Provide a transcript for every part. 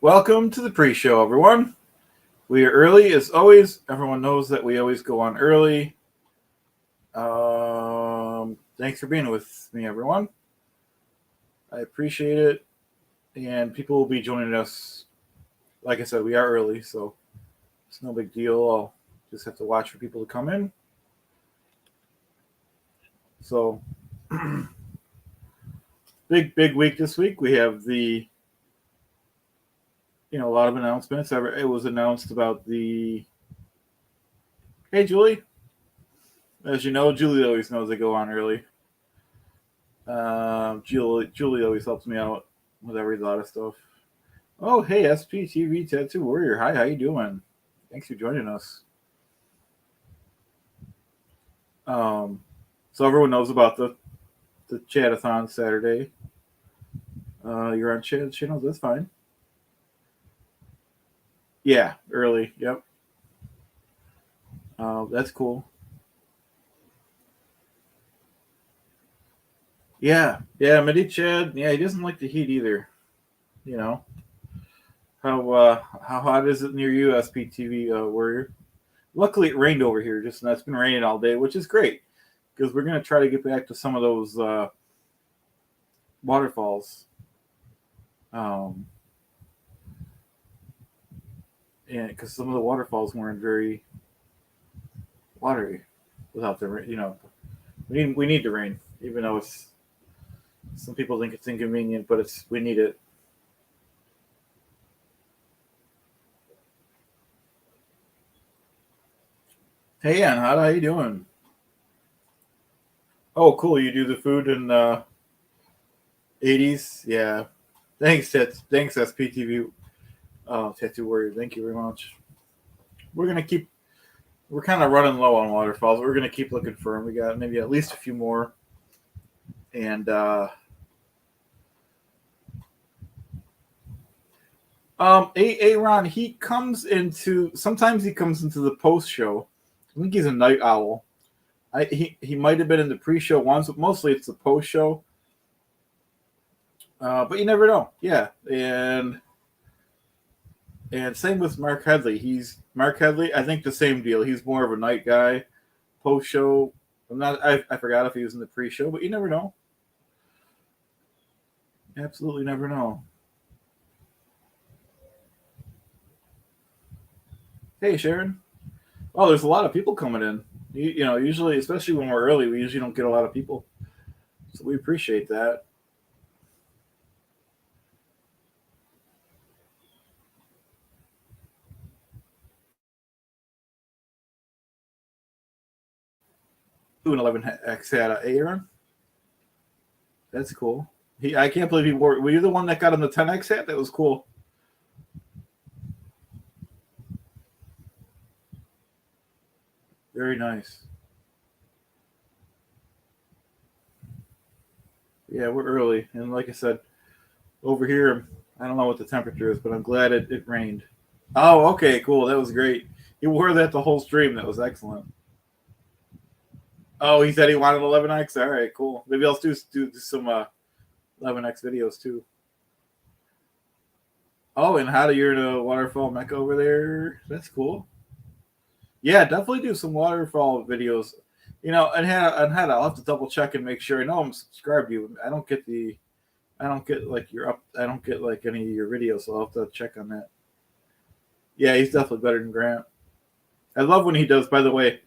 Welcome to the pre-show, everyone. We are early as always. Everyone knows that we always go on early. Thanks for being with me, everyone. I appreciate it. And people will be joining us. Like I said, we are early, so it's no big deal. I'll just have to watch for people to come in. So, big week this week. We have a lot of announcements. It was announced about the. Hey, Julie. As you know, Julie always knows I go on early. Julie always helps me out with every lot of stuff. Oh, hey, SPTV Tattoo Warrior. Hi, how you doing? Thanks for joining us. So everyone knows about the Chatathon Saturday. You're on Chad's channel. That's fine. Yeah, early. Yep. That's cool. Yeah, Midi Chad. Yeah, he doesn't like the heat either. You know how hot is it near you, SPTV Warrior? Luckily, it rained over here. It's been raining all day, which is great because we're gonna try to get back to some of those waterfalls. And because some of the waterfalls weren't very watery without the rain. We need the rain, even though it's some people think it's inconvenient, but we need it. Hey, Ann, how you doing? Oh, cool. You do the food in 80s? Yeah. Thanks, SPTV Tattoo Warrior. Thank you very much. We're gonna keep. We're kind of running low on waterfalls. We're gonna keep looking for them. We got maybe at least a few more, and Aaron, sometimes he comes into the post show. I think he's a night owl. He might have been in the pre-show once, but mostly it's the post show. But you never know. Yeah, and same with Mark Headley. Mark Headley. I think the same deal. He's more of a night guy. Post show. I forgot if he was in the pre-show, but you never know. Absolutely never know. Hey, Sharon. Oh, there's a lot of people coming in. Usually, especially when we're early, we usually don't get a lot of people. So we appreciate that. Doing 11X had Aaron. That's cool. I can't believe he wore. Were you the one that got him the 10X hat? That was cool. Very nice. Yeah, we're early, and like I said, over here, I don't know what the temperature is, but I'm glad it rained. Oh, okay, cool. That was great. He wore that the whole stream. That was excellent. Oh, he said he wanted 11X. All right, cool. Maybe I'll do some 11X videos too. Oh, and how do you're in a waterfall mecca over there? That's cool. Yeah, definitely do some waterfall videos. And I'll have to double check and make sure. I know I'm subscribed to you. I don't get like your up. I don't get like any of your videos, so I'll have to check on that. Yeah, he's definitely better than Grant. I love when he does. By the way,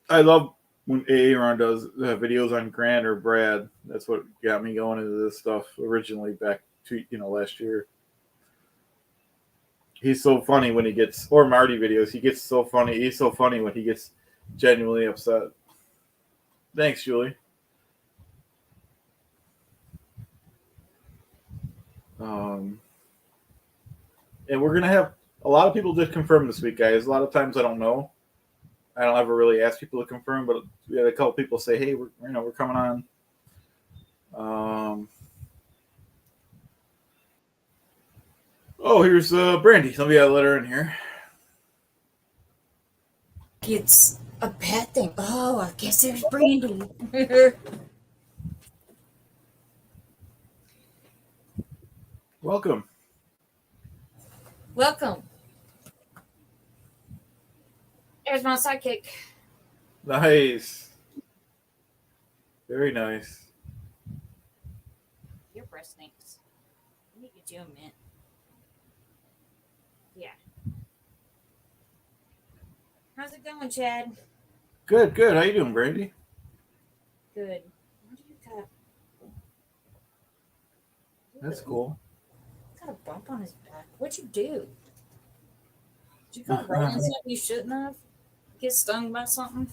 I love when Aaron does videos on Grant or Brad. That's what got me going into this stuff originally back to last year. He's so funny when he gets or Marty videos. He gets so funny. He's so funny when he gets genuinely upset. Thanks, Julie. And we're gonna have a lot of people did confirm this week, guys. A lot of times I don't know. I don't ever really ask people to confirm, but we had a couple people say, "Hey, we're coming on." Oh, here's Brandy. Let me let her in here. It's a bad thing. Oh, I guess there's Brandy. Welcome. Welcome. There's my sidekick. Nice. Very nice. Your breath stinks. Let me get you a mint. Yeah. How's it going, Chad? Good, good. How you doing, Brandy? Good. What do you got? That's Ooh, cool. got a bump on his back. What'd you do? Did you go rolling something you shouldn't have? Get stung by something?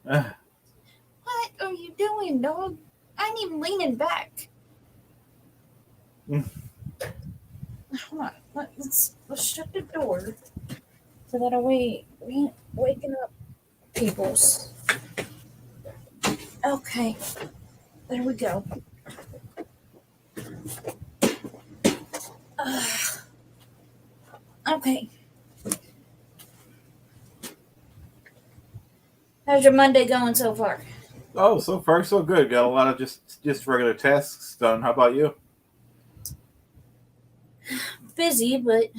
What are you doing, dog? I ain't even leaning back. Hold on. Let's shut the door so that way we ain't waking up peoples. Okay. There we go. Okay. How's your Monday going so far? Oh, so far so good. Got a lot of just regular tasks done. How about you? Busy, but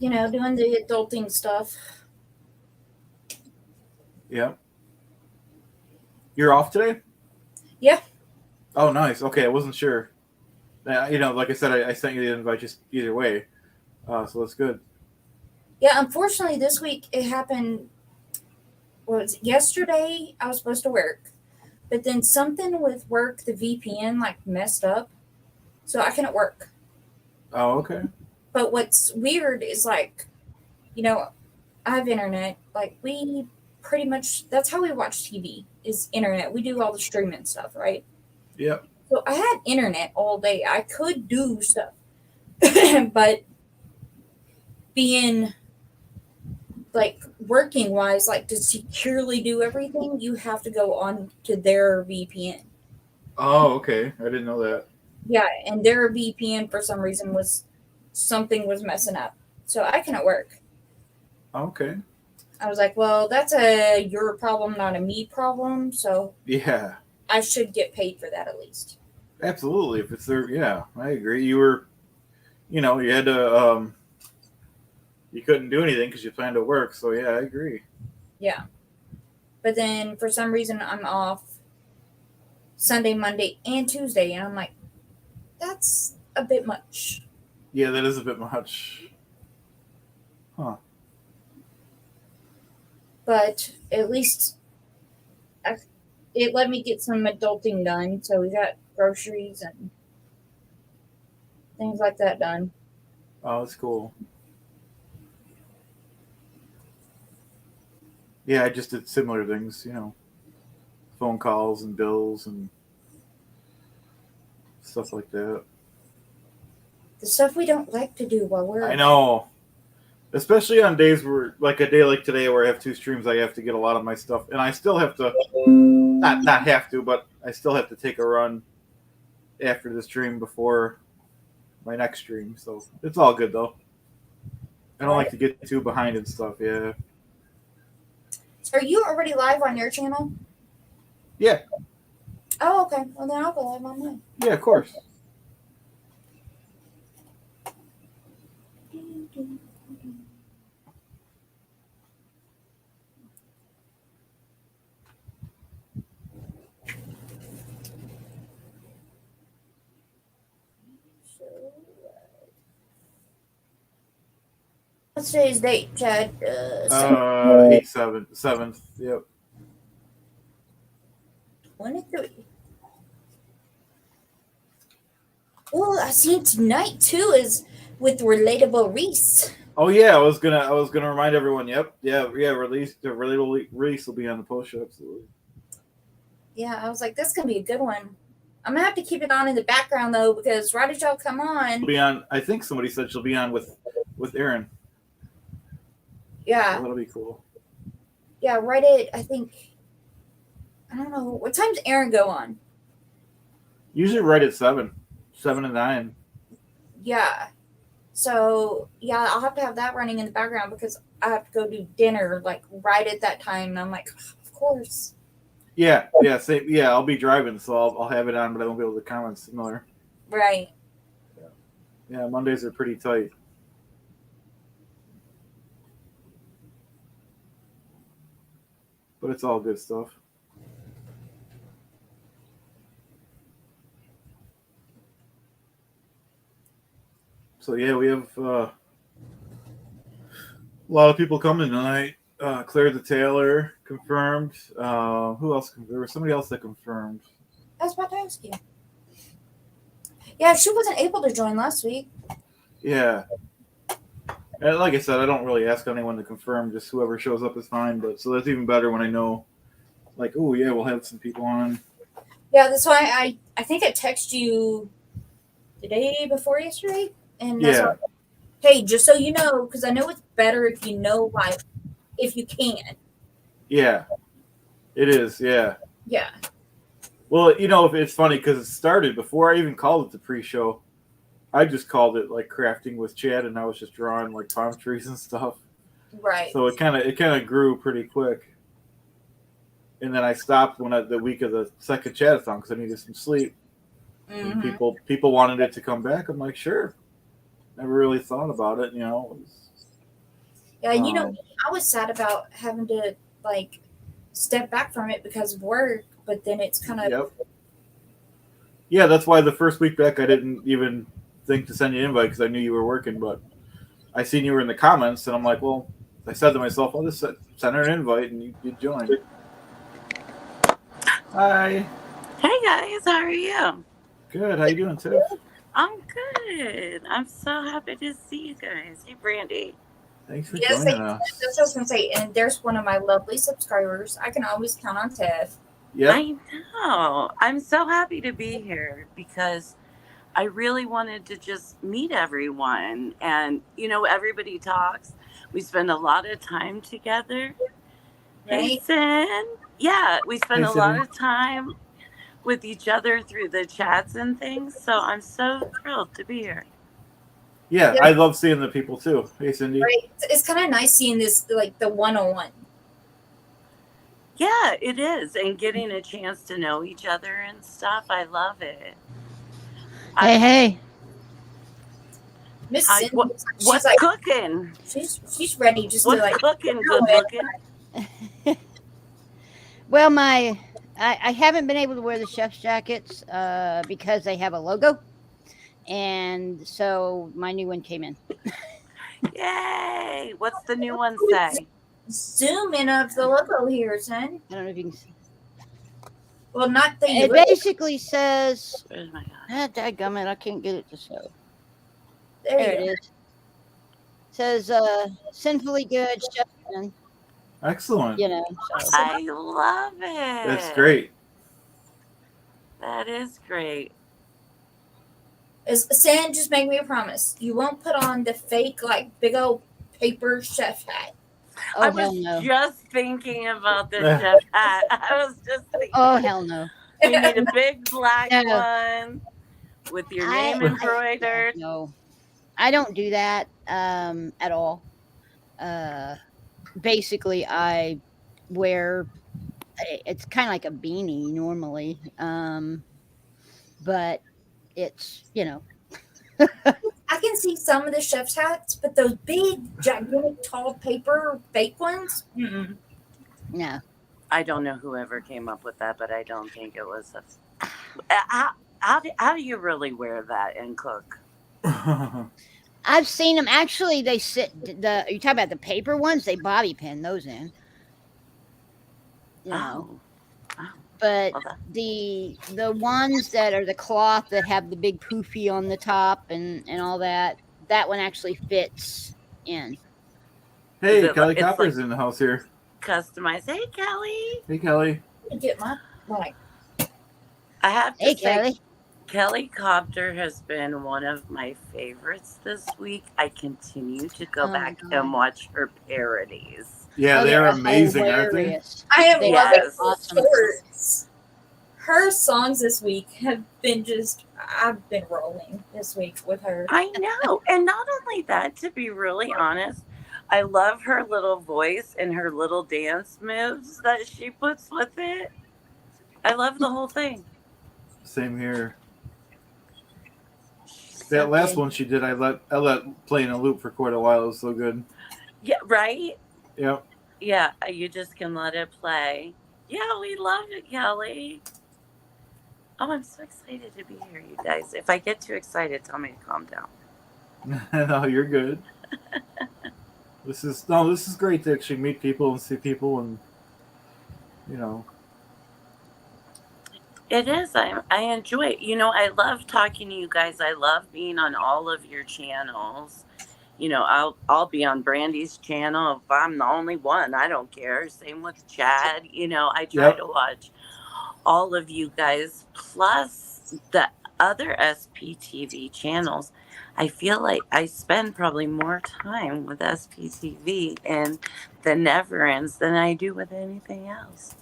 doing the adulting stuff. Yeah. You're off today? Yeah. Oh, nice. Okay, I wasn't sure. Like I said, I sent you the invite just either way. So that's good. Yeah, unfortunately this week it happened yesterday I was supposed to work, but then something with work, the VPN like messed up. So I couldn't work. Oh, okay. But what's weird is like, I have internet. Like we pretty much that's how we watch TV is internet. We do all the streaming stuff, right? Yep. So I had internet all day. I could do stuff. But being like working wise, like to securely do everything, you have to go on to their VPN. Oh, okay. I didn't know that. Yeah, and their VPN for some reason was something was messing up. So I couldn't work. Okay. I was like, well, that's a your problem, not a me problem. So Yeah. I should get paid for that at least. Absolutely. If it's there, yeah, I agree. You had to, you couldn't do anything because you planned to work. So yeah, I agree. Yeah. But then for some reason I'm off Sunday, Monday, and Tuesday, and I'm like, that's a bit much. Yeah, that is a bit much. Huh. But at least it let me get some adulting done. So we got groceries and things like that done. Oh, that's cool. Yeah, I just did similar things, phone calls and bills and stuff like that. The stuff we don't like to do while we're I know. Especially on days where, like a day like today, where I have two streams, I have to get a lot of my stuff, and I still have to not have to, but I still have to take a run after the stream before my next stream. So it's all good though. I don't like to get too behind and stuff. Yeah. So are you already live on your channel? Yeah. Oh, okay. Well, then I'll go live on mine. Yeah, of course. What's today's date, Chad? 7th. Yep. 23. Well, I seen tonight too is with Relatable Reese. Oh yeah, I was gonna remind everyone. Yep. Yeah. The release will be on the post show. Absolutely. Yeah, I was like, that's gonna be a good one. I'm gonna have to keep it on in the background though, because right as y'all come on, She'll be on. I think somebody said she'll be on with Aaron. yeah, So that'll be cool. yeah, right at I think I don't know what time's Aaron go on. Usually right at 7 and 9. Yeah, so yeah, I'll have to have that running in the background because I have to go do dinner like right at that time, and I'm like, of course. Yeah. Same. Yeah, I'll be driving, so I'll have it on, but I won't be able to comment similar. Right. Yeah. Yeah, Mondays are pretty tight. But it's all good stuff. So yeah, we have a lot of people coming tonight. Claire the Taylor confirmed. Who else? There was somebody else that confirmed. I was about to ask you. Yeah, she wasn't able to join last week. Yeah. And like I said, I don't really ask anyone to confirm. Just whoever shows up is fine. But so that's even better when I know, like, oh yeah, we'll have some people on. Yeah, that's why I think I texted you the day before yesterday, and that's why, hey, just so you know, because I know it's better if you know, like, if you can. Yeah, it is. Yeah. Yeah. Well, it's funny because it started before I even called it the pre-show. I just called it like crafting with Chad, and I was just drawing like palm trees and stuff. Right. So it kind of grew pretty quick. And then I stopped the week of the second Chadathon because I needed some sleep. And people wanted it to come back. I'm like, sure. Never really thought about it, Yeah, I was sad about having to like step back from it because of work, but then it's kind of. Yep. Yeah, that's why the first week back I didn't even think to send you an invite because I knew you were working. But I seen you were in the comments, and I'm like, well, I said to myself, I'll just send her an invite, and you join. Hi. Hey guys, how are you? Good. How you doing, Tiff? I'm good. I'm so happy to see you guys. Hey, Brandy. Thanks for joining us. That's what I was going to say. And there's one of my lovely subscribers. I can always count on Tiff. Yep. I know. I'm so happy to be here because I really wanted to just meet everyone. And, everybody talks. We spend a lot of time together. Right? Hey, Sin. Yeah, we spend a lot of time with each other through the chats and things. So I'm so thrilled to be here. Yeah, I love seeing the people too. Hey, Cindy. Right. It's kind of nice seeing this, like the one-on-one. Yeah, it is. And getting a chance to know each other and stuff. I love it. Hey. Miss Cindy, what's like, cooking? She's ready just what's to like. What's cooking, good looking? Well, I haven't been able to wear the chef's jackets because they have a logo. And so my new one came in. Yay! What's the new one say? Zoom in of the logo here, son. I don't know if you can see. Well, not the. It basically says. Where's my God? Dadgummit, I can't get it to show. There it is. It says sinfully good chef. Excellent. So. I love it. That's great. That is great. San, just make me a promise. You won't put on the fake, like, big old paper chef hat. Oh, I was just thinking about the chef hat. I was just thinking. Oh, hell no. We need a big black one with your name embroidered. No, I don't do that at all. Basically, I wear, it's kind of like a beanie normally. But it's, I can see some of the chef's hats, but those big, gigantic, tall paper fake ones? Mm-mm. No. I don't know whoever came up with that, but I don't think it was how do you really wear that and cook? I've seen them. Actually, they sit, you talk about the paper ones, they bobby pin those in. But the ones that are the cloth that have the big poofy on the top and all that one actually fits in. Hey, Kelly Copper's in the house here. Customized. Hey, Kelly. Hey, Kelly. Get my mic. I have to say, Kelly. Kelly Copter has been one of my favorites this week. I continue to go back and watch her parodies. Yeah, they're amazing, aren't they? I am loving awesome. Her songs this week have been I've been rolling this week with her. I know. And not only that, to be really honest, I love her little voice and her little dance moves that she puts with it. I love the whole thing. Same here. She's so That last good. one she did, I let play in a loop for quite a while. It was so good. Yeah, right? Yep. Yeah, you just can let it play. Yeah, we love it, Kelly. Oh, I'm so excited to be here, you guys. If I get too excited, tell me to calm down. No, you're good. This is great to actually meet people and see people, and you know. It is. I enjoy it. I love talking to you guys. I love being on all of your channels. I'll be on Brandy's channel if I'm the only one. I don't care. Same with Chad. I try Yep. to watch all of you guys plus the other SPTV channels. I feel like I spend probably more time with SPTV and the Never Ends than I do with anything else.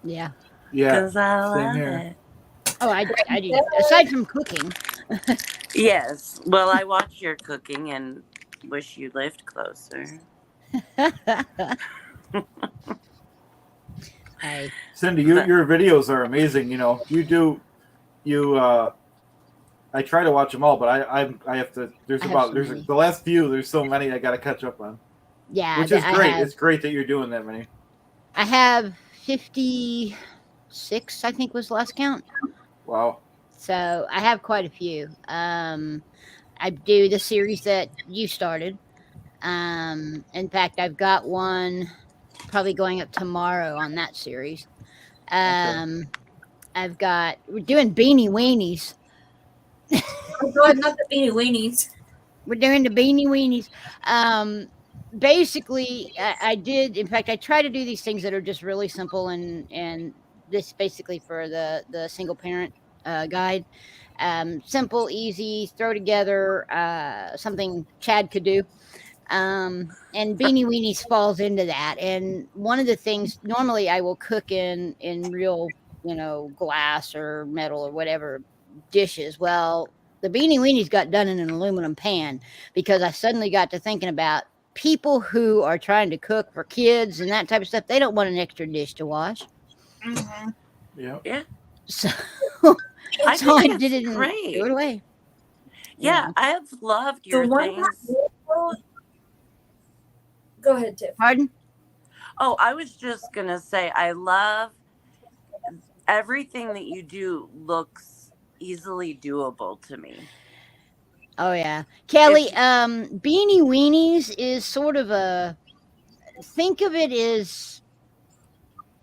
Yeah. Yeah. Because I Same love here. it. Oh, I do. Aside from cooking. Yes. Well, I watch your cooking and wish you lived closer. Hey. Cindy, your videos are amazing. I try to watch them all, but I have to. The last few. There's so many I got to catch up on. Yeah, which is great. It's great that you're doing that many. I have 56. I think was the last count. Wow. So I have quite a few. I do the series that you started. In fact, I've got one probably going up tomorrow on that series. We're doing Beanie Weenies. Oh God, not the beanie weenies. We're doing the Beanie Weenies. Basically, I did. In fact, I try to do these things that are just really simple, and this basically for the single parent guide. Simple, easy, throw together, something Chad could do. And Beanie Weenies falls into that. And one of the things normally I will cook in real, glass or metal or whatever dishes. Well, the Beanie Weenies got done in an aluminum pan because I suddenly got to thinking about people who are trying to cook for kids and that type of stuff. They don't want an extra dish to wash. Mm-hmm. Yeah. So I so think I did it's it and great. threw it away. Yeah, I've loved your things. Go ahead, Tiff. Pardon? Oh, I was just going to say, I love everything that you do looks easily doable to me. Oh, yeah. Kelly, Beanie Weenies is sort of think of it as,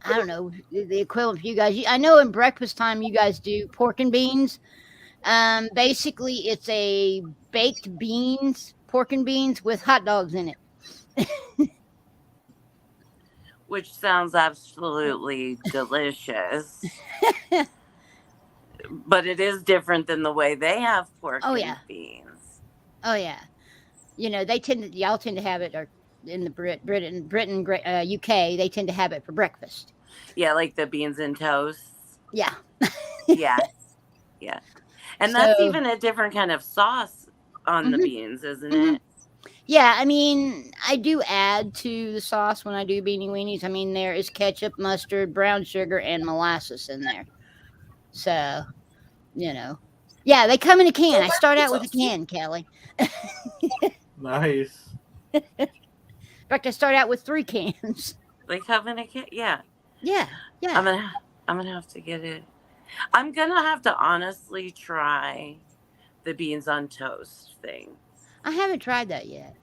I don't know, the equivalent for you guys. I know in breakfast time you guys do pork and beans. Basically, it's a baked beans, pork and beans with hot dogs in it. Which sounds absolutely delicious. But it is different than the way they have pork and beans. Oh, yeah. Y'all tend to have it, or in the Britain, UK, they tend to have it for breakfast. Yeah, like the beans and toast. Yeah. Yeah. Yeah. And that's even a different kind of sauce on the beans, isn't it? Yeah, I mean, I do add to the sauce when I do Beanie Weenies. I mean, there is ketchup, mustard, brown sugar, and molasses in there. So, yeah, they come in a can. I start out with a can, Kelly. Nice. In fact, I start out with 3 cans. They come in a can. Yeah. Yeah. I'm gonna have to get it. I'm gonna have to honestly try the beans on toast thing. I haven't tried that yet.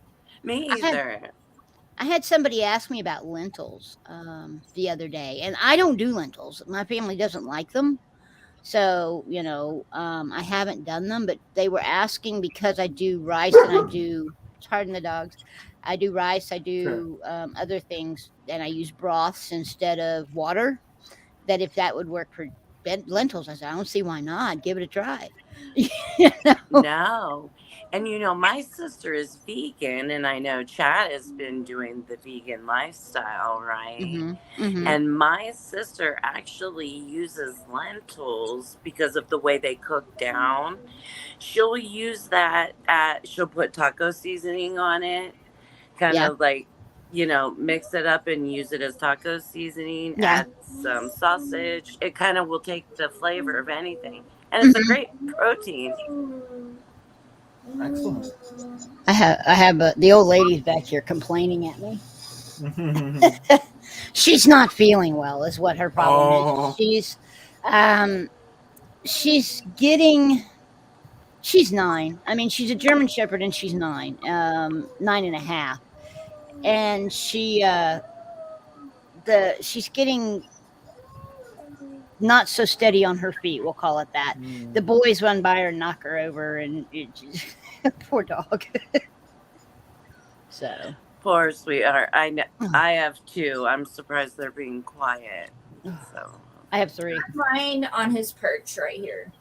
Me either. I had somebody ask me about lentils the other day, and I don't do lentils. My family doesn't like them. So, I haven't done them, but they were asking because I do rice and I do, pardon the dogs, I do rice, I do other things, and I use broths instead of water, that if that would work for lentils. I said, I don't see why not. Give it a try. No. And my sister is vegan, and I know Chad has been doing the vegan lifestyle, right? Mm-hmm. And my sister actually uses lentils because of the way they cook down. She'll use that she'll put taco seasoning on it, kind of like, mix it up and use it as taco seasoning, add some sausage. It kind of will take the flavor of anything. and it's a great protein. Excellent. I have the old lady's back here complaining at me. She's not feeling well, is what her problem is. She's getting. She's 9. I mean, she's a German Shepherd, and she's 9, 9.5, and she's getting not so steady on her feet. We'll call it that. The boys run by her and knock her over, and poor dog. So poor sweetheart. I know. I have 2. I'm surprised they're being quiet. So I have 3. Mine on his perch right here.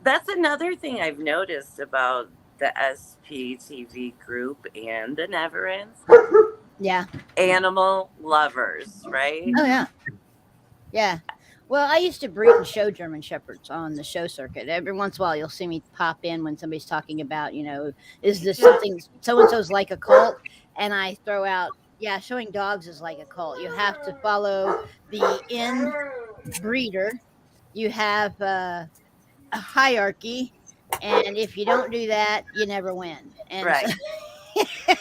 That's another thing I've noticed about the SPTV group and the Neverends. Yeah. Animal lovers, right? Oh yeah. Yeah. Well, I used to breed and show German Shepherds on the show circuit. Every once in a while, you'll see me pop in when somebody's talking about, is this something so and so's like a cult? And I throw out, yeah, showing dogs is like a cult. You have to follow the breeder. You have a hierarchy, and if you don't do that, you never win. And right. So,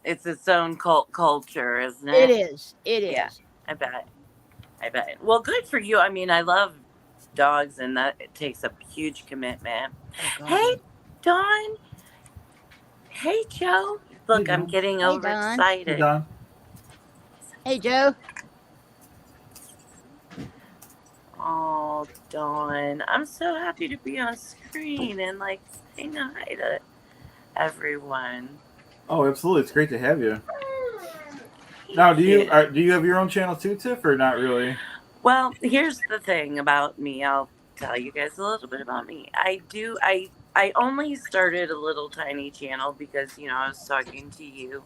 it's its own cult culture, isn't it? It is. It is. Yeah, I bet. Well, good for you. I mean, I love dogs, and that it takes a huge commitment. Oh, hey, Dawn. Hey, Joe. Look, I'm getting overexcited. Hey, Dawn. Hey, Joe. Oh, Dawn. I'm so happy to be on screen and saying hi to everyone. Oh, absolutely. It's great to have you. Now, do you have your own channel too, Tiff, or not really? Well, here's the thing about me. I'll tell you guys a little bit about me. I only started a little tiny channel because, I was talking to you.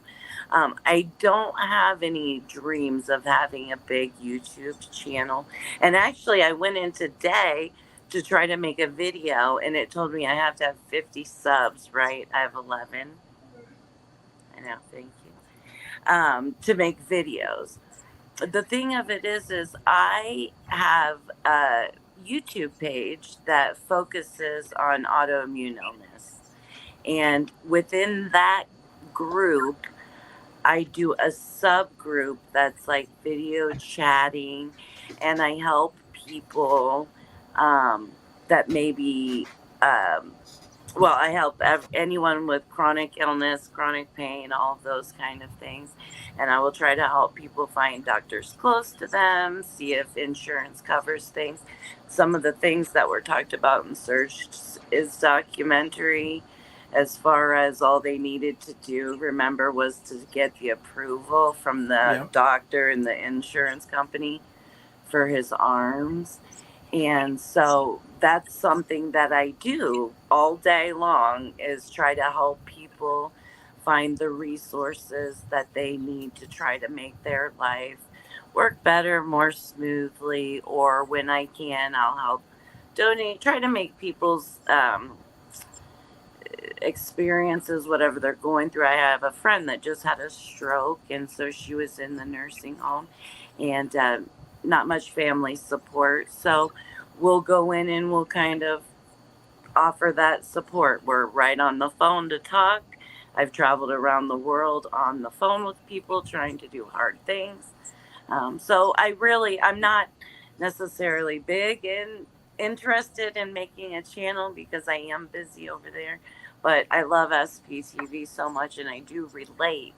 I don't have any dreams of having a big YouTube channel. And actually, I went in today to try to make a video, and it told me I have to have 50 subs, right? I have 11. I know, thank you. To make videos. The thing of it is I have a YouTube page that focuses on autoimmune illness. And within that group, I do a subgroup that's like video chatting, and I help people that maybe, I help anyone with chronic illness, chronic pain, all of those kind of things. And I will try to help people find doctors close to them, see if insurance covers things. Some of the things that were talked about in Searched is documentary. As far as all they needed to do, remember, was to get the approval from the doctor and the insurance company for his arms. And so that's something that I do all day long, is try to help people find the resources that they need to try to make their life work better, more smoothly, or when I can, I'll help donate, try to make people's experiences, whatever they're going through. I have a friend that just had a stroke, and so she was in the nursing home, and not much family support. So we'll go in and we'll kind of offer that support. We're right on the phone to talk. I've traveled around the world on the phone with people trying to do hard things. So I'm not necessarily big and interested in making a channel because I am busy over there. But I love SPTV so much, and I do relate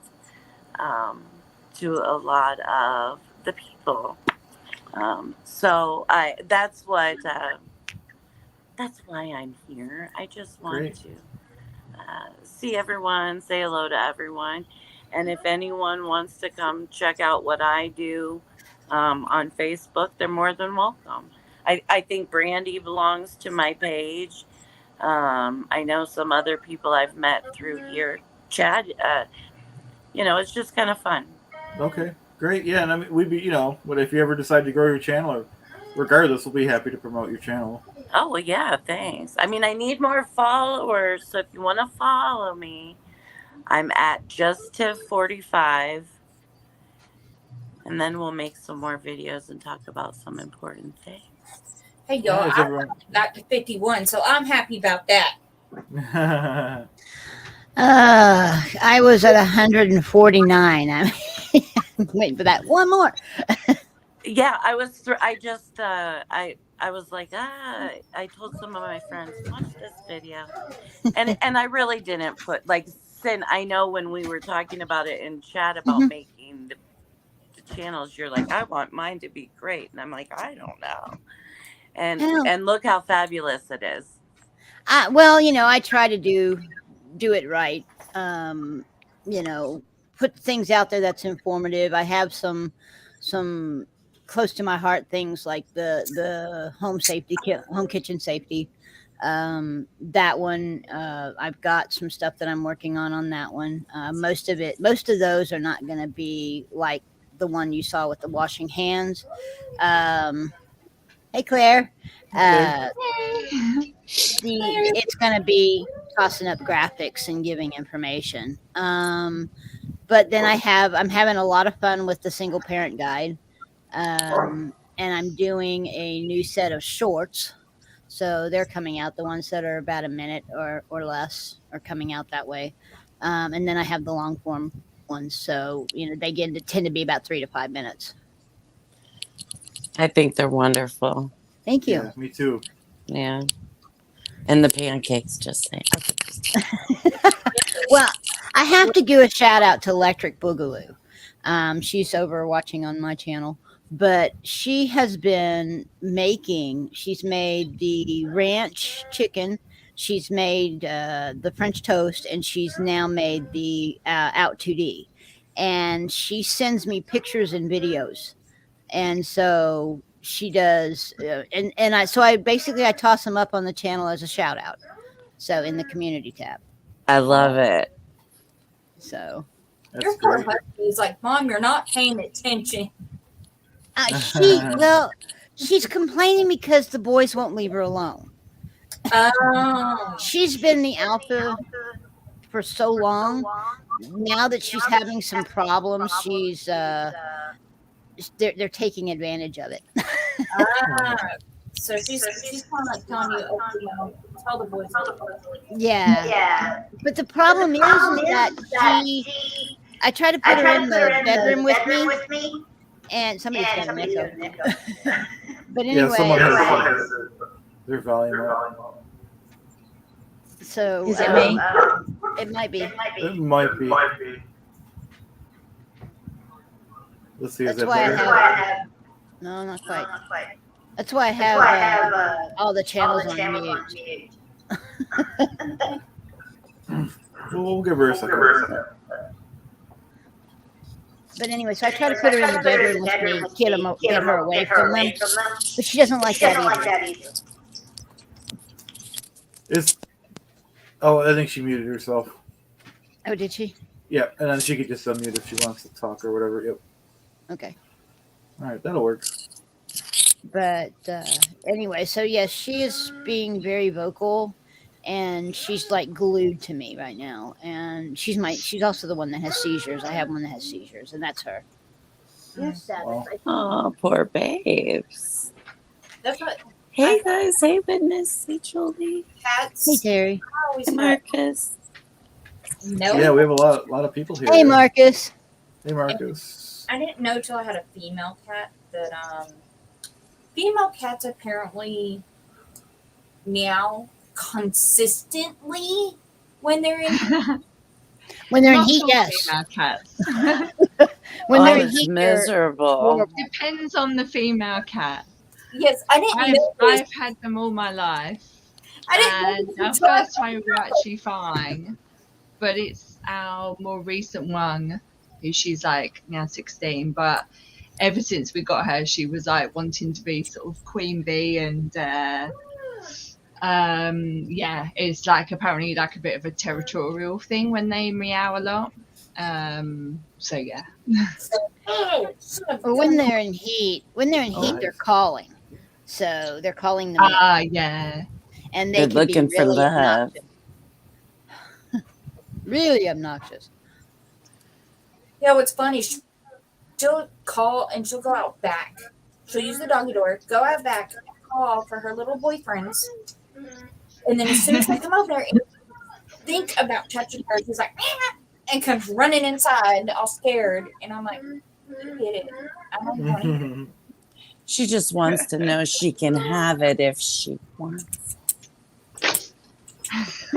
to a lot of the people. So that's why I'm here. I just want to see everyone, say hello to everyone. And if anyone wants to come check out what I do on Facebook, they're more than welcome. I think Brandy belongs to my page. I know some other people I've met through here. Chad, it's just kind of fun. Okay, great. Yeah, and I mean, we'd be, but if you ever decide to grow your channel, regardless, we'll be happy to promote your channel. Oh, well, yeah, thanks. I mean, I need more followers, so if you want to follow me, I'm at JustTiff45, and then we'll make some more videos and talk about some important things. Hey, y'all, Yeah, is I everyone? got to 51, so I'm happy about that. I was at 149. I'm waiting for that. One more. Yeah, I was. I just. I was like, I told some of my friends, watch this video, and I really didn't put like. Sin, I know when we were talking about it in chat about making the channels, you're like, I want mine to be great, and I'm like, I don't know, Well, and look how fabulous it is. well, I try to do it right. Um, put things out there that's informative. I have some close to my heart things like the home kitchen safety. That one, I've got some stuff that I'm working on that one. Most of those are not going to be like the one you saw with the washing hands. Um, hey, Claire. Hello. It's going to be tossing up graphics and giving information. But then I'm having a lot of fun with the single parent guide. And I'm doing a new set of shorts. So they're coming out. The ones that are about a minute or less are coming out that way. And then I have the long form ones. So, they tend to be about 3 to 5 minutes. I think they're wonderful. Thank you. Yeah, me too. Yeah, and the pancakes. Just saying. Well, I have to give a shout out to Electric Boogaloo. She's over watching on my channel, but she's made the ranch chicken, she's made the French toast, and she's now made the out 2D. And she sends me pictures and videos. And so she does, I toss them up on the channel as a shout out. So in the community tab. I love it. So Your poor husband is like, Mom, you're not paying attention. She's complaining because the boys won't leave her alone. She's been the alpha for so long. Now that she's having some problems, they're taking advantage of it. So she's kind of like telling you, tell the boys. Yeah. But the problem is that I try to put her in the bedroom with me, and somebody's got an echo. But anyway, yeah, someone has their volume up. So is it me? It might be. It might be. Let's see. That's Is it why better? I have. No, not quite. That's why I have all the channels on mute. We'll give her a second. But anyway, so I try to put her in the bedroom with me, get her away from them. But she doesn't like that either. I think she muted herself. Oh, did she? Yeah, and then she could just unmute if she wants to talk or whatever. Yep. Okay. All right, that'll work. But anyway, so yes, she is being very vocal, and she's like glued to me right now. And she's also the one that has seizures. I have one that has seizures, and that's her. Yes, Wow. Oh, poor babes. That's what. Hey guys, hey Witness, hey Julie, Cats. Hey, Terry. hey Marcus. No. Yeah, we have a lot of people here. Hey, Marcus. Hey, Marcus. I didn't know till I had a female cat that female cats apparently meow consistently when they're in When they're in Not heat, all yes. female cats. When they're in it's heat, miserable. Depends on the female cat. Yes, I didn't know. I've had them all my life. I didn't know. And our first time we were actually fine, but it's our more recent one, who she's like now 16. But ever since we got her, she was like wanting to be sort of queen bee, and yeah, it's like apparently like a bit of a territorial thing when they meow a lot. So yeah. Or when they're in heat, they're calling. So they're calling them. Yeah. And they They're can looking be for really love. obnoxious. Really obnoxious. Yeah, what's funny? She'll call and she'll go out back. She'll use the doggy door, go out back, call for her little boyfriends. And then as soon as I come over there and think about touching her, she's like, "Ah," and comes running inside, all scared. And I'm like, you get it. I don't want it. She just wants to know she can have it if she wants.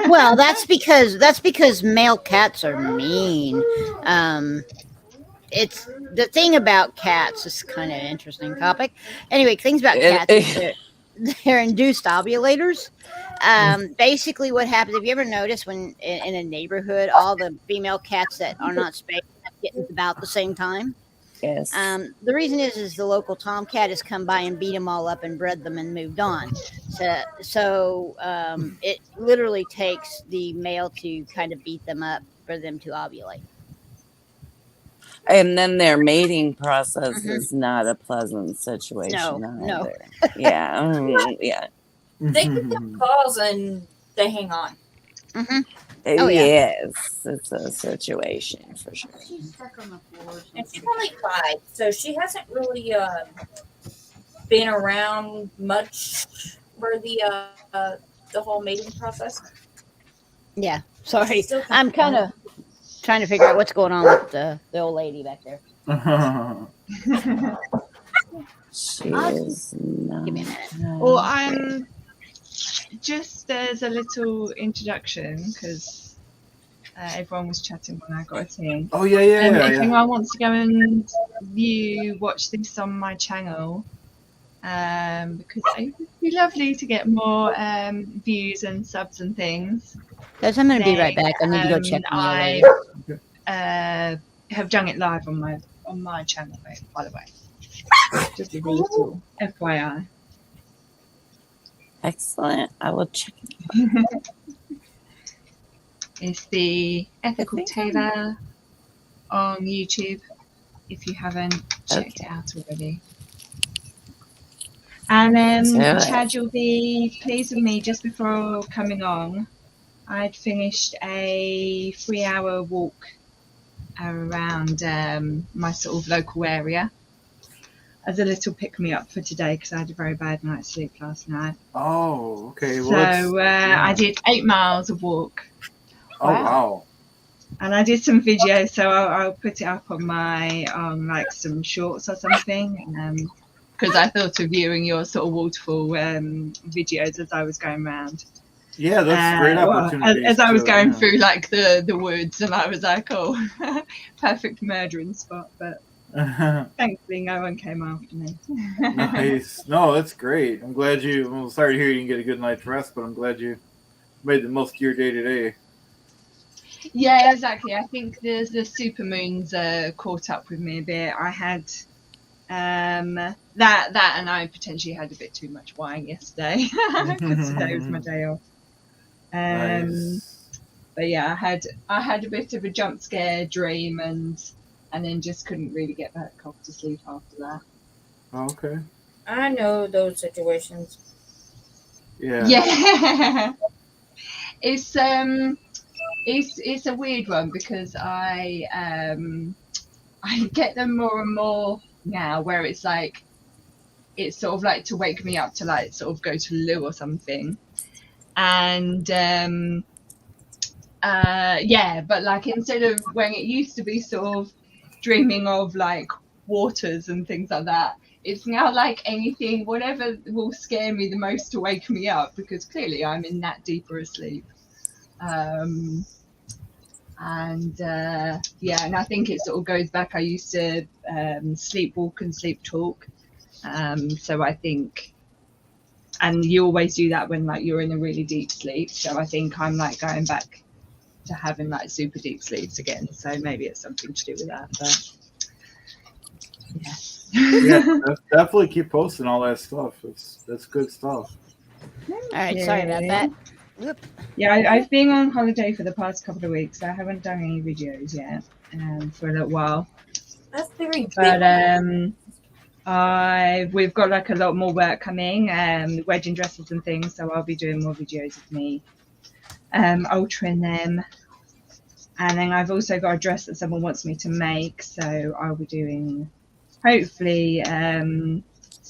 Well, that's because male cats are mean. It's the thing about cats is kind of an interesting topic. Anyway, things about cats is they're induced ovulators. Basically, what happens? Have you ever noticed when in a neighborhood, all the female cats that are not spayed have kittens about the same time? Yes. The reason is the local tomcat has come by and beat them all up and bred them and moved on. So it literally takes the male to kind of beat them up for them to ovulate. And then their mating process is not a pleasant situation No. either. Yeah. Yeah. They get them calls and they hang on. Mm-hmm. Oh, yeah. Yes, it's a situation for sure. She's stuck on the floor. And she's only 5, so she hasn't really been around much for the whole mating process. Yeah, sorry. Still I'm kind of trying to figure out what's going on with the old lady back there. She is not. Give me a minute. Well, I'm just as a little introduction because everyone was chatting when I got in. Oh yeah. If anyone wants to go and watch this on my channel, because it would be lovely to get more views and subs and things. Guys, I'm going to be right back. I need to go check on I you. have done it live on my channel, by the way. Just a little FYI. Excellent. I will check it. It's the Ethical Tailor on YouTube, if you haven't checked it out already. And Chad, you'll be pleased with me. Just before coming on, I'd finished a 3-hour walk around my sort of local area as a little pick-me-up for today because I had a very bad night's sleep last night. Oh, okay. Well, so I did 8 miles of walk. Oh, wow. And I did some videos, so I'll put it up on my like some shorts or something, because I thought of viewing your sort of waterfall videos as I was going around. Yeah, that's a great opportunity. As I was going through like the woods, and I was like, oh, perfect murdering spot. But thankfully, no one came after me. Nice. No, that's great. I'm glad I'm sorry to hear you didn't get a good night's rest, but I'm glad you made the most of your day today. Yeah, exactly. I think the supermoons caught up with me a bit. I had that, and I potentially had a bit too much wine yesterday because today was my day off. Nice. But yeah, I had a bit of a jump scare dream, and then just couldn't really get back off to sleep after that. Okay. I know those situations. Yeah. Yeah. It's a weird one because I get them more and more now, where it's like it's sort of like to wake me up to like sort of go to the loo or something, and yeah, but like instead of when it used to be sort of dreaming of like waters and things like that, it's now like anything, whatever will scare me the most to wake me up, because clearly I'm in that deeper asleep. Yeah, and I think it sort of goes back. I used to sleepwalk and sleep talk, so I think, and you always do that when like you're in a really deep sleep, so I think I'm like going back to having like super deep sleeps again, so maybe it's something to do with that. But Yeah, definitely keep posting all that stuff. That's good stuff. All right, sorry about that. Whoop. Yeah, I've been on holiday for the past couple of weeks. So I haven't done any videos yet for a little while. That's very big. But we've got like a lot more work coming, wedding dresses and things. So I'll be doing more videos of me altering them. And then I've also got a dress that someone wants me to make. So I'll be doing hopefully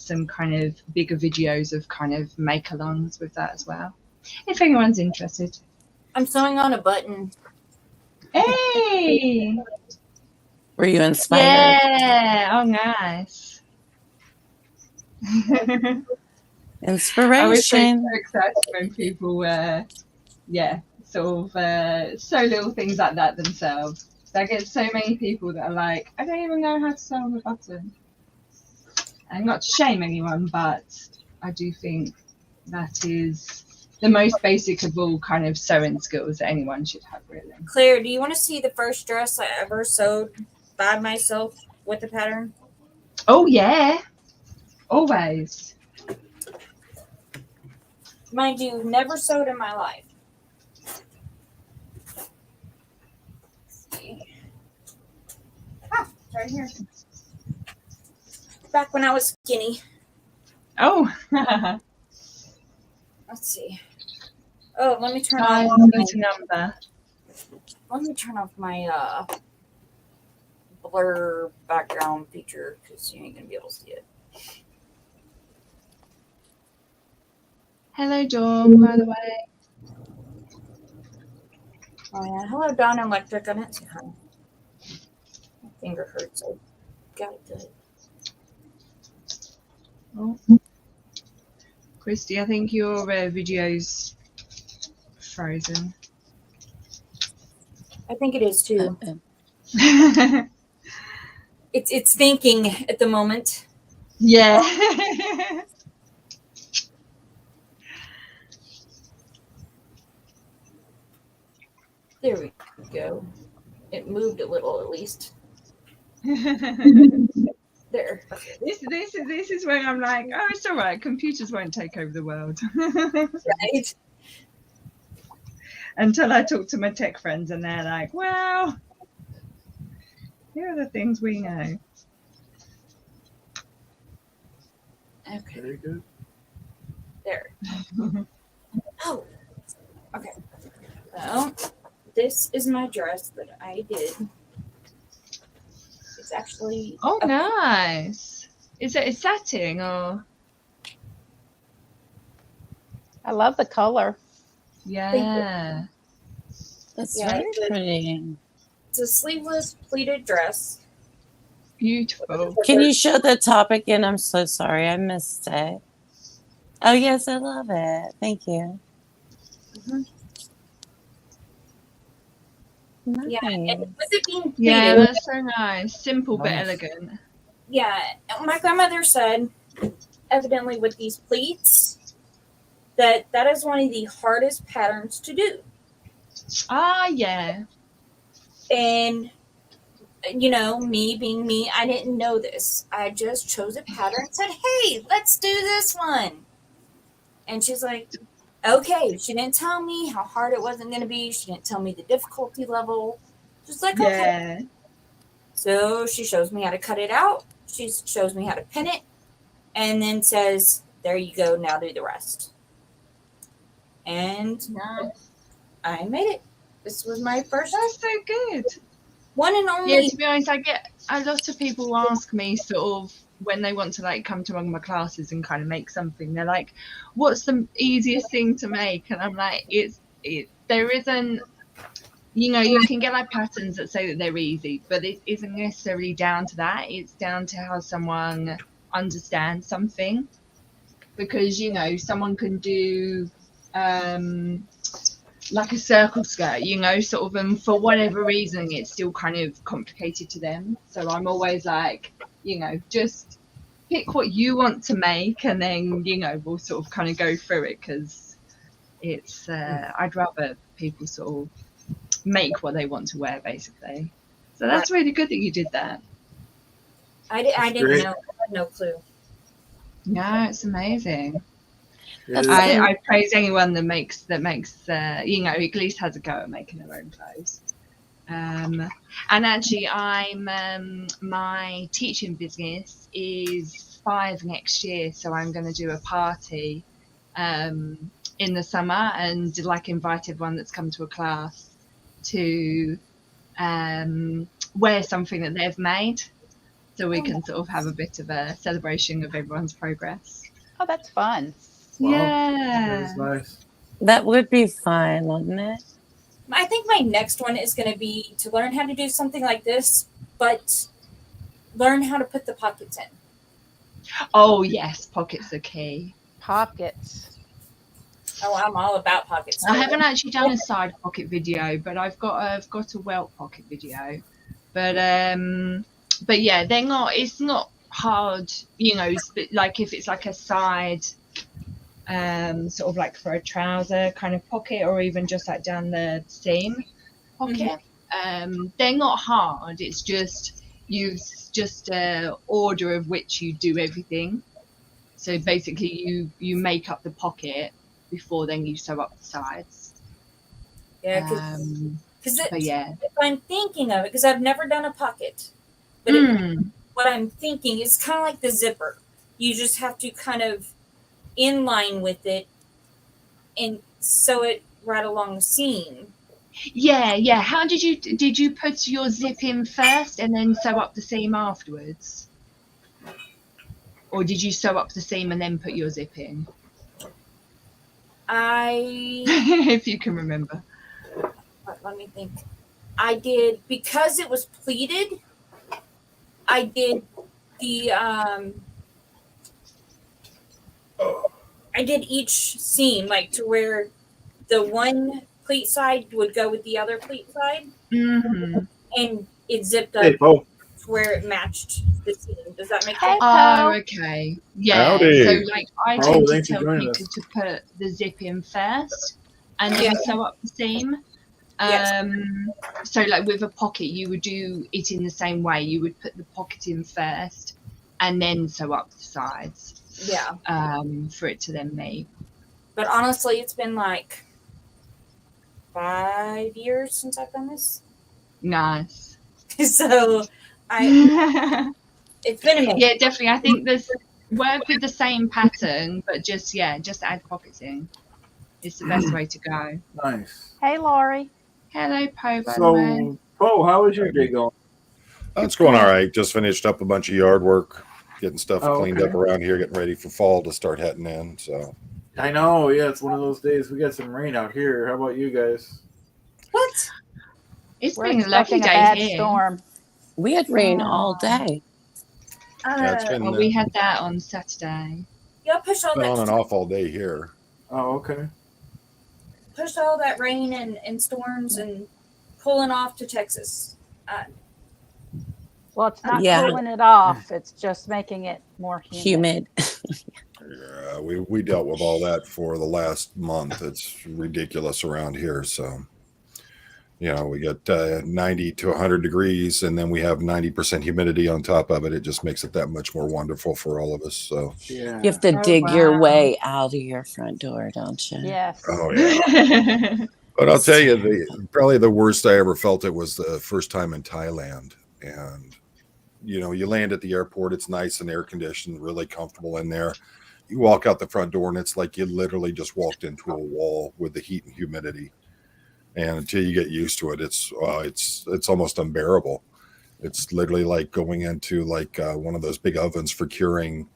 some kind of bigger videos of kind of make-alongs with that as well, if anyone's interested. I'm sewing on a button. Hey! Were you inspired? Yeah! Oh, nice. I was so Inspiration. excited when people sort of sew little things like that themselves. So I get so many people that are like, I don't even know how to sew on a button. And not to shame anyone, but I do think that is the most basic of all kind of sewing skills that anyone should have, really. Claire, do you want to see the first dress I ever sewed by myself with the pattern? Oh, yeah. Always. Mind you, never sewed in my life. Let's see. Ah, it's right here. Back when I was skinny. Oh. Let's see. Oh, let me turn Time off. to number. Let me turn off my blur background feature because you ain't gonna be able to see it. Hello, Dawn, by the way. Oh yeah. Hello, Dawn Electric. I didn't see her. My finger hurts. I got it good. Oh. Christy, I think your video's frozen. I think it is too. Uh-oh. It's thinking at the moment. Yeah. There we go. It moved a little at least. There. Okay. This is when I'm like, oh, it's all right. Computers won't take over the world. Right. Until I talk to my tech friends and they're like, well, here are the things we know. Okay. Very good. There. Oh. Okay. Well, this is my dress that I did. It's actually. Oh, nice. Is it a setting or? I love the color. Yeah. That's Yeah, very it's pretty. It's a sleeveless pleated dress. Beautiful. Can you show the top again? I'm so sorry. I missed it. Oh, yes, I love it. Thank you. Mhm. Nice. Yeah, and with it being pleated, Yeah, that's so nice. Simple but Nice. elegant. yeah, my grandmother said, evidently with these pleats, that is one of the hardest patterns to do. Ah, yeah. And, you know, me being me, I didn't know this. I just chose a pattern and said, hey, let's do this one. And she's like, okay. She didn't tell me how hard it wasn't going to be. She didn't tell me the difficulty level. Just like, okay. Yeah. So she shows me how to cut it out. She shows me how to pin it. And then says, there you go. Now do the rest. And Nice. I made it. This was my first That's so good. one and only. Yeah, to be honest, I get a lot of people ask me sort of when they want to like come to one of my classes and kind of make something. They're like, "What's the easiest thing to make?" And I'm like, there isn't. You know, you can get like patterns that say that they're easy, but it isn't necessarily down to that. It's down to how someone understands something. Because you know, someone can do like a circle skirt, you know, sort of, and for whatever reason it's still kind of complicated to them. So I'm always like, you know, just pick what you want to make and then, you know, we'll sort of kind of go through it, because it's I'd rather people sort of make what they want to wear, basically. So that's really good that you did that. I didn't Great. know. I had no clue. No, it's amazing. It is. I praise anyone that makes you know, at least has a go at making their own clothes. And actually, I'm my teaching business is 5 next year, so I'm going to do a party in the summer and like invite everyone that's come to a class to wear something that they've made. so we can sort of have a bit of a celebration of everyone's progress. Oh, that's fun. Wow, Yeah. that's nice. That would be fun, wouldn't it? I think my next one is going to be to learn how to do something like this, but learn how to put the pockets in. Oh yes, pockets are key. Pockets. Oh, I'm all about pockets. I haven't actually done a side pocket video, but I've got a welt pocket video. But yeah, they're not. It's not hard, you know. Like if it's like a side, sort of like for a trouser kind of pocket, or even just like down the seam pocket. They're not hard. It's just just order of which you do everything. So basically, you make up the pocket before then you sew up the sides. Yeah, because yeah, if I'm thinking of it, because I've never done a pocket, but what I'm thinking is kind of like the zipper. You just have to kind of inline with it and sew it right along the seam. Yeah. How did you put your zip in first and then sew up the seam afterwards? Or did you sew up the seam and then put your zip in? If you can remember. Let me think. I did, because it was pleated, I did the I did each seam like to where the one pleat side would go with the other pleat side, and it zipped up to where it matched the seam. Does that make sense? Oh, okay. Yeah. Howdy. So like I tend to tell joining people us. to put the zip in first and then sew up the seam. So like with a pocket, you would do it in the same way. You would put the pocket in first and then sew up the sides. Yeah. For it to then meet. But honestly, it's been like 5 years since I've done this. Nice. So it's been a minute. Yeah, definitely. I think there's work with the same pattern, but just add pockets in. It's the best way to go. Nice. Hey, Laurie. Hello, Poe, by the way. So, Poe, how was your day going? It's going all right. Just finished up a bunch of yard work, getting stuff Oh, cleaned okay. up around here, getting ready for fall to start heading in. So I know, yeah, it's one of those days. We got some rain out here. How about you guys? What? It's We're been a lovely expecting a day bad here. storm. We had rain all day. yeah, it's been, We had that on Saturday. Y'all push all been on and that. off all day here. Oh, okay. Push all that rain and storms and pulling off to Texas. Well, it's not Yeah. cooling it off. It's just making it more humid. Yeah, we dealt with all that for the last month. It's ridiculous around here. So, you know, we got 90 to 100 degrees, and then we have 90% humidity on top of it. It just makes it that much more wonderful for all of us. So, Yeah. You have to Oh, dig your wow. way out of your front door, don't you? Yes. oh yeah. But I'll tell you, probably the worst I ever felt it was the first time in Thailand. And, you know, you land at the airport, it's nice and air conditioned, really comfortable in there. You walk out the front door and it's like you literally just walked into a wall with the heat and humidity. And until you get used to it, it's almost unbearable. It's literally like going into like one of those big ovens for curing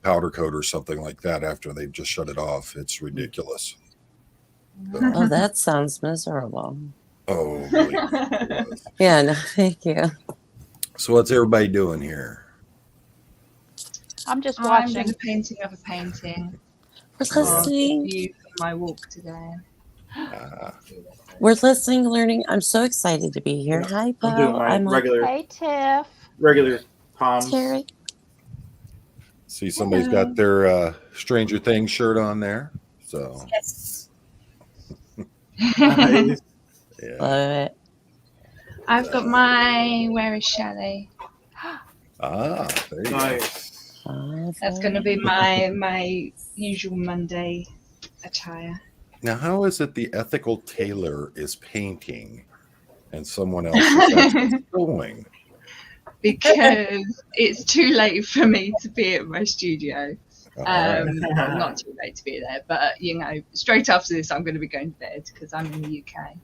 powder coat or something like that after they've just shut it off. It's ridiculous. Oh, that sounds miserable. Oh, believe me, it was. Yeah, no, thank you. So what's everybody doing here? I'm just I'm watching. doing a painting of a painting. We're For listening. you for my walk today. We're listening, learning. I'm so excited to be here. Hi, Bo. I'm doing my I'm regular Hey, Tiff. palms. Terry. See, somebody's got their Stranger Things shirt on there. So Yes. Nice. yeah. Love it. I've got my Where is Shelley? There you go. Nice. That's going to be my usual Monday attire. Now, how is it the ethical tailor is painting and someone else is actually sewing? Because it's too late for me to be at my studio. All right. Well, not too late to be there, but you know, straight after this, I'm going to be going to bed because I'm in the UK.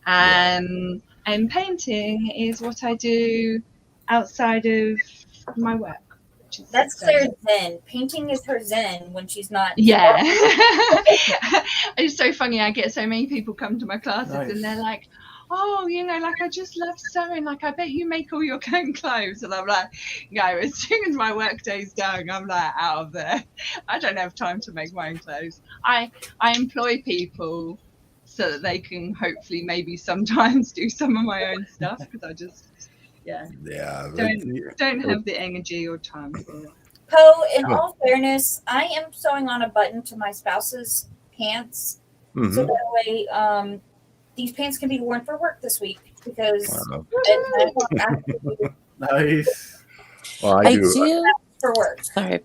And painting is what I do outside of my work. That's Claire's zen. Painting is her zen when she's not. Yeah. It's so funny. I get so many people come to my classes and they're like, oh, like I just love sewing. Like, I bet you make all your own clothes. And I'm like, as soon as my work day's done, I'm like out of there. I don't have time to make my own clothes. I employ people so that they can hopefully maybe sometimes do some of my own stuff because I just don't have the energy or time for it. Poe, in all fairness, I am sewing on a button to my spouse's pants, so that way these pants can be worn for work this week because nice. Well, I do for work. Sorry.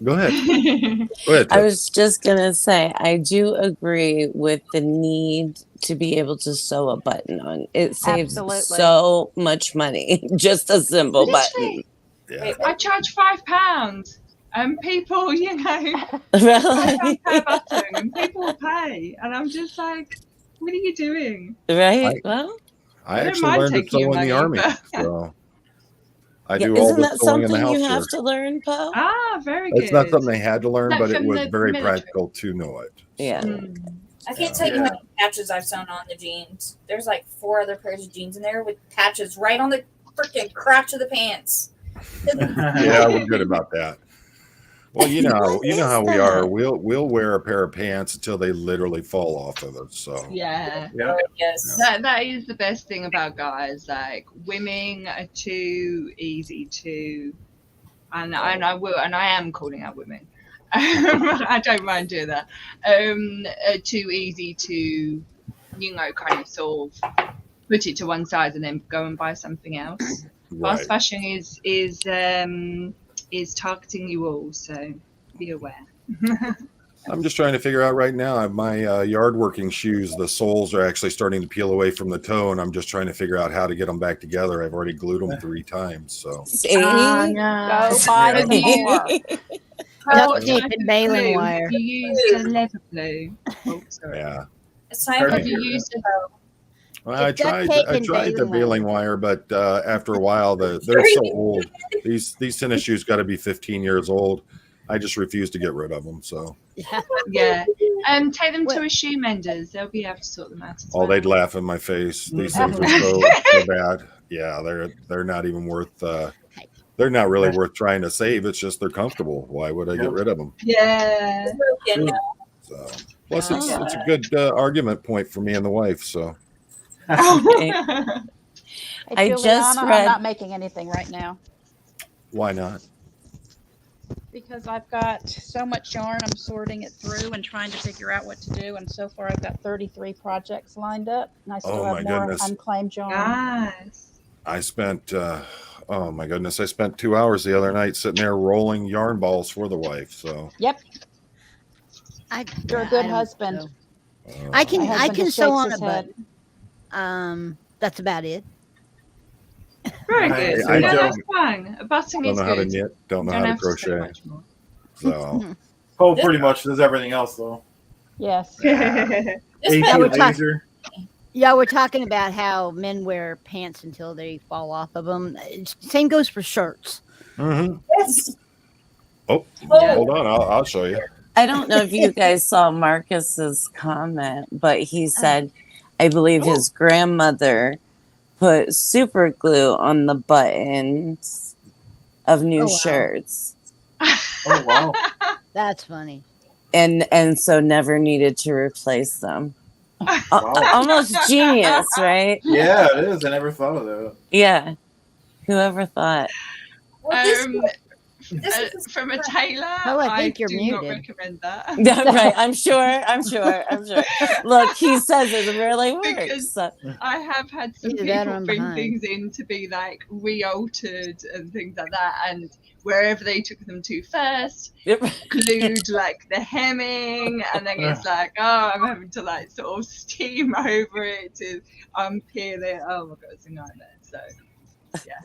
Go ahead. Go ahead. I was just going to say, I do agree with the need to be able to sew a button on. It saves so much money. Just a simple button. Yeah. I charge £5 and people, Really? £5 per button and people will pay. And I'm just like, what are you doing? Right. I actually learned to sew in the Army. So I do all isn't the that sewing in the something house you here. have to learn, Poe? Ah, very good. It's not something they had to learn, Like but it from was the very military. practical to know it. Yeah. I can't tell you how many patches I've sewn on the jeans. There's like 4 other pairs of jeans in there with patches right on the freaking crotch of the pants. Yeah, we're good about that. Well, you know how we are. We'll wear a pair of pants until they literally fall off of us. So Yeah. Yes. That is the best thing about guys. Like, women are too easy to, and I am calling out women. I don't mind doing that. Too easy to, kind of sort of put it to one side and then go and buy something else. right. Fast fashion is targeting you all, so be aware. I'm just trying to figure out right now. My yard working shoes, the soles are actually starting to peel away from the toe, and I'm just trying to figure out how to get them back together. I've already glued them 3 times. So See? Go buy some more. Duct tape and baling wire. You use the leather glue. Oh, sorry. yeah. It's time Have you used it? Well, I It's duct tried. tape I and tried the baling baling wire, but after a while, they're so old. These tennis shoes got to be 15 years old. I just refuse to get rid of them. So Yeah. Take them to a shoe menders. They'll be able to sort them out. oh, they'd laugh in my face. These things are so bad. Yeah, they're not even worth. They're not really worth trying to save. It's just they're comfortable. Why would I get rid of them? Yeah. So plus, it's a good argument point for me and the wife. So. Okay. Hey, I just Juliana, read- I'm not making anything right now Why not? because I've got so much yarn. I'm sorting it through and trying to figure out what to do. And so far, I've got 33 projects lined up, and I still Oh, have my more goodness. unclaimed yarn. Nice. I spent, oh my goodness, I spent 2 hours the other night sitting there rolling yarn balls for the wife. So Yep, you're a good I don't husband. know. I My can husband sew just on shakes a his head. button. That's about it. Very I- good. I No, don't- that's fine. A button don't is know how to good. knit, don't know Don't how to have to say crochet. much more. So Poe pretty much does everything else though. Yes. This AP man- we're talking- laser. Yeah, we're talking about how men wear pants until they fall off of them. Same goes for shirts. Yes. oh, Oh. hold on, I'll show you. I don't know if you guys saw Marcus's comment, but he said, I believe his grandmother put super glue on the buttons of new Oh, wow. shirts. Oh wow. That's funny. And so never needed to replace them. Almost genius, right? Yeah, it is. I never thought of that. Yeah. Whoever thought? Well, this is From a tailor, Oh, I think you're do not muted. recommend that. Yeah, right. I'm sure. Look, he says it really works. Because So- I have had some Either that or people I'm bring behind. things in to be like re-altered and things like that, and wherever they took them to first, glued like the hemming, and then it's like, oh, I'm having to like sort of steam over it to unpeel it. Oh my god, it's a nightmare. So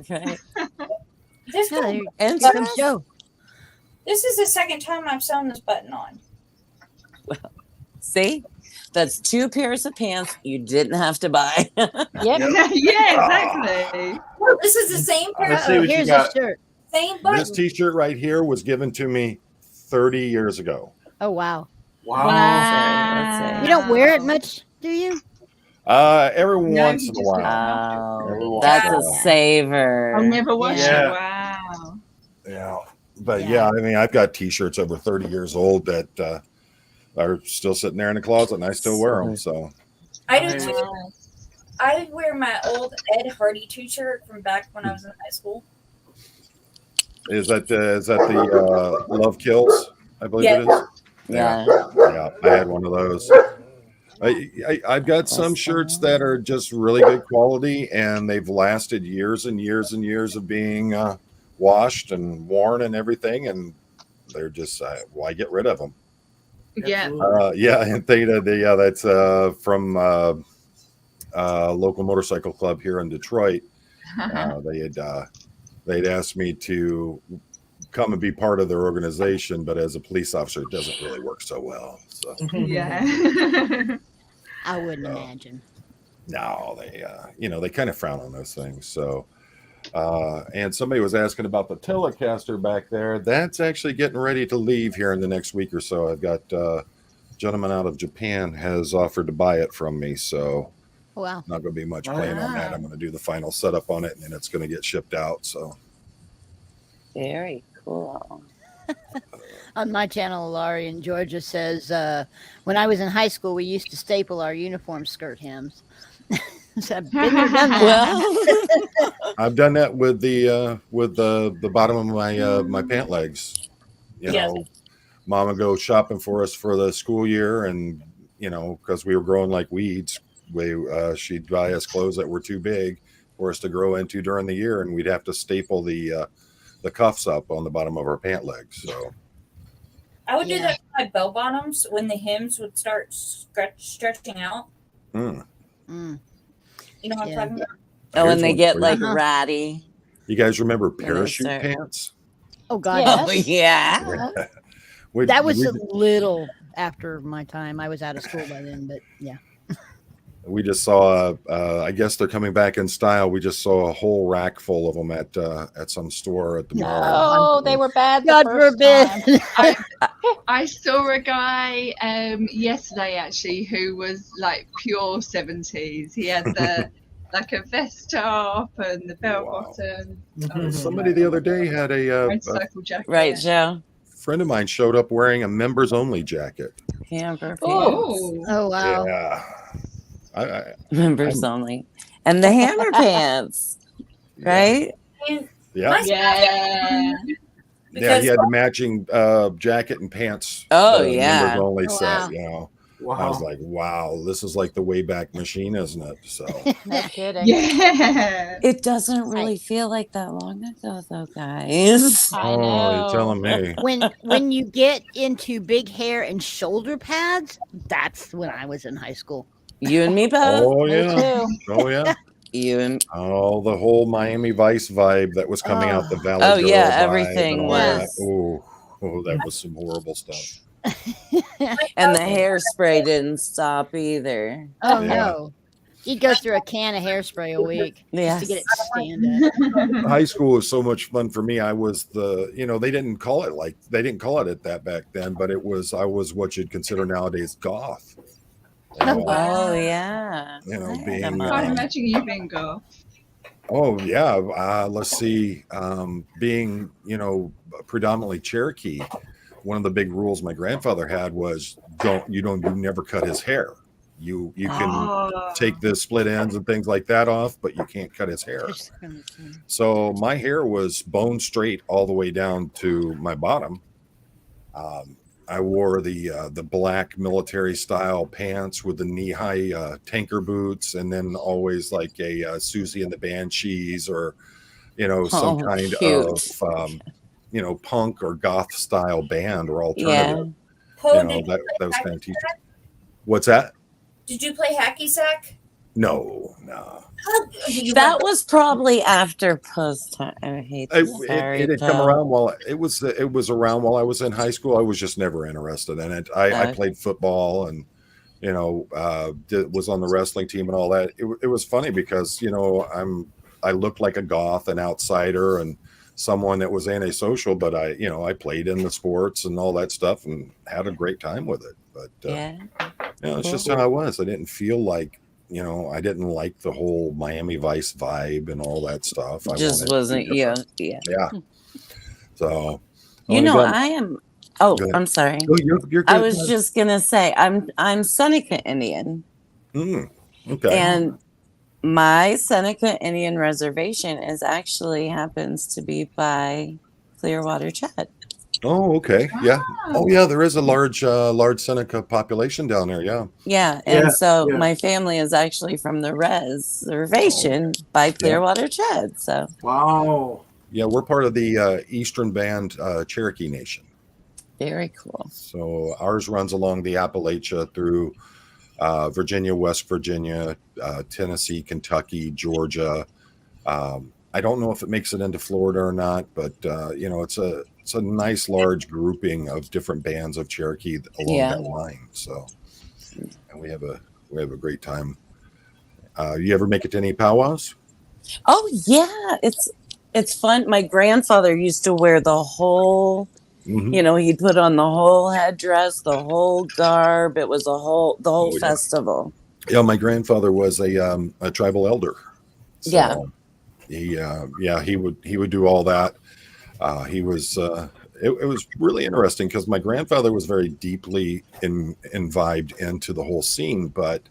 Right. this, Yeah, there you And go. Come show. this is the second time I've sewn this button on. see, that's 2 pairs of pants you didn't have to buy. Yep. yeah, exactly. Oh, this is the same pair. Let's see what you Here's got. a shirt. Same This button. T-shirt right here was given to me 30 years ago. Oh wow. Wow. Let's see. You don't wear it much, do you? Every No, once he in a just while. looks after it. Every Oh, once that's in a a while. saver. I'll never wash Yeah. it. Wow. Yeah, but Yeah. yeah, I mean, I've got T-shirts over 30 years old that are still sitting there in the closet, and I still wear them. So I do Nice. too. I wear my old Ed Hardy T-shirt from back when I was in high school. is that the Love Kills? I believe Yeah. it is. Yeah. Yeah, I had one of those. I've got some shirts that are just really good quality, and they've lasted years and years and years of being washed and worn and everything, and they're just why get rid of them? Yeah. Yeah, and that's from local motorcycle club here in Detroit. They'd asked me to come and be part of their organization, but as a police officer, it doesn't really work so well. So Yeah. I wouldn't imagine. no, they kind of frown on those things. So, and somebody was asking about the Telecaster back there. That's actually getting ready to leave here in the next week or so. I've got a gentleman out of Japan has offered to buy it from me. So Wow. not going to be much playing on that. I'm going to do the final setup on it, and then it's going to get shipped out. So Very cool. On my channel, Laurie in Georgia says, when I was in high school, we used to staple our uniform skirt hems. So I've been there, done that. Well, I've done that with the bottom of my pant legs. You Yeah. know, Mom would go shopping for us for the school year, and because we were growing like weeds, she'd buy us clothes that were too big for us to grow into during the year, and we'd have to staple the cuffs up on the bottom of our pant legs. So I would do Yeah. that with my bell bottoms when the hems would start stretching out. Mm. You know what Yeah. I'm talking about? oh, when Here's they one get for you. like Uh-huh. ratty. You guys remember they parachute start- pants? Oh, God. Yes. yes. Oh, yeah. That was a little after my time. I was out of school by then, but yeah. We just saw, I guess they're coming back in style. We just saw a whole rack full of them at some store at the mall. Oh, they were bad. The God first forbid. time. I saw a guy yesterday actually who was like pure 70s. He had the like a vest top and the bell Wow. bottom. Somebody the other day had a Motorcycle jacket. Right, Joe? friend of mine showed up wearing a members only jacket. Camper pants. Oh, Oh, wow. Yeah. I Members only. And the hammer pants, right? And yeah. my yeah. Yeah, because he had the matching jacket and pants. Oh, the yeah. members only Oh, set. wow. I was like, wow, this is like the Wayback Machine, isn't it? So No kidding. Yeah. It doesn't really feel like that long ago, though, guys. I oh, know. you're telling me. When you get into big hair and shoulder pads, that's when I was in high school. You and me both. Oh Me yeah. too. Oh yeah. You and Oh, the whole Miami Vice vibe that was coming out the Valley. Oh, Girl yeah, vibe everything and all was. that. Oh, that was some horrible stuff. and the hairspray didn't stop either. Oh, Yeah. no. You'd go through a can of hairspray a week Yes. just to get it to stand up. High school was so much fun for me. I was they didn't call it that back then, but I was what you'd consider nowadays goth. Oh, yeah. Being Can't imagine you being goth. oh yeah, let's see, being predominantly Cherokee. One of the big rules my grandfather had was you never cut his hair. You can take the split ends and things like that off, but you can't cut his hair. So my hair was bone straight all the way down to my bottom. I wore the black military style pants with the knee high tanker boots, and then always like a Susie and the Banshees or some kind cute. of punk or goth style band or Yeah. alternative. Poe, Those kind of teachers. What's that? did you play hacky sack? No. That was probably after post time. I hate to It had come around while it was around while I was in high school. I was just never interested in it. I played football and was on the wrestling team and all that. It was funny because I'm I looked like a goth, an outsider, and someone that was antisocial, but I played in the sports and all that stuff and had a great time with it. But Yeah. it's just how I was. I didn't feel like, I didn't like the whole Miami Vice vibe and all that stuff. I Just wanted to be wasn't you. different. Yeah. Yeah. So You only know, got- I am. Oh, Go ahead. I'm sorry. Oh, you're I good. was just gonna say I'm Seneca Indian, Okay. and my Seneca Indian reservation actually happens to be by Clearwater Chad. Oh, okay. Yeah. Oh, yeah. There is a large Seneca population down there. Yeah. Yeah, Yeah, and so yeah. my family is actually from the reservation by Clearwater Chad. So Wow. Yeah, we're part of the Eastern Band Cherokee Nation. very cool. So ours runs along the Appalachia through Virginia, West Virginia, Tennessee, Kentucky, Georgia. I don't know if it makes it into Florida or not, but it's a nice large grouping of different bands of Cherokee along Yeah. that line. So, and we have a great time. You ever make it to any powwows? Oh yeah, it's fun. My grandfather used to wear the whole. Mhm. He'd put on the whole headdress, the whole garb. It was the whole Oh, yeah. festival. Yeah, my grandfather was a tribal elder. So Yeah. he would do all that. He was it was really interesting because my grandfather was very deeply imbibed into the whole scene, but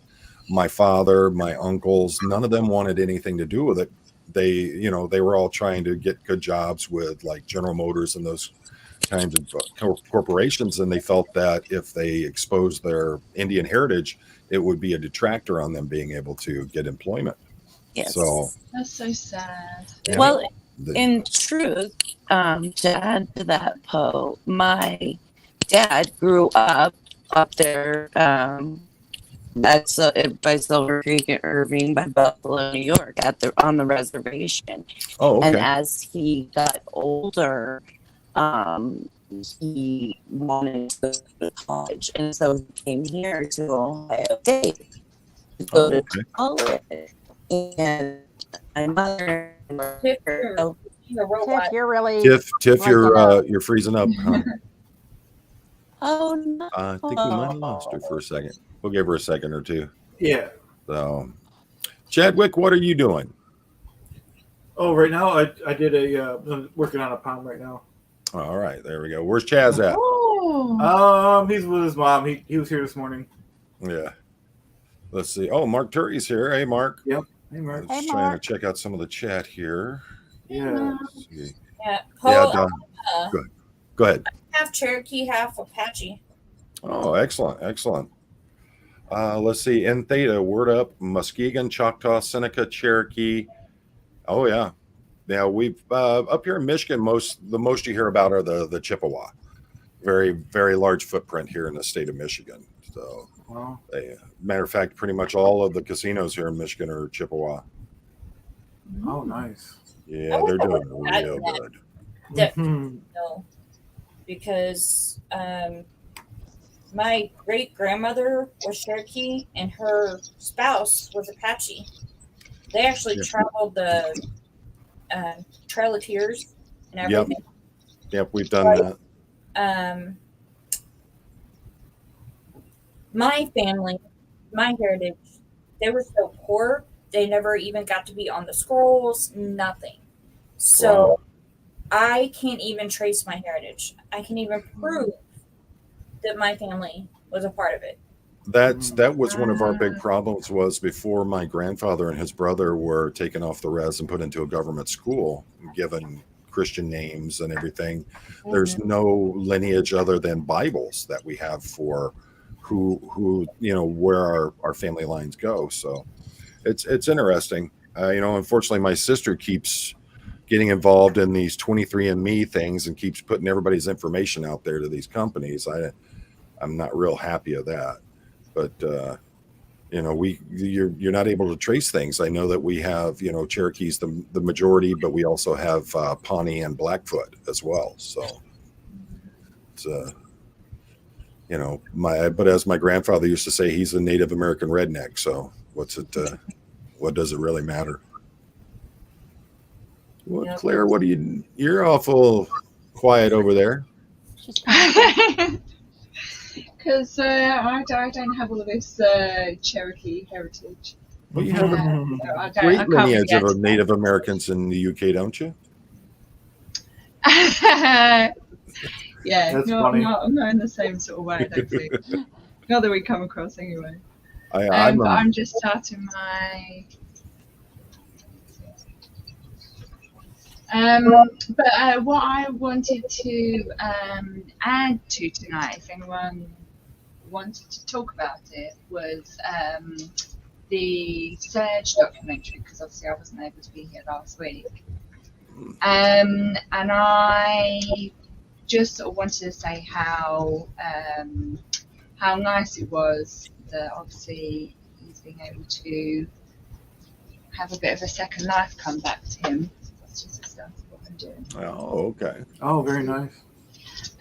my father, my uncles, none of them wanted anything to do with it. They were all trying to get good jobs with like General Motors and those kinds of corporations, and they felt that if they exposed their Indian heritage, it would be a detractor on them being able to get employment. Yes. So That's so sad. yeah, Well, the- in truth, to add to that, Poe, my dad grew up there by Silver Creek and Irving, by Buffalo, New York, on the reservation. oh, And okay. as he got older, he wanted to go to college, and so he came here to Ohio State to go Oh, to okay. college. And my mother, Tiff, you're a robot. Tiff, you're really. Tiff, breaking up. you're freezing up. Huh? oh no, I think we might have lost her for a second. We'll give her a second or two. Yeah. So, Chadwick, what are you doing? Oh, right now I did I'm working on a pound right now. All right, there we go. Where's Chaz at? Oh, He's with his mom. He was here this morning. Yeah. Let's see. Oh, Mark Turry's here. Hey, Mark. Hey, I Mark. was Hey, trying Mark. to check out some of the chat here. Yeah. Let's see. Yeah. Yeah, Paul, Don, go ahead. half Cherokee, half Apache. Oh, excellent, excellent. Let's see. In Theta, word up, Muskegon, Choctaw, Seneca, Cherokee. Oh yeah. Now we've up here in Michigan, the most you hear about are the Chippewa. Very, very large footprint here in the state of Michigan. So, Wow. matter of fact, pretty much all of the casinos here in Michigan are Chippewa. Oh, nice. Yeah, I they're wonder doing what that real meant. good. That- Mhm. No, because my great grandmother was Cherokee and her spouse was Apache. They actually Yeah. traveled the Trail of Tears and Yep. everything. Yep, we've done that. My family, my heritage, they were so poor they never even got to be on the scrolls. Nothing. So. Wow. I can't even trace my heritage. I can even prove that my family was a part of it. That was one of our big problems was before my grandfather and his brother were taken off the res and put into a government school, given Christian names and everything. There's no lineage other than Bibles that we have for who where our family lines go. So it's interesting. Unfortunately, my sister keeps getting involved in these 23andMe things and keeps putting everybody's information out there to these companies. I'm not real happy of that, but you're not able to trace things. I know that we have Cherokee's the majority, but we also have Pawnee and Blackfoot as well. So it's but as my grandfather used to say, he's a Native American redneck. So what does it really matter? Well, Yeah. Claire, what do you? You're awful quiet over there. She's fine. Because I don't have all this Cherokee heritage. Well, you have a So I great can't lineage really add of to Native Americans in the UK, don't you? that. Yeah, That's funny. not in the same sort of way, I don't think. Not that we come across anyway. I'm But I'm just starting my. But what I wanted to add to tonight, if anyone wanted to talk about it, was the Surge documentary, because obviously I wasn't able to be here last week. And I just sort of wanted to say how nice it was that obviously he's being able to have a bit of a second life come back to him. That's just the stuff what I'm doing. oh, okay. Oh, very nice.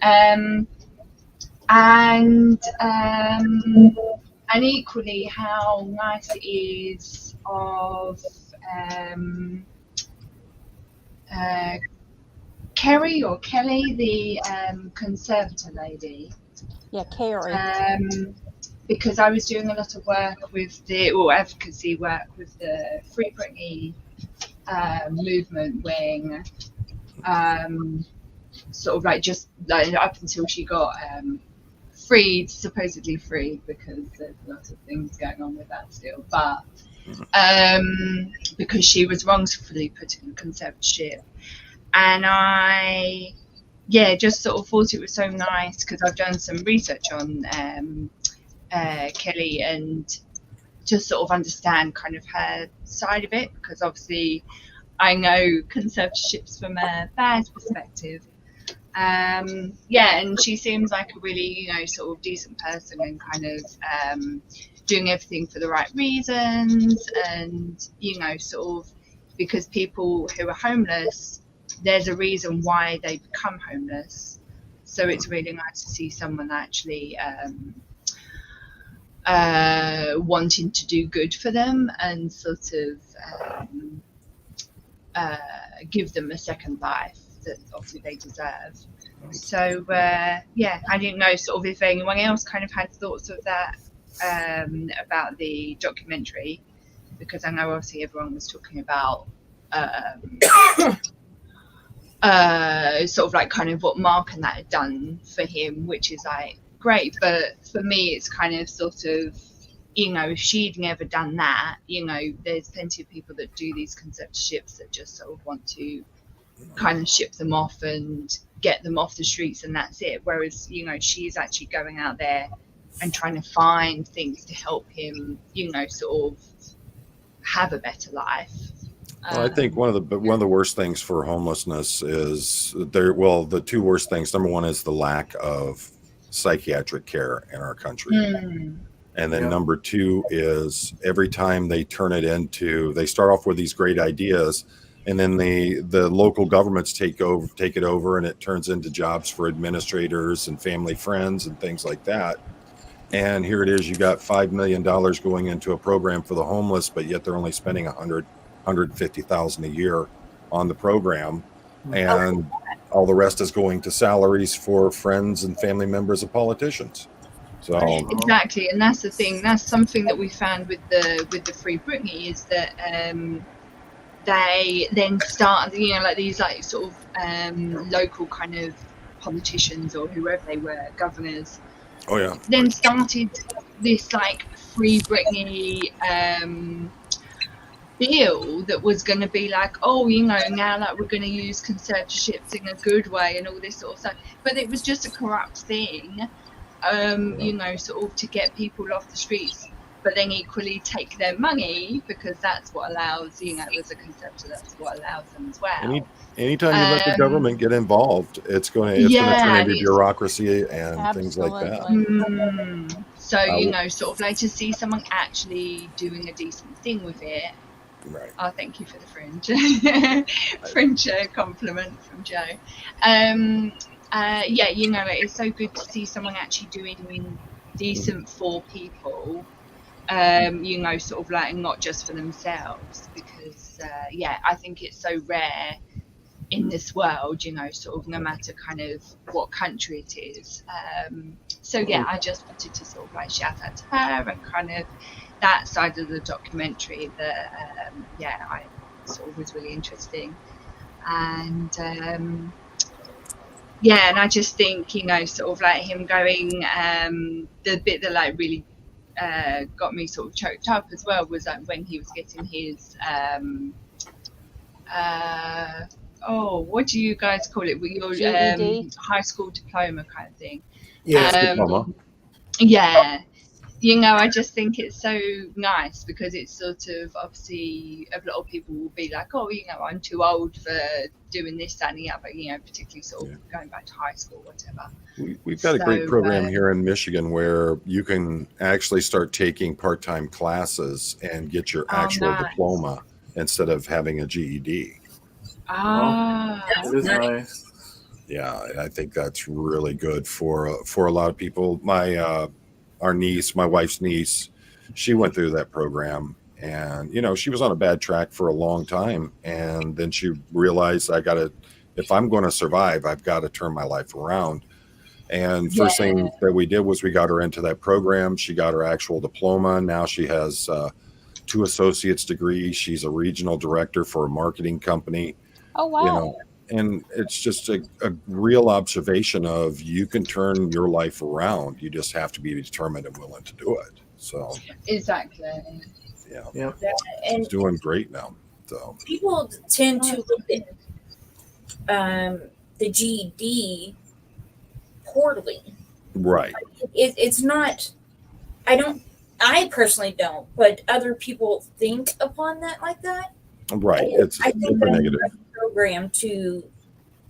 And equally how nice it is of Kerry or Kelly, the conservator lady. Yeah, Carrie. Because I was doing a lot of work with advocacy work with the Free Britney movement wing, sort of like just like up until she got freed, supposedly freed, because there's a lot of things going on with that still, but because she was wrongfully put in conservatorship. And I just sort of thought it was so nice because I've done some research on Kelly and just sort of understand kind of her side of it, because obviously I know conservatorships from a bad perspective. And she seems like a really, sort of decent person and kind of doing everything for the right reasons, and sort of because people who are homeless, there's a reason why they become homeless. So it's really nice to see someone actually wanting to do good for them and sort of give them a second life that obviously they deserve. So I didn't know sort of if anyone else kind of had thoughts of that about the documentary, because I know obviously everyone was talking about sort of like kind of what Mark and that had done for him, which is like great, but for me it's kind of sort of, if she'd never done that, there's plenty of people that do these conservatorships that just sort of want to kind of ship them off and get them off the streets and that's it, whereas she's actually going out there and trying to find things to help him sort of have a better life. Well, I think one of the worst things for homelessness is the two worst things. Number one is the lack of psychiatric care in our country. And then number two is every time they turn it into, they start off with these great ideas, and then the local governments take it over, and it turns into jobs for administrators and family friends and things like that. And here it is, you got $5 million going into a program for the homeless, but yet they're only spending $150,000 a year on the program, and all the rest is going to salaries for friends and family members of politicians. So exactly, and that's the thing. That's something that we found with the Free Britney, is that they then start, like these like sort of local kind of politicians or whoever they were, governors. Oh yeah. Then started this like Free Britney bill that was going to be like, now like we're going to use conservatorships in a good way and all this sort of stuff. But it was just a corrupt thing, sort of to get people off the streets, but then equally take their money, because that's what allows, as a conservator, that's what allows them as well. Anytime you let the government get involved, it's going to turn into bureaucracy and things like that. So sort of like to see someone actually doing a decent thing with it. Right. Oh, thank you for the fringe compliment from Joe. It's so good to see someone actually doing decent for people. Sort of like not just for themselves, because I think it's so rare in this world, you know, sort of no matter kind of what country it is. So yeah, I just wanted to sort of like shout out to her and kind of that side of the documentary that yeah, I sort of was really interesting. And yeah, and I just think, you know, sort of like him going, the bit that like really got me sort of choked up as well was like when he was getting his what do you guys call it? With your GED? high school diploma kind of thing. Yeah. Diploma. Yeah. You know, I just think it's so nice because it's sort of obviously a lot of people will be like, oh, you know, I'm too old for doing this, that, and the other, you know, particularly sort of going back to high school, whatever. We've got a great program here in Michigan where you can actually start taking part-time classes and get your actual diploma instead of having a GED. That is nice. Yeah, I think that's really good for a lot of people. Our niece, my wife's niece, she went through that program, and you know, she was on a bad track for a long time, and then she realized if I'm going to survive, I've got to turn my life around. And first thing that we did was we got her into that program. She got her actual diploma. Now she has 2 associate's degrees. She's a regional director for a marketing company. Oh, wow. You know, and it's just a real observation of you can turn your life around. You just have to be determined and willing to do it. So exactly. Yeah. And She's doing great now. So people tend to look at the GED poorly. Right. It's not. I personally don't, but other people think upon that like that. Right. It's I think super negative. Program to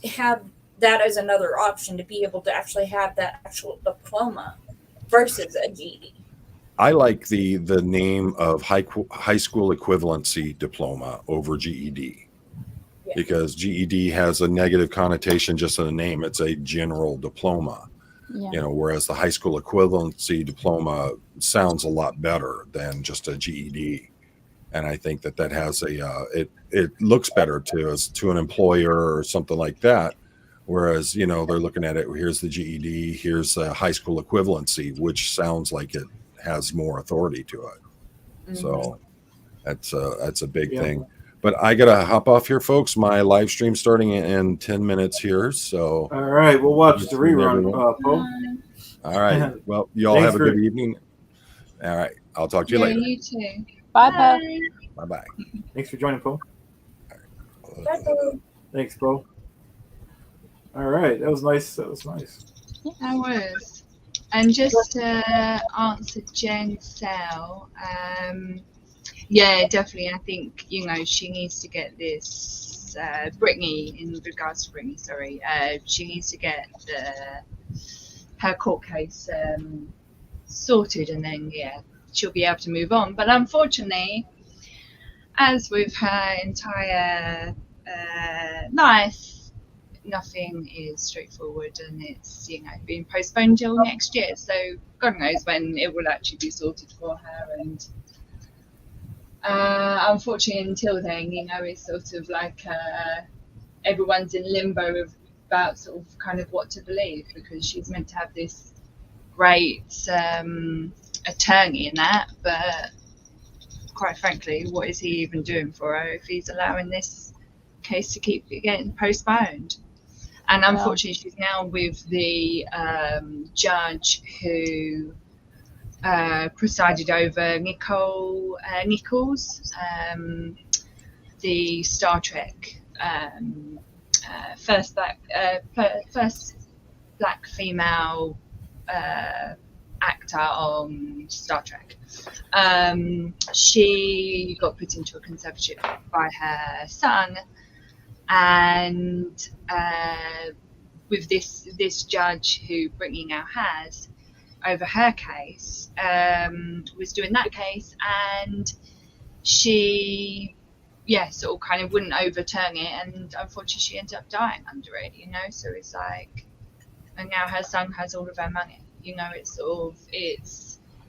have that as another option to be able to actually have that actual diploma versus a GED. I like the name of high school equivalency diploma over GED because GED has a negative connotation just in the name. It's a general diploma, you know, whereas the high school equivalency diploma sounds a lot better than just a GED. And I think that has it looks better to an employer or something like that. Whereas, you know, they're looking at it, here's the GED, here's a high school equivalency, which sounds like it has more authority to it. Mm-hmm. So that's a big thing. But I got to hop off here, folks. My live stream starting in 10 minutes here. So all right, we'll watch the rerun, Poe. All right. Well, you all have a good evening. All right. I'll talk to you later. You too. Bye, Poe. Bye-bye. Thanks for joining, Poe. Bye, Poe. Thanks, Poe. All right, that was nice. That was. That was. And just to answer Jen Sell, yeah, definitely. I think, you know, she needs to get this, Brittany, in regards to Brittany, sorry, she needs to get her court case sorted, and then, yeah, she'll be able to move on. But unfortunately, as with her entire life, nothing is straightforward, and it's, you know, being postponed till next year. So God knows when it will actually be sorted for her. And unfortunately, until then, you know, it's sort of like everyone's in limbo about sort of kind of what to believe, because she's meant to have this great attorney in that, but quite frankly, what is he even doing for her if he's allowing this case to keep getting postponed? And unfortunately, she's now with the judge who presided over Nicole Nichols, the Star Trek first black female actor on Star Trek. She got put into a conservatorship by her son, and with this judge who Brittany now has over her case, was doing that case, and she sort of kind of wouldn't overturn it, and unfortunately she ended up dying under it, you know. So it's like, and now her son has all of her money, you know. It's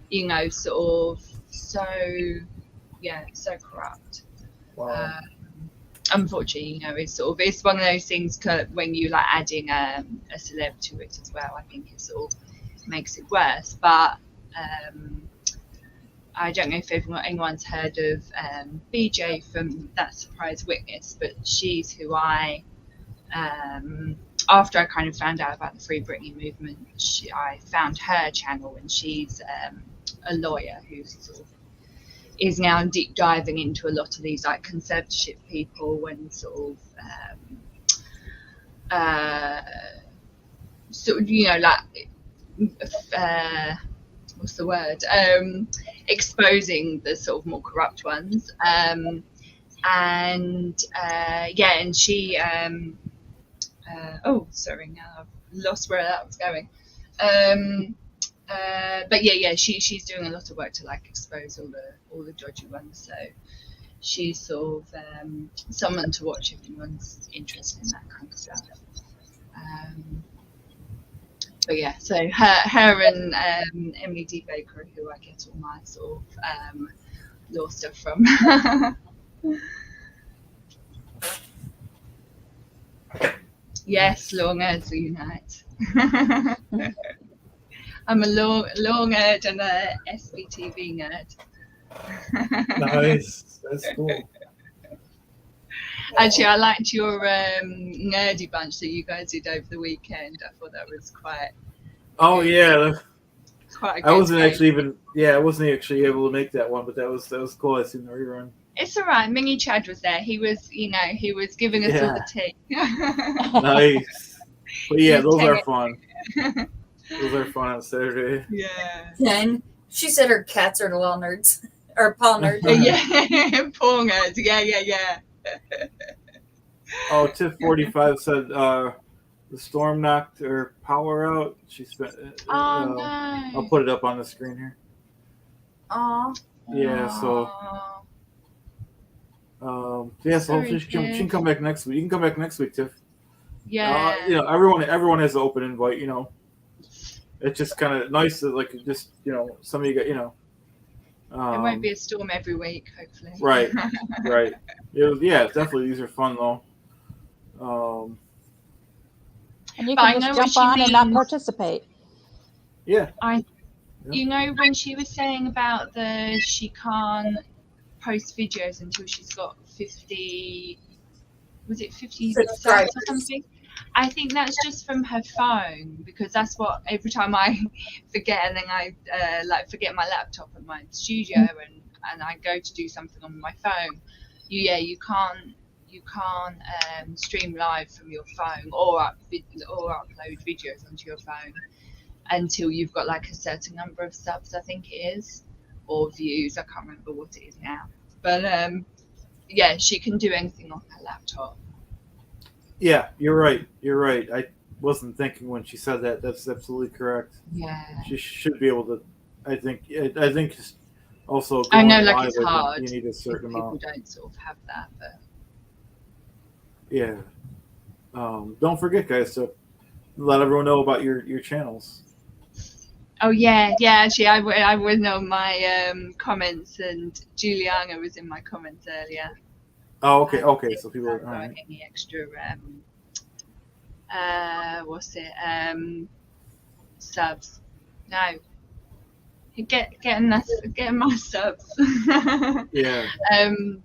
you know, sort of so corrupt. Wow. unfortunately, it's one of those things when you like adding a celeb to it as well. I think it sort of makes it worse. But I don't know if anyone's heard of BJ from That Surprise Witness, but she's who I, after I kind of found out about the Free Britney movement, I found her channel, and she's a lawyer who sort of is now deep diving into a lot of these like conservatorship people and sort of what's the word, exposing the sort of more corrupt ones, and she sorry, now I've lost where that was going. But she's doing a lot of work to like expose all the dodgy ones. So she's sort of someone to watch if anyone's interested in that kind of stuff. But yeah, so her and Emily D. Baker, who I get all my sort of law stuff from. Yes, law nerds unite. I'm a law nerd and a SPTV nerd. Nice, that's cool. Actually, I liked your nerdy bunch that you guys did over the weekend. I thought that was quite. Oh yeah, quite. I wasn't actually able to make that one, but that was cool. I seen the rerun. It's all right. Mingy Chad was there. He was giving us all the tea. Nice. But yeah, those are fun. Those are fun on Saturday. Yeah. And she said her cats are law nerds or paw nerds. Yeah, paw nerds. Yeah. Oh, Tiff 45 said the storm knocked her power out. She spent. No. I'll put it up on the screen here. Aw. Yeah. So. So hopefully she can come back next week. You can come back next week, Tiff. Yeah. Everyone has an open invite. It's just kind of nice that some of you got it won't be a storm every week, hopefully. Right. Definitely these are fun though. And you can just jump on and not participate. Yeah. When she was saying about she can't post videos until she's got 50 subs or something. I think that's just from her phone, because that's what every time I forget, and then I forget my laptop at my studio, and I go to do something on my phone. You can't stream live from your phone or upload videos onto your phone until you've got like a certain number of subs, I think it is, or views. I can't remember what it is now, but she can do anything on her laptop. Yeah, you're right. I wasn't thinking when she said that. That's absolutely correct. Yeah. She should be able to. I think also. I know, like it's hard. You need a certain people amount. don't sort of have that, but. Yeah. Don't forget, guys, to let everyone know about your channels. Oh yeah. Actually, I was on my comments, and Juliana was in my comments earlier. Oh, okay. So people are all right. Any extra subs? No. Getting my subs. Yeah.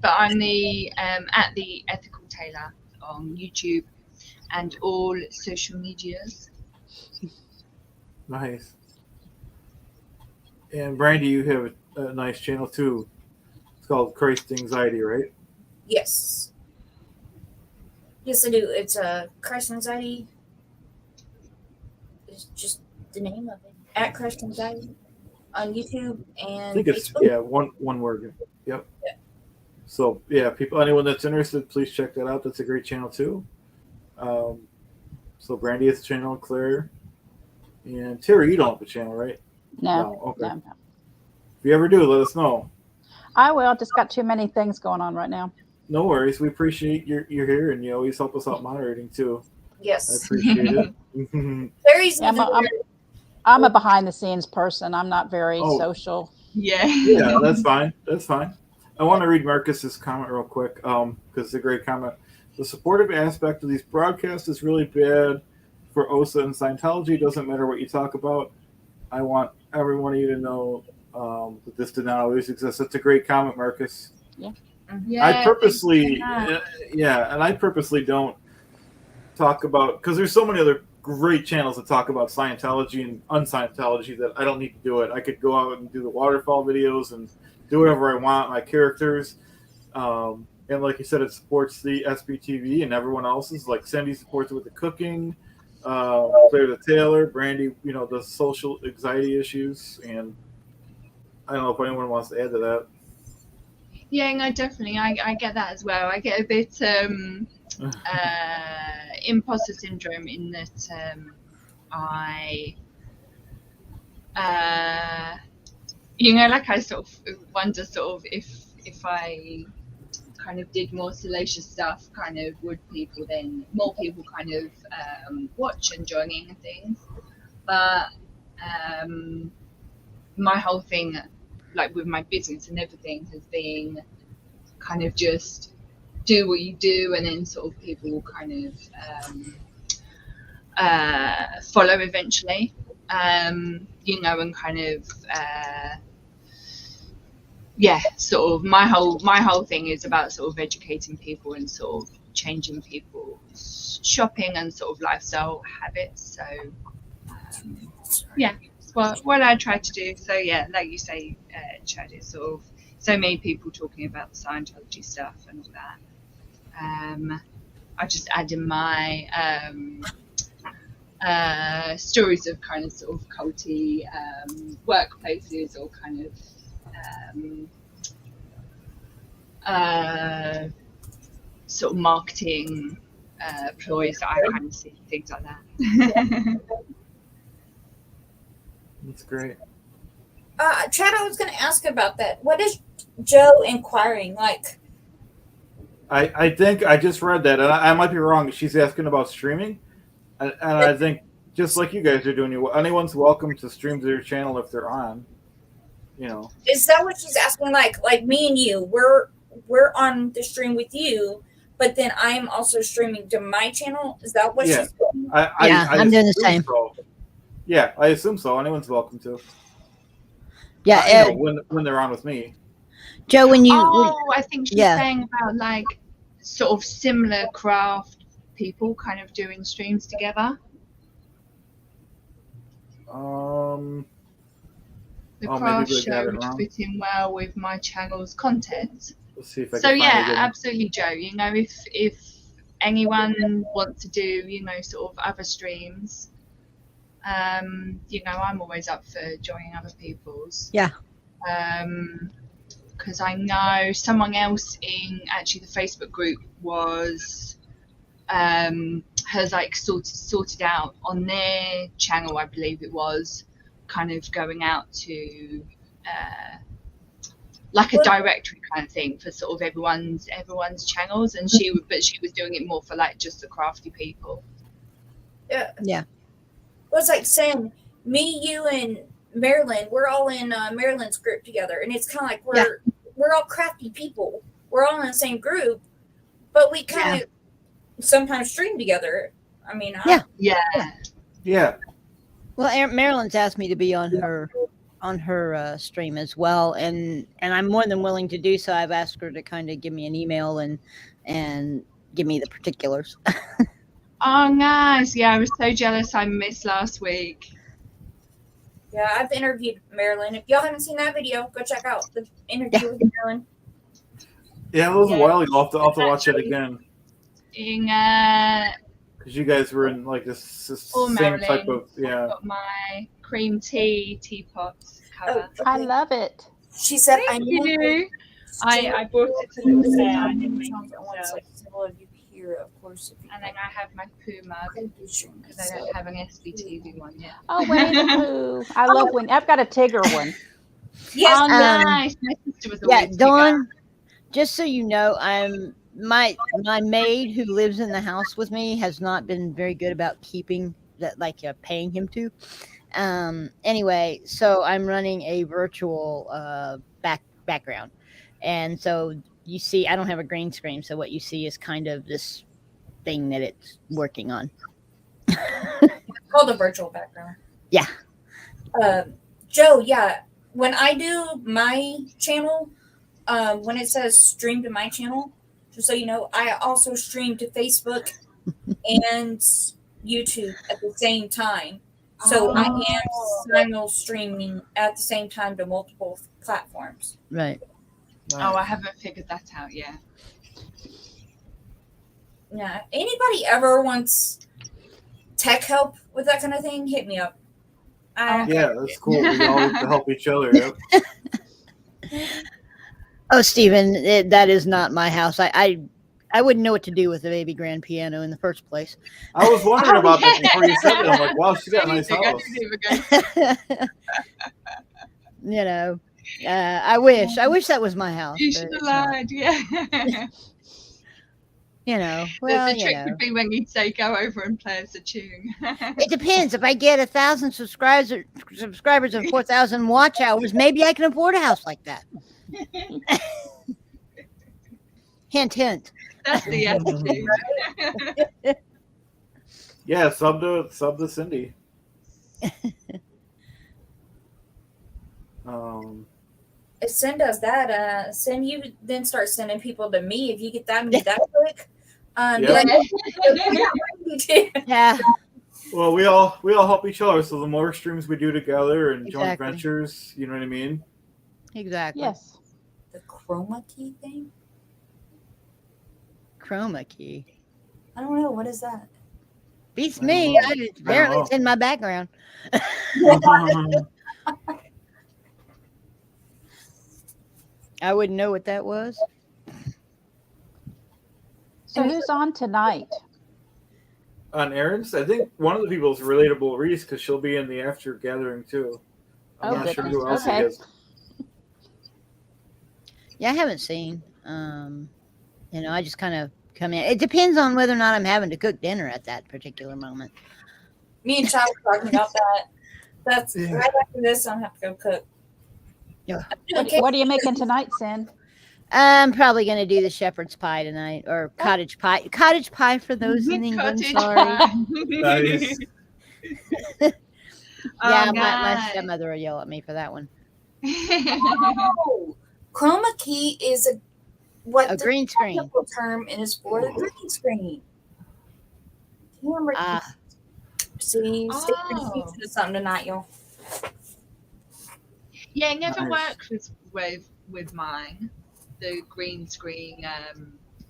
But I'm the at the Ethical Tailor on YouTube and all social medias. Nice. And Brandy, you have a nice channel too. It's called Christ Anxiety, right? Yes. Yes, I do. It's Christ Anxiety. It's just the name of it. At Christ Anxiety on YouTube and I think it's Facebook. one word. Yep. Yeah. So anyone that's interested, please check that out. That's a great channel too. So Brandy has a channel, Claire, and Terry. You don't have a channel, right? No. Okay. No. If you ever do, let us know. I will. Just got too many things going on right now. No worries. We appreciate you're here, and you always help us out moderating too. Yes. I appreciate it. Terry's I'm a behind the scenes person. I'm not very social. Yeah. Yeah, that's fine. I want to read Marcus's comment real quick because it's a great comment. The supportive aspect of these broadcasts is really bad for OSA and Scientology. It doesn't matter what you talk about. I want every one of you to know that this did not always exist. That's a great comment, Marcus. Yeah. I purposely, and I purposely don't talk about, because there's so many other great channels that talk about Scientology and unscientology that I don't need to do it. I could go out and do the waterfall videos and do whatever I want, my characters. And like you said, it supports the SPTV and everyone else's. Like Cindy supports it with the cooking, Claire the Taylor, Brandy, the social anxiety issues. And I don't know if anyone wants to add to that. Yeah, no, definitely. I get that as well. I get a bit imposter syndrome in that I like I sort of wonder sort of if I kind of did more salacious stuff, kind of would more people kind of watch and join in and things. But my whole thing, like with my business and everything, has been kind of just do what you do, and then sort of people will kind of follow eventually, and kind of sort of my whole thing is about sort of educating people and sort of changing people's shopping and sort of lifestyle habits. So what I try to do. So yeah, like you say, Chad, it's sort of so many people talking about the Scientology stuff and all that. I just add in my stories of kind of sort of culty workplaces or kind of sort of marketing ploys that I kind of see, things like that. That's great. Chad, I was going to ask about that. What is Joe inquiring? Like, I think I just read that, and I might be wrong. She's asking about streaming, and I think just like you guys are doing, anyone's welcome to stream to their channel if they're on. Is that what she's asking? Like me and you, we're on the stream with you, but then I'm also streaming to my channel. Is that what she's doing? I'm doing the same. So. Yeah, I assume so. Anyone's welcome to. Yeah, when they're on with me. Joe, I think she's saying about like sort of similar craft people kind of doing streams together. The craft show would fit in well with my channel's content. Let's see if I can find it. Absolutely, Joe. If anyone wants to do sort of other streams, I'm always up for joining other people's. Yeah. Because I know someone else in actually the Facebook group has like sorted out on their channel, I believe it was, kind of going out to like a directory kind of thing for sort of everyone's channels, and she was doing it more for like just the crafty people. Yeah. It was like saying me, you, and Marilyn. We're all in Marilyn's group together, and it's kind of like we're all crafty people. We're all in the same group, but we kind of sometimes stream together. I mean, yeah. Well, Marilyn's asked me to be on her stream as well, and I'm more than willing to do so. I've asked her to kind of give me an email and give me the particulars. Oh, nice. Yeah, I was so jealous I missed last week. Yeah, I've interviewed Marilyn. If y'all haven't seen that video, go check out the interview with Marilyn. Yeah, it was a while ago. I'll have to watch it again. Because you guys were in like this same Marilyn, type of I've got my cream tea teapot cover. I love it. She said, Thank you. I brought it to the fair. I didn't make it myself. Of course. And then I have my poo mug because I don't have an SPTV one yet. Oh, Winnie the Pooh! I love Winnie. I've got a Tigger one. Yes, nice. My sister was always Dawn. Just so you know, my maid who lives in the house with me has not been very good about keeping that, like paying him to. Anyway, so I'm running a virtual background. And so you see, I don't have a green screen, so what you see is kind of this thing that it's working on. It's called a virtual background. Yeah. Joe, yeah. When I do my channel, when it says stream to my channel, just so you know, I also stream to Facebook and YouTube at the same time. So I am simul streaming at the same time to multiple platforms. Right. Oh, I haven't figured that out yet. Yeah. Anybody ever wants tech help with that kind of thing? Hit me up. Yeah, that's cool. We all have to help each other. Yep. Oh, Stephen, that is not my house. I wouldn't know what to do with a baby grand piano in the first place. I was wondering about that before you said it. I'm like, wow, she got a nice house. You know, I wish that was my house. You should have lied, yeah. You know, well, the trick would be when you say go over and play us a tune. It depends. If I get 1,000 subscribers and 4,000 watch hours, maybe I can afford a house like that. Hint, hint. That's the attitude. Yeah, sub to Cindy. If Sin does that, Sin, you then start sending people to me. If you get that many that quick, Yeah. Well, we all help each other. So the more streams we do together and joint Exactly. ventures, you know what I mean? Exactly. Yes. The chroma key thing. Chroma key. I don't know what is that. Beats I don't me. know. Apparently, it's in my background. I wouldn't know what that was. So who's on tonight? On Aaron's, I think one of the people is relatable Reese because she'll be in the after gathering too. I'm Oh, not sure goodness. who else Okay. it is. Yeah, I haven't seen. You know, I just kind of come in. It depends on whether or not I'm having to cook dinner at that particular moment. Me and Chad were talking about that. That's Yeah. right after this. I'm gonna have to go cook. Yeah. What are you making tonight, Sin? I'm probably going to do the shepherd's pie tonight, or cottage pie. Cottage pie for those in England. Cottage Sorry. pie. Nice. Yeah, Oh, my nice. stepmother will yell at me for that one. Oh, chroma key is what A the green screen. technical term is for the green screen. Camera Ah. See, stay Oh. teaching us something tonight, y'all. Yeah, it never Nice. worked with mine, the green screen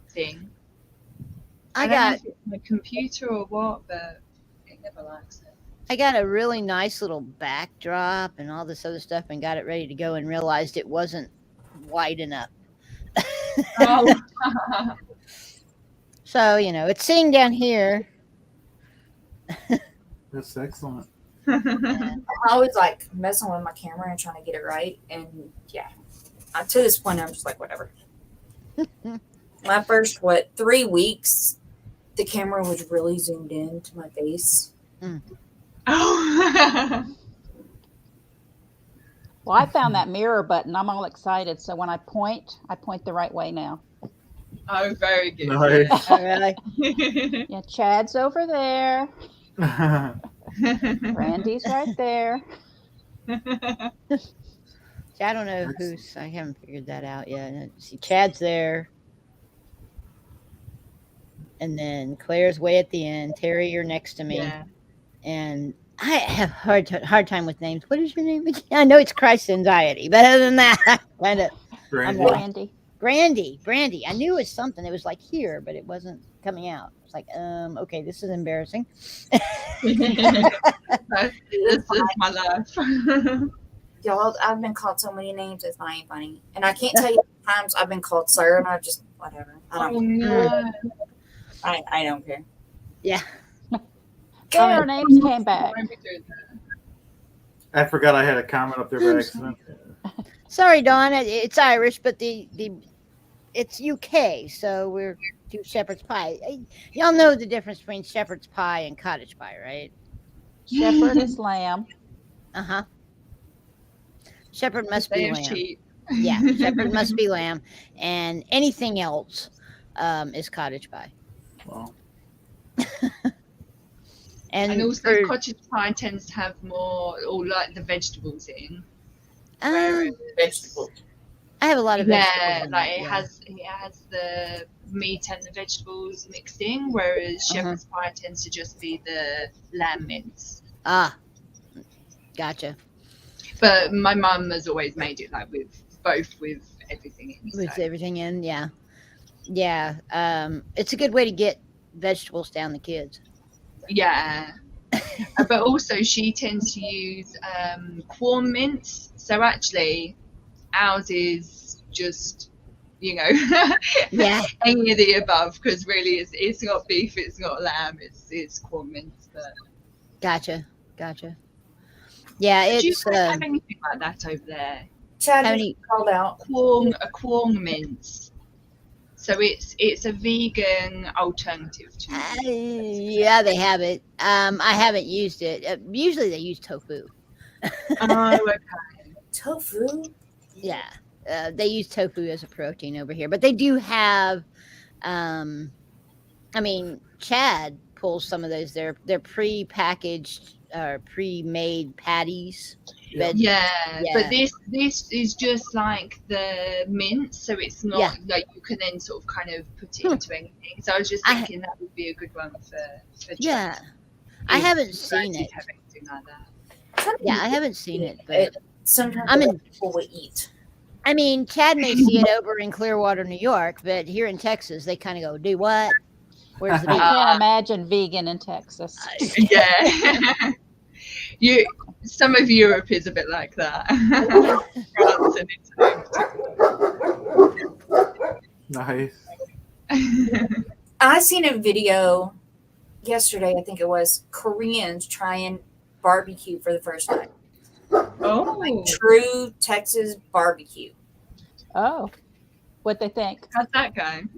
thing. I don't know got if it's my computer or what, but it never likes it. I got a really nice little backdrop and all this other stuff and got it ready to go and realized it wasn't wide enough. Oh. So, you know, it's sitting down here. That's excellent. I'm always like messing with my camera and trying to get it right. And yeah, to this point, I'm just like, whatever. My first, 3 weeks, the camera was really zoomed in to my face. Oh. Well, I found that mirror button. I'm all excited. So when I point the right way now. Oh, very good. Nice. Oh, really? Yeah, Chad's over there. Randy's right there. I don't know who's. I haven't figured that out yet. See, Chad's there, and then Claire's way at the end. Terry, you're next to me, Yeah. and I have hard time with names. What is your name again? I know it's Christ anxiety, but other than that, kind of Brandy. Randy. Brandy. I knew it was something. It was like here, but it wasn't coming out. It's like, okay, this is embarrassing. This is my life. Y'all, I've been called so many names, it's not even funny. And I can't tell you how many times I've been called sir, and I just, whatever. I Oh, don't, no. I don't care. Yeah. There, our names came back. Won't be doing that. I forgot I had a comment up there by accident. Sorry, Dawn. It's Irish, but it's UK, so we're do shepherd's pie. Y'all know the difference between shepherd's pie and cottage pie, right? Shepherd is lamb. Uh-huh. Shepherd must They be have lamb. sheep. Yeah, shepherd must be lamb, and anything else is cottage pie. Well, And also, for, cottage pie tends to have more, or like the vegetables in. um, Vegetables. I have a lot of vegetables. Yeah, in like it, yeah. it has the meat and the vegetables mixed in, whereas shepherd's pie tends to just be the lamb mince. Ah, gotcha. But my mum has always made it like with everything in. With So. everything in, yeah. Yeah. It's a good way to get vegetables down the kids. Yeah. But also she tends to use corn mince. So actually ours is just, Yeah. any of the above, because really it's not beef, it's not lamb, it's corn mince. But Gotcha. Yeah, do you it's guys have anything like that over there? Chad How just many- called out. A corn mince. So it's a vegan alternative to yeah, they have it. I haven't used it. Usually they use tofu. Oh, okay. Tofu? Yeah. They use tofu as a protein over here, but they do have Chad pulls some of those. They're pre-packaged or pre-made patties. Yeah. Yeah, Yeah. but this is just like the mince, so it's not like you can then sort of kind of put it into anything. So I was just thinking that would be a good one for Yeah. Chad, I if haven't you seen guys it. have anything like that. Yeah, I haven't seen it, but Sometimes people will eat. Chad may see it over in Clearwater, New York, but here in Texas, they kind of go, "Do what? Where's the I meat?" can't imagine vegan in Texas. Yeah. Some of Europe is a bit like that. France and nice. Italy. I seen a video yesterday, I think it was, Koreans trying barbecue for the first time. Oh, True Texas barbecue. Oh, what they think? how's that going?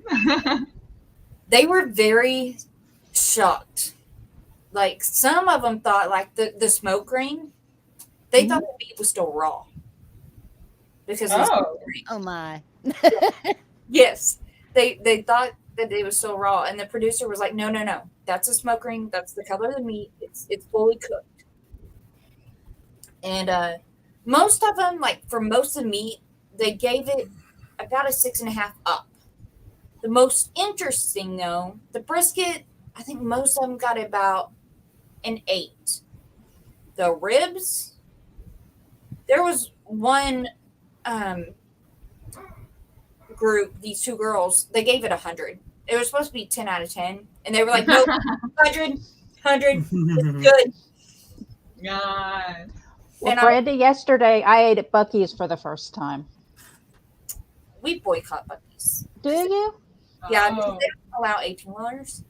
They were very shocked. Like, some of them thought, like, the smoke ring, they thought the meat was still raw. Because of the smoke ring. Oh my! Yes. They thought that it was still raw. And the producer was like, no. That's a smoke ring. That's the color of the meat. It's fully cooked. And most of them, like, for most of the meat, they gave it about a 6.5 up. The most interesting, though, the brisket, I think most of them got about an 8. The ribs, there was one group, these two girls, they gave it 100. It was supposed to be 10 out of 10, and they were like, "No, 100, it's good." Nice. Well, And Brandy, yesterday I ate at Buc-ee's for the first time. we boycott Buc-ee's. Do you? Yeah, Oh. because they don't allow 18-wheelers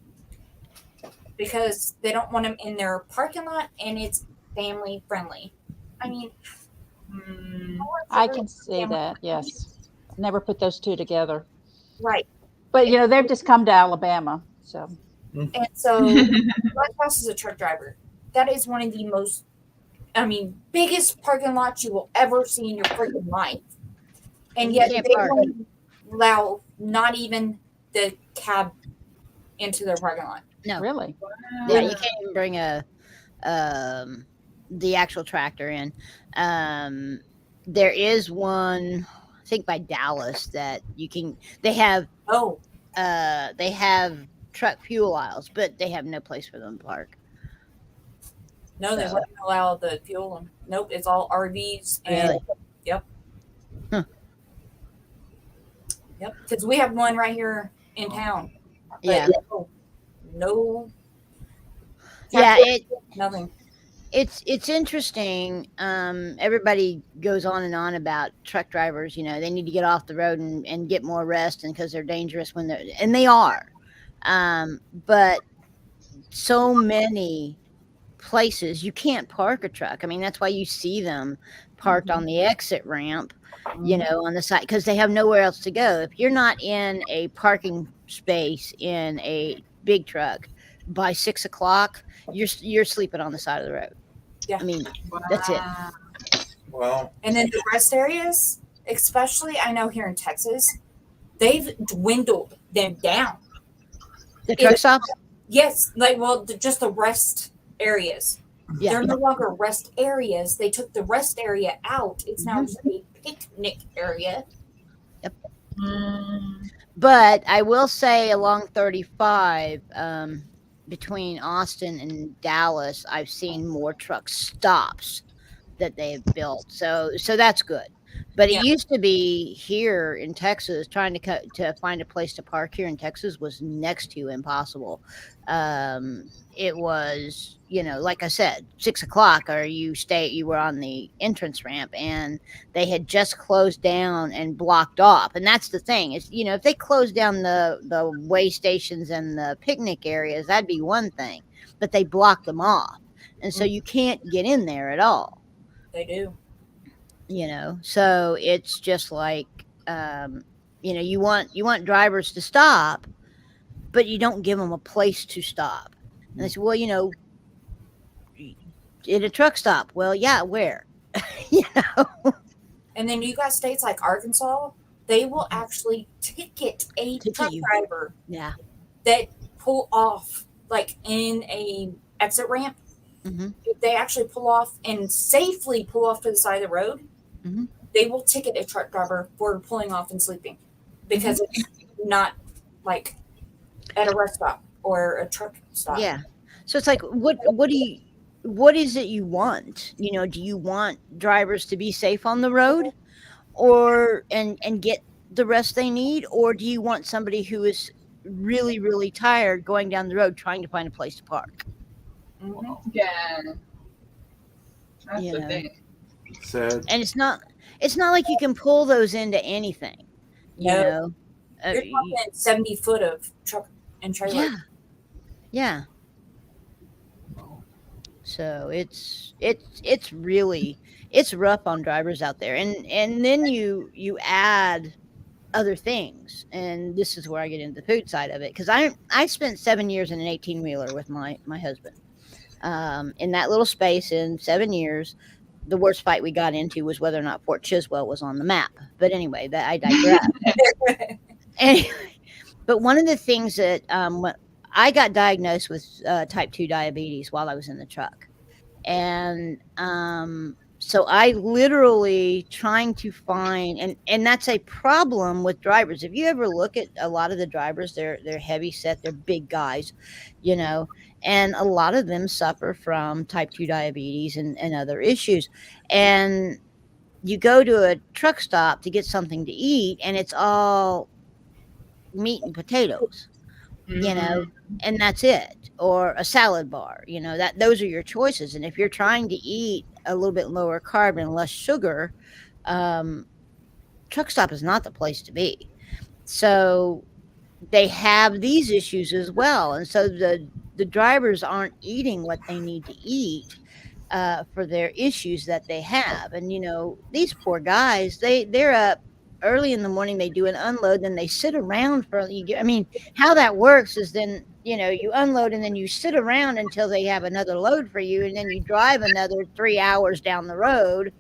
because they don't want them in their parking lot, and it's family friendly. I mean, I can see that. Yes, never put those two together. right. But they've just come to Alabama, so And so, my spouse is a truck driver. That is one of the most, biggest parking lots you will ever see in your freaking life. And yet, can't they park. won't allow not even the cab into their parking lot. No. really. Yeah, you can't even bring the actual tractor in. There is one, I think, by Dallas that you can. They have Oh, truck fuel aisles, but they have no place for them to park. no, they So- wouldn't allow the fuel. Nope, it's all RVs. And, Really? Yep. Huh. Yep, because we have one right here in town. But Yeah, no. yeah. Nothing. It's interesting. Everybody goes on and on about truck drivers. They need to get off the road and get more rest, and because they're dangerous and they are. But so many places you can't park a truck. That's why you see them parked on the exit ramp, on the side, because they have nowhere else to go. If you're not in a parking space in a big truck by 6 o'clock, you're sleeping on the side of the road. Yeah. That's it. Well, And then the rest areas, especially I know here in Texas, they've dwindled them down. The truck stops? Yes, like just the rest areas. Yeah. They're no longer rest areas. They took the rest area out. It's now just a picnic area. But I will say along 35, between Austin and Dallas, I've seen more truck stops that they have built. So that's good. But Yeah. it used to be here in Texas, trying to find a place to park here in Texas was next to impossible. It was, like I said, 6 o'clock, or you were on the entrance ramp, and they had just closed down and blocked off. And that's the thing is, if they closed down the way stations and the picnic areas, that'd be one thing, but they blocked them off, and so you can't get in there at all. They do. So it's just like, you want drivers to stop, but you don't give them a place to stop. And they say, well, in a truck stop. Well, yeah, where? And then you got states like Arkansas, they will actually ticket a truck driver that pull off like in a exit ramp. If they actually pull off and safely pull off to the side of the road, they will ticket a truck driver for pulling off and sleeping because it's not like at a rest stop or a truck stop. Yeah. So it's like, what is it you want? Do you want drivers to be safe on the road or and get the rest they need? Or do you want somebody who is really, really tired going down the road trying to find a place to park? Yeah. That's the thing. Sad. And it's not like you can pull those into anything. You're talking 70 foot of truck and trailer. Yeah. So it's really rough on drivers out there, and then you add other things, and this is where I get into the food side of it, because I spent 7 years in an 18-wheeler with my husband. In that little space, in 7 years, the worst fight we got into was whether or not Fort Chiswell was on the map. But anyway, that I digress. Anyway, but one of the things that when I got diagnosed with type 2 diabetes while I was in the truck, and so I literally trying to find, and that's a problem with drivers. If you ever look at a lot of the drivers, they're heavy set, they're big guys, and a lot of them suffer from type 2 diabetes and other issues. And you go to a truck stop to get something to eat, and it's all meat and potatoes, and that's it, or a salad bar, those are your choices. And if you're trying to eat a little bit lower carb and less sugar, truck stop is not the place to be. So they have these issues as well, and so the drivers aren't eating what they need to eat for their issues that they have. And these poor guys, they're up early in the morning, they do an unload, then they sit around how that works is then you unload and then you sit around until they have another load for you, and then you drive another 3 hours down the road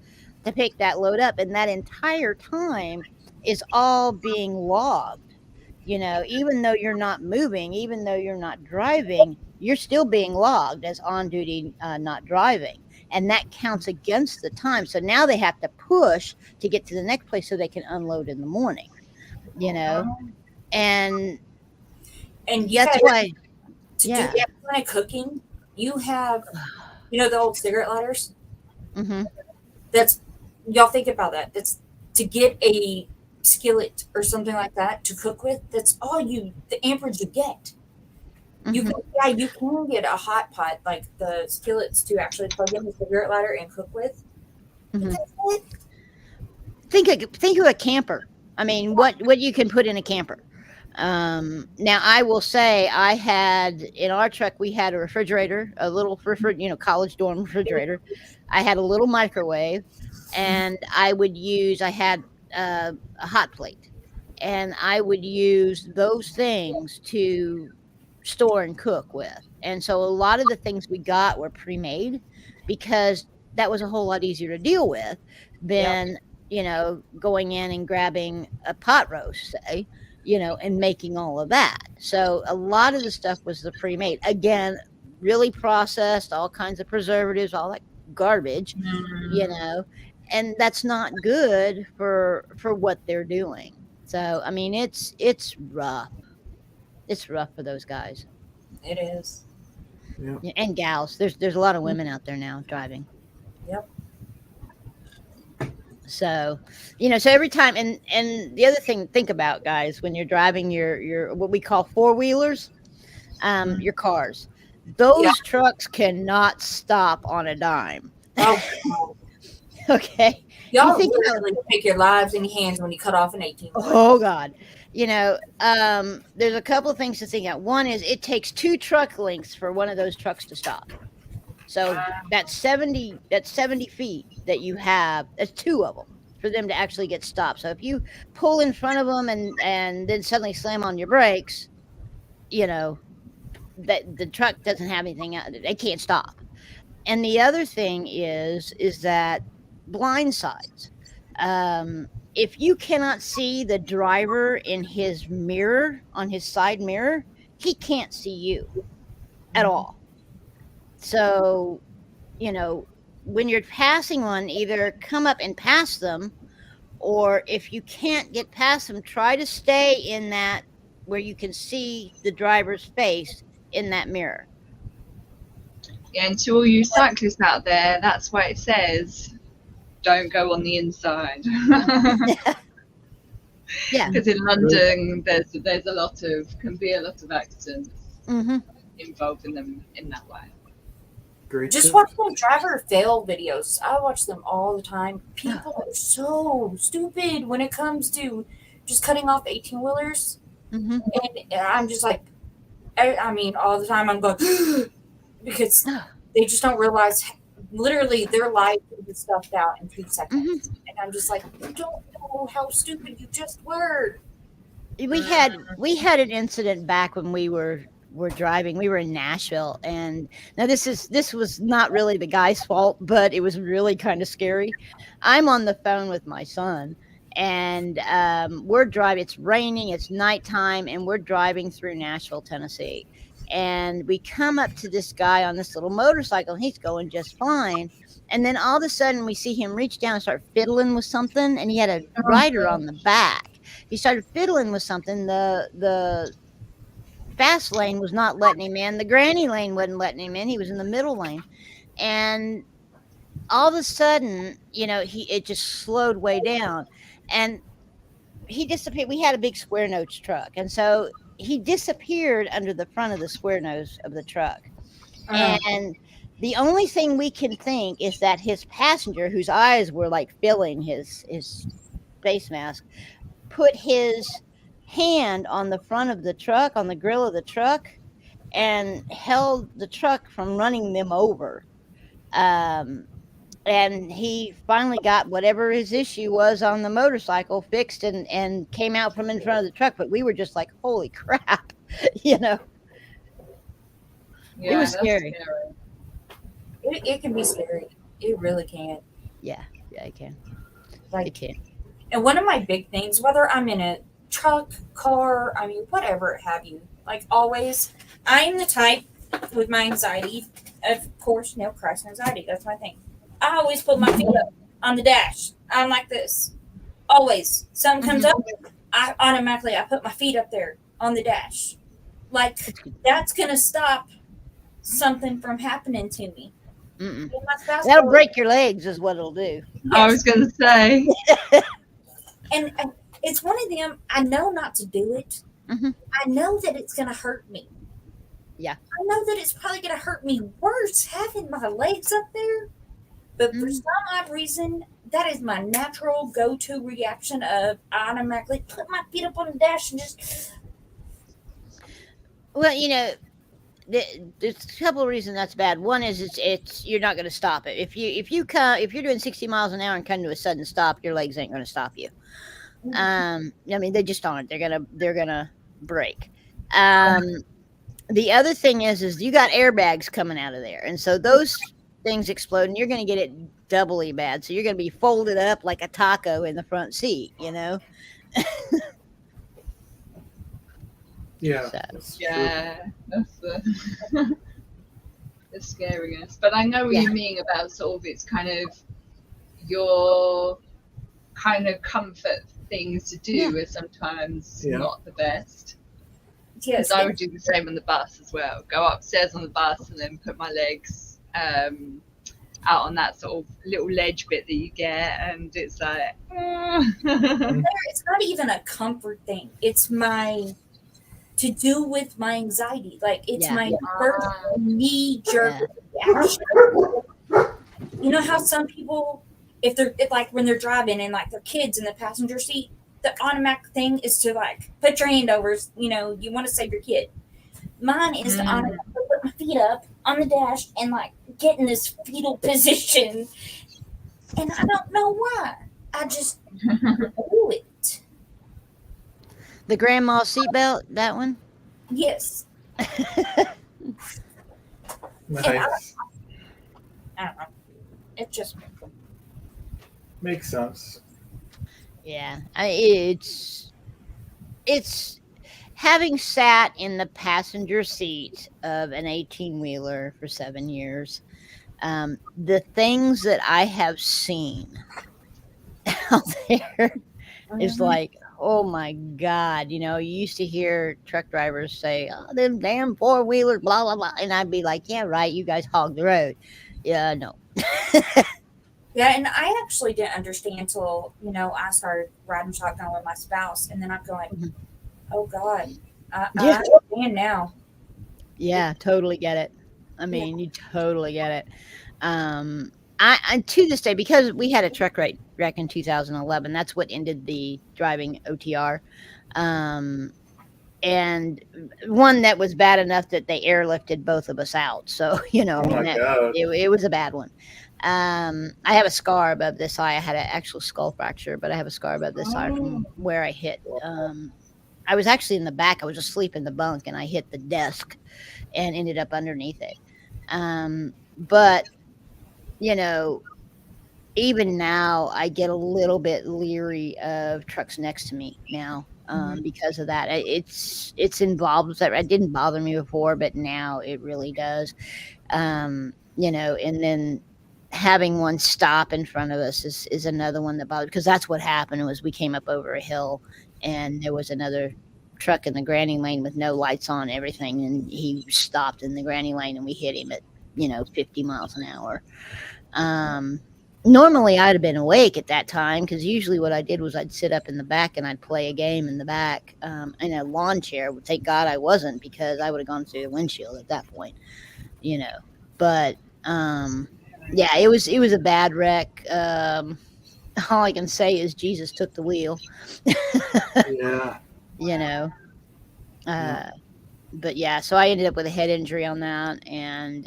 to pick that load up, and that entire time is all being logged. Even though you're not moving, even though you're not driving, you're still being logged as on duty, not driving. And that counts against the time. So now they have to push to get to the next place so they can unload in the morning, and that's why to do that kind of cooking, you have, the old cigarette lighters. That's, y'all think about that. That's to get a skillet or something like that to cook with. That's all the amperage you get. You can get a hot pot, like the skillets, to actually plug in the cigarette lighter and cook with. Think of a camper. I mean, what you can put in a camper. Now I will say, I had in our truck, we had a refrigerator, a little college dorm refrigerator. I had a little microwave, and I had a hot plate, and I would use those things to store and cook with. And so a lot of the things we got were pre-made, because that was a whole lot easier to deal with than going in and grabbing a pot roast, say, and making all of that. So a lot of the stuff was the pre-made. Again, really processed, all kinds of preservatives, all that garbage, and that's not good for what they're doing. So I mean, it's rough. It's rough for those guys. It is. Yeah. And gals. There's a lot of women out there now driving. Yep. So, so every time, and the other thing, think about, guys, when you're driving your what we call four-wheelers, your cars, those trucks cannot stop on a dime. Oh, Okay. y'all literally take your lives in your hands when you cut off an 18. Oh God. There's a couple of things to think about. One is it takes 2 truck lengths for one of those trucks to stop. So that's 70 feet that you have. That's 2 of them for them to actually get stopped. So if you pull in front of them and then suddenly slam on your brakes, that the truck doesn't have anything. They can't stop. And the other thing is that blind sides. If you cannot see the driver in his mirror, on his side mirror, he can't see you at all. So, when you're passing one, either come up and pass them, or if you can't get past them, try to stay in that where you can see the driver's face in that mirror. Yeah, and to all you cyclists out there, that's why it says don't go on the inside. Yeah. Because in London, there's can be a lot of accidents involving them in that way. Great. Just watch them driver fail videos. I watch them all the time. People are so stupid when it comes to just cutting off 18-wheelers. And I'm just like, I mean, all the time I'm going, because they just don't realize literally their life is stuffed out in 2 seconds. And I'm just like, you don't know how stupid you just were. We had an incident back when we were driving. We were in Nashville, and now this was not really the guy's fault, but it was really kind of scary. I'm on the phone with my son, and we're driving. It's raining, it's nighttime, and we're driving through Nashville, Tennessee. And we come up to this guy on this little motorcycle, and he's going just fine. And then all of a sudden we see him reach down and start fiddling with something, and he had a rider on the back. He started fiddling with something. The fast lane was not letting him in. The granny lane wasn't letting him in. He was in the middle lane. And all of a sudden, it just slowed way down. And he disappeared. We had a big square nose truck. And so he disappeared under the front of the square nose of the truck. And the only thing we can think is that his passenger, whose eyes were like filling his face mask, put his hand on the front of the truck, on the grill of the truck, and held the truck from running them over. And he finally got whatever his issue was on the motorcycle fixed and came out from in front of the truck. But we were just like, holy crap, Yeah, it was scary. It can be scary. It really can. Yeah, it can. Like, it can. And one of my big things, whether I'm in a truck, car, I mean, whatever have you, like always, I'm the type with my anxiety, of course, Christ anxiety, that's my thing. I always put my feet up on the dash. I'm like this. Always. Something comes up, I put my feet up there on the dash. Like, that's going to stop something from happening to me. That'll break your legs is what it'll do. Yes. I was going to say. And it's one of them, I know not to do it. I know that it's going to hurt me. Yeah. I know that it's probably going to hurt me worse having my legs up there. But for some odd reason, that is my natural go-to reaction of I automatically put my feet up on the dash and just... Well, there's a couple of reasons that's bad. One is it's you're not going to stop it. If you're doing 60 miles an hour and come to a sudden stop, your legs ain't going to stop you. I mean, they just aren't. They're gonna break. The other thing is you got airbags coming out of there, and so those things explode, and you're going to get it doubly bad. So you're going to be folded up like a taco in the front seat, you know? Yeah. So, That's true. Yeah, that's the the scariness. But I know what you mean about sort of it's kind of your kind of comfort things to do is sometimes not the best. Yes, Because I would do the same on the bus as well. Go upstairs on the bus and then put my legs out on that sort of little ledge bit that you get, and it's like, it's not even a comfort thing. It's my to do with my anxiety. Like it's my first knee jerk reaction. You know how some people, if like when they're driving and like their kids in the passenger seat, the automatic thing is to like put your hand over. You know, you want to save your kid. Mine is to automatically put my feet up on the dash and like get in this fetal position, and I don't know why. I just do it. the grandma seatbelt, that one? Yes. Nice. I don't know. It just Makes sense. Yeah, it's having sat in the passenger seat of an 18-wheeler for 7 years. The things that I have seen out there is like, oh my God, you know, you used to hear truck drivers say, oh, them damn four-wheelers, blah, blah, blah. And I'd be like, yeah, right, you guys hog the road. Yeah, no. Yeah, and I actually didn't understand until, you know, I started riding shotgun with my spouse, and then I'm going, oh God, I understand now. Yeah, totally get it. I mean, you totally get it. I to this day, because we had a truck wreck in 2011, that's what ended the driving OTR. And one that was bad enough that they airlifted both of us out. So, you know, it was a bad one. I have a scar above this eye. I had an actual skull fracture, but I have a scar above this eye from where I hit. I was actually in the back. I was asleep in the bunk, and I hit the desk and ended up underneath it. But, you know, even now I get a little bit leery of trucks next to me now. Because of that, it's involved that it didn't bother me before, but now it really does. You know, and then having one stop in front of us is another one that bothered, because that's what happened was we came up over a hill and there was another truck in the granny lane with no lights on and everything, and he stopped in the granny lane and we hit him at, you know, 50 miles an hour. Normally I'd have been awake at that time, because usually what I did was I'd sit up in the back and I'd play a game in the back in a lawn chair. Thank God I wasn't, because I would have gone through the windshield at that point, you know. But yeah, it was a bad wreck. All I can say is Jesus took the wheel. Yeah. You know. But yeah, so I ended up with a head injury on that, and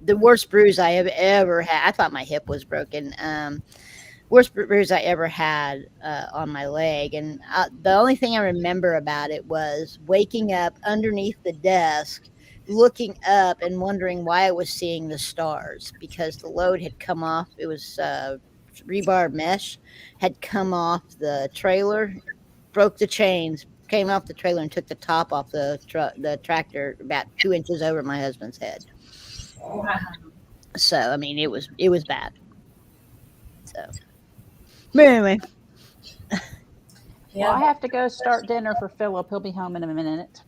the worst bruise I have ever had. I thought my hip was broken. Worst bruise I ever had on my leg, and the only thing I remember about it was waking up underneath the desk, looking up and wondering why I was seeing the stars, because the load had come off. It was rebar mesh had come off the trailer, broke the chains, came off the trailer, and took the top off the tractor about 2 inches over my husband's head. wow. So I mean, it was bad. So, but anyway, Well, I have to go start dinner for Philip. He'll be home in a minute.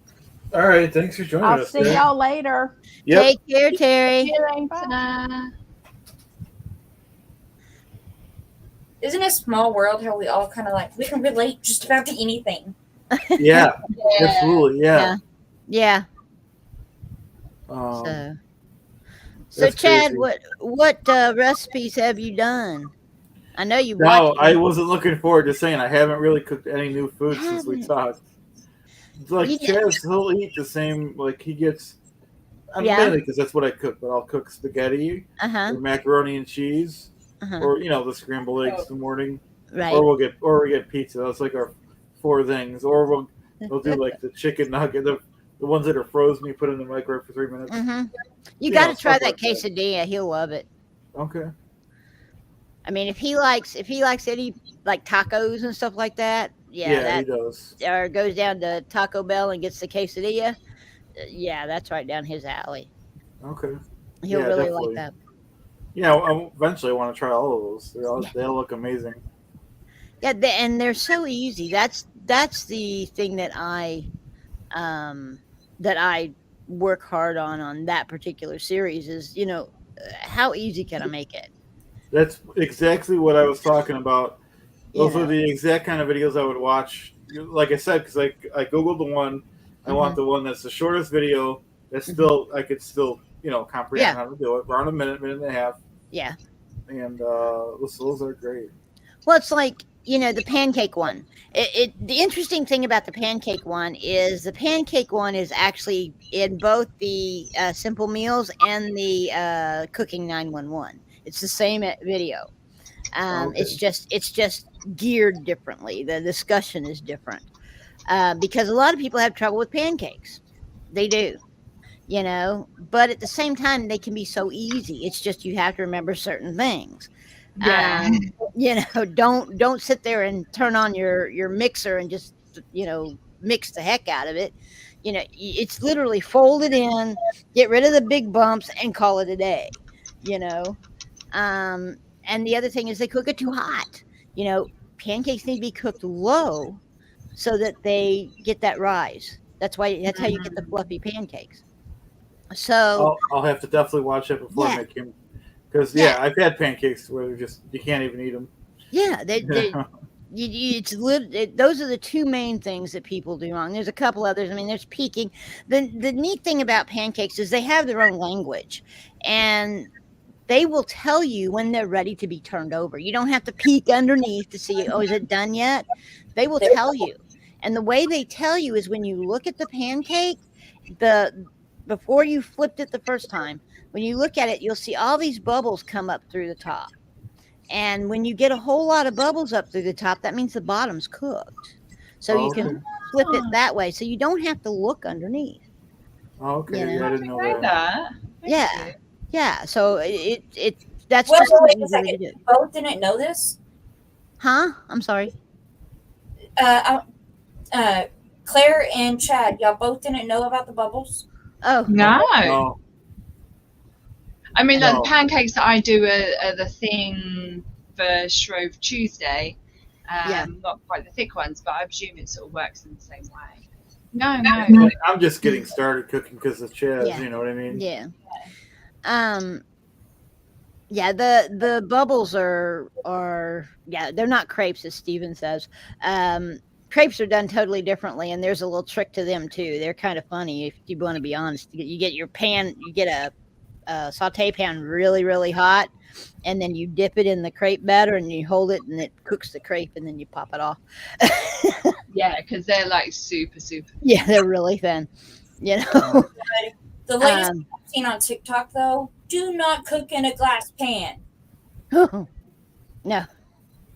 All right. Thanks for joining I'll us. see y'all later. Yep. take care, Terry. Isn't it a small world how we all kind of like, we can relate just about to anything? Yeah. Absolutely. Yeah. Yeah. So That's Chad, crazy. what recipes have you done? I know you No, watched. I wasn't looking forward to saying I haven't really cooked any new food since we talked. It's like Chaz, he'll eat the same. Like he gets, mainly because that's what I cook. But I'll cook spaghetti, or macaroni and cheese, or you know, the scrambled eggs in the morning, right? Or we get pizza. That's like our 4 things. Or we'll do like the chicken nugget, the ones that are frozen. You put in the microwave for 3 minutes. You got to try that quesadilla. He'll love it. Okay. I mean, if he likes any like tacos and stuff like that, yeah, Yeah, he that does. or goes down to Taco Bell and gets the quesadilla, yeah, that's right down his alley. Okay. He'll Yeah, really like definitely. that. Yeah, I eventually want to try all of those. Yeah. They all look amazing. Yeah, and they're so easy. That's the thing um that I work hard on that particular series is, how easy can I make it? That's exactly what I was talking about. You Those were know. the exact kind of videos I would watch. Like I said, because I googled the one. I want the one that's the shortest video. That's still I could still comprehend Yeah. how to do it. Around a minute, minute and a half, Yeah. and those are great. Well, it's like, the pancake one. The interesting thing about the pancake one is the pancake one is actually in both the Simple Meals and the Cooking 911. It's the same video. Okay. It's just geared differently. The discussion is different because a lot of people have trouble with pancakes. They do. But at the same time, they can be so easy. It's just you have to remember certain things. Yeah. Don't sit there and turn on your mixer and just mix the heck out of it. It's literally fold it in, get rid of the big bumps, and call it a day. You know, and the other thing is they cook it too hot. Pancakes need to be cooked low so that they get that rise. That's how you get the fluffy pancakes. So I'll have to definitely watch it before I Yeah. make him. Because I've had pancakes where you can't even eat them. yeah, those are the two main things that people do wrong. There's a couple others. I mean, there's peeking. The neat thing about pancakes is they have their own language, and they will tell you when they're ready to be turned over. You don't have to peek underneath to see, oh, is it done yet? They will tell you. And the way they tell you is when you look at the pancake, before you flipped it the first time, when you look at it, you'll see all these bubbles come up through the top. And when you get a whole lot of bubbles up through the top, that means the bottom's cooked. So you can flip it that way. So you don't have to look underneath. Okay, You know? I didn't know Try that. that. Thank Yeah. you. Yeah. So that's Well, just wait an a easy way to second. do it. You both didn't know this. Huh? I'm sorry. Claire and Chad, y'all both didn't know about the bubbles. Oh, No. No. I mean, No. the pancakes that I do are the thing for Shrove Tuesday. Yeah. Not quite the thick ones, but I presume it sort of works in the same way. No. I'm just getting started cooking because of Chaz. Yeah. You know what I mean? Yeah. Yeah, the bubbles are they're not crepes, as Steven says. Crepes are done totally differently, and there's a little trick to them too. They're kind of funny if you want to be honest. You get your pan, you get a saute pan really, really hot, and then you dip it in the crepe batter and you hold it and it cooks the crepe, and then you pop it off. Yeah, because they're like super. Yeah, they're really thin. The latest I've seen on TikTok, though, do not cook in a glass pan. No.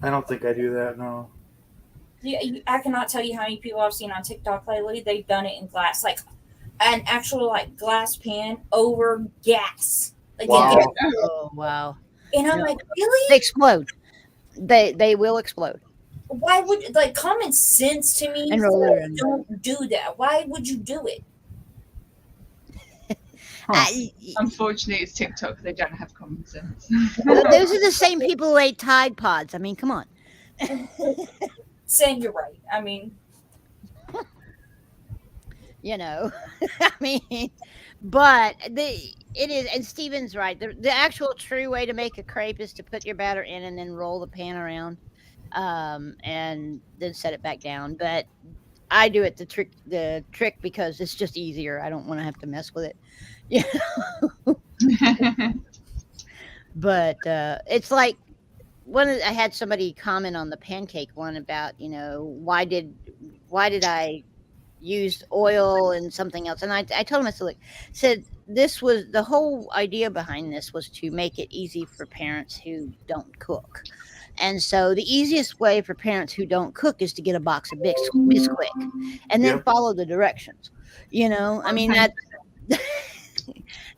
I don't think I do that. No. I cannot tell you how many people I've seen on TikTok lately. They've done it in glass, like an actual glass pan over gas. Like, Wow. Oh wow. And I'm like, really? They explode. They will explode. Why would common sense to me? And roll it around. Don't do that. Why would you do it? Unfortunately, it's TikTok. They don't have common sense. Those are the same people who ate Tide Pods. I mean, come on. Saying you're right. I mean, I mean, but it is, and Steven's right. The actual true way to make a crepe is to put your batter in and then roll the pan around, and then set it back down. But I do it the trick because it's just easier. I don't want to have to mess with it. But it's like I had somebody comment on the pancake one about why did I use oil and something else, and I told him, I said this was the whole idea behind this was to make it easy for parents who don't cook. And so the easiest way for parents who don't cook is to get a box of Bisquick and then follow the directions. I mean, that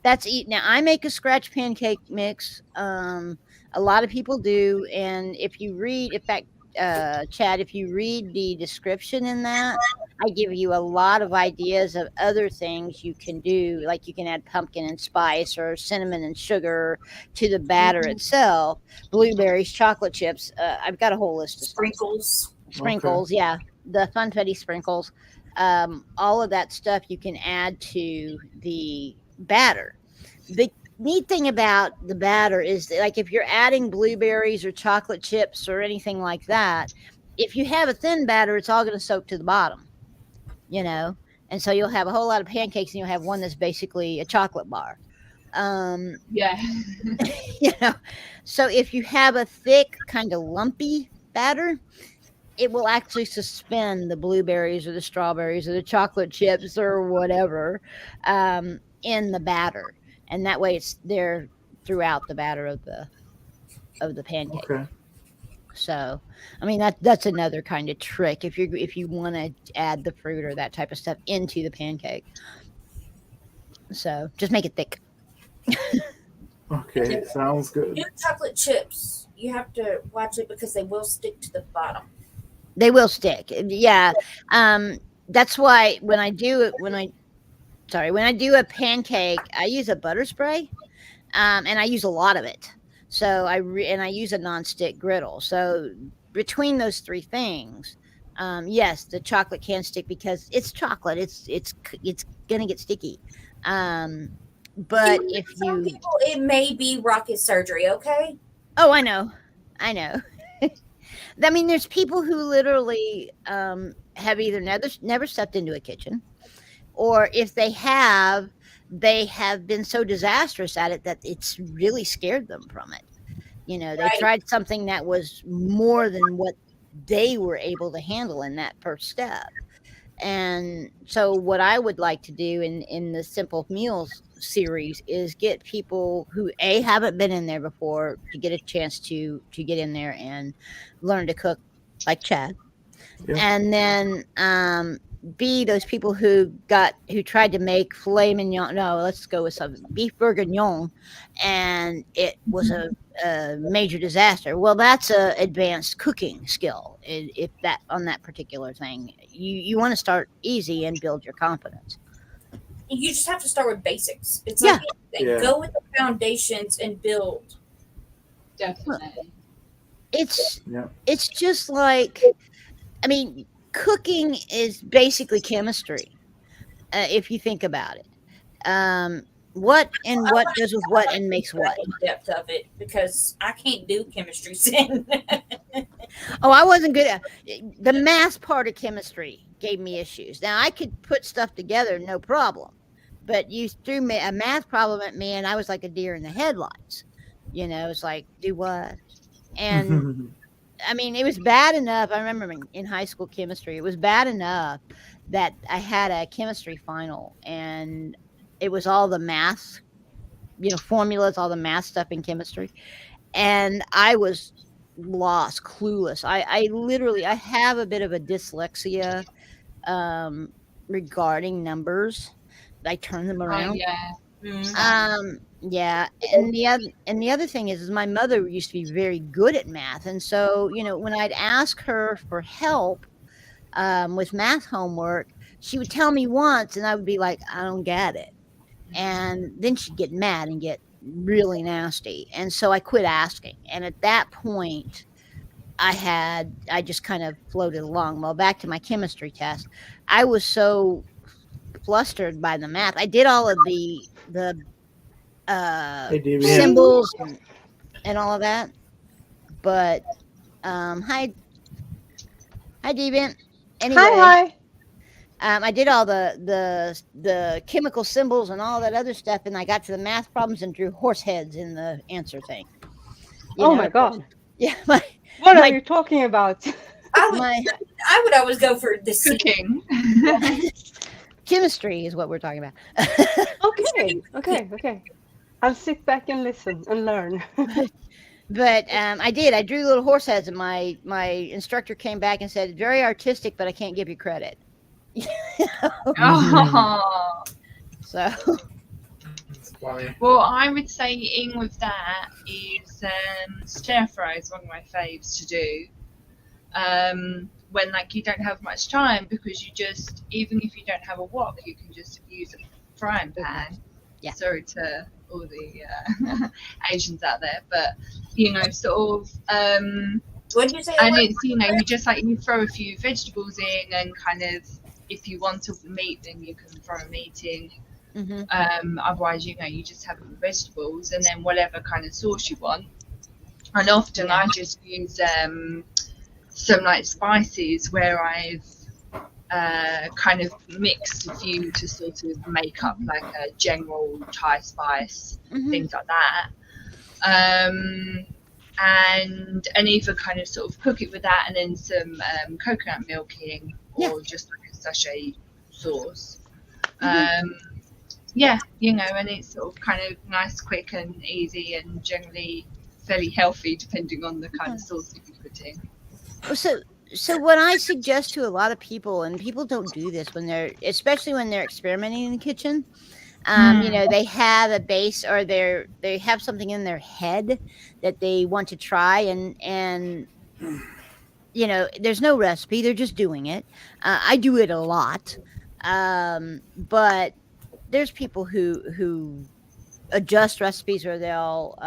That's eat. Now I make a scratch pancake mix. A lot of people do, and if you read, in fact, Chad, if you read the description in that, I give you a lot of ideas of other things you can do. Like you can add pumpkin and spice or cinnamon and sugar to the batter itself. Blueberries, chocolate chips. I've got a whole list of stuff. Sprinkles, yeah, the funfetti sprinkles. All of that stuff you can add to the batter. The neat thing about the batter is that, like, if you're adding blueberries or chocolate chips or anything like that, if you have a thin batter, it's all going to soak to the bottom, and so you'll have a whole lot of pancakes and you'll have one that's basically a chocolate bar. Yeah. So if you have a thick kind of lumpy batter, it will actually suspend the blueberries or the strawberries or the chocolate chips or whatever in the batter, and that way it's there throughout the batter of the pancake. Okay. So, I mean, that's another kind of trick if you want to add the fruit or that type of stuff into the pancake. So just make it thick. Okay, sounds good. New chocolate chips, you have to watch it because they will stick to the bottom. They will stick. Yeah. That's why when I do a pancake, I use a butter spray, and I use a lot of it. So I use a nonstick griddle. So between those three things, yes, the chocolate can stick because it's chocolate. It's gonna get sticky. But if some people, it may be rocket surgery. Okay. Oh, I know. I mean, there's people who literally have either never stepped into a kitchen, or if they have been so disastrous at it that it's really scared them from it. They tried something that was more than what they were able to handle in that first step. And so what I would like to do in the Simple Meals series is get people who haven't been in there before to get a chance to get in there and learn to cook like Chad. Yeah. And then B, those people who tried to make filet mignon. No, let's go with some beef bourguignon, and it was a major disaster. Well, that's a advanced cooking skill. If that on that particular thing, you want to start easy and build your confidence. You just have to start with basics. It's like go with the foundations and build. Definitely. It's just like, I mean, cooking is basically chemistry, if you think about it. What goes with what and makes what? Depth of it, because I can't do chemistry. Oh, I wasn't good at the math part of chemistry. Gave me issues. Now I could put stuff together, no problem, but you threw me a math problem at me, and I was like a deer in the headlights. It's like, do what? And I mean, it was bad enough. I remember in high school chemistry, it was bad enough that I had a chemistry final, and it was all the math, formulas, all the math stuff in chemistry. And I was lost, clueless. I literally have a bit of a dyslexia regarding numbers. I turn them around. Yeah. And the other thing is my mother used to be very good at math, and so when I'd ask her for help with math homework, she would tell me once, and I would be like, I don't get it, and then she'd get mad and get really nasty, and so I quit asking. And at that point, I just kind of floated along. Well, back to my chemistry test, I was so flustered by the math. I did all of the symbols and all of that, but hi Deviant. Anyway, hi. I did all the chemical symbols and all that other stuff, and I got to the math problems and drew horse heads in the answer thing. My god. Yeah. What are you talking about? I would always go for this cooking. Chemistry is what we're talking about. Okay. I'll sit back and listen and learn. But I drew little horse heads, and my instructor came back and said, very artistic, but I can't give you credit. So Well, I would say in with that is stir fry is one of my faves to do. When like you don't have much time, because you just, even if you don't have a wok, you can just use a frying pan. Yeah. Sorry to all the Asians out there, but sort of What did you say? and it's you just like you throw a few vegetables in, and kind of if you want to meat, then you can throw a meat in. Otherwise, you just have the vegetables, and then whatever kind of sauce you want. And often I just use some like spices where I've kind of mixed a few to sort of make up like a general Thai spice, things like that. And either kind of sort of cook it with that, and then some coconut milk in, or just like a sachet sauce. And it's sort of kind of nice, quick and easy, and generally fairly healthy depending on the kind of sauce that you put in. So what I suggest to a lot of people, and people don't do this especially when they're experimenting in the kitchen, they have a base, or they have something in their head that they want to try, and there's no recipe, they're just doing it. I do it a lot, but there's people who adjust recipes, or they'll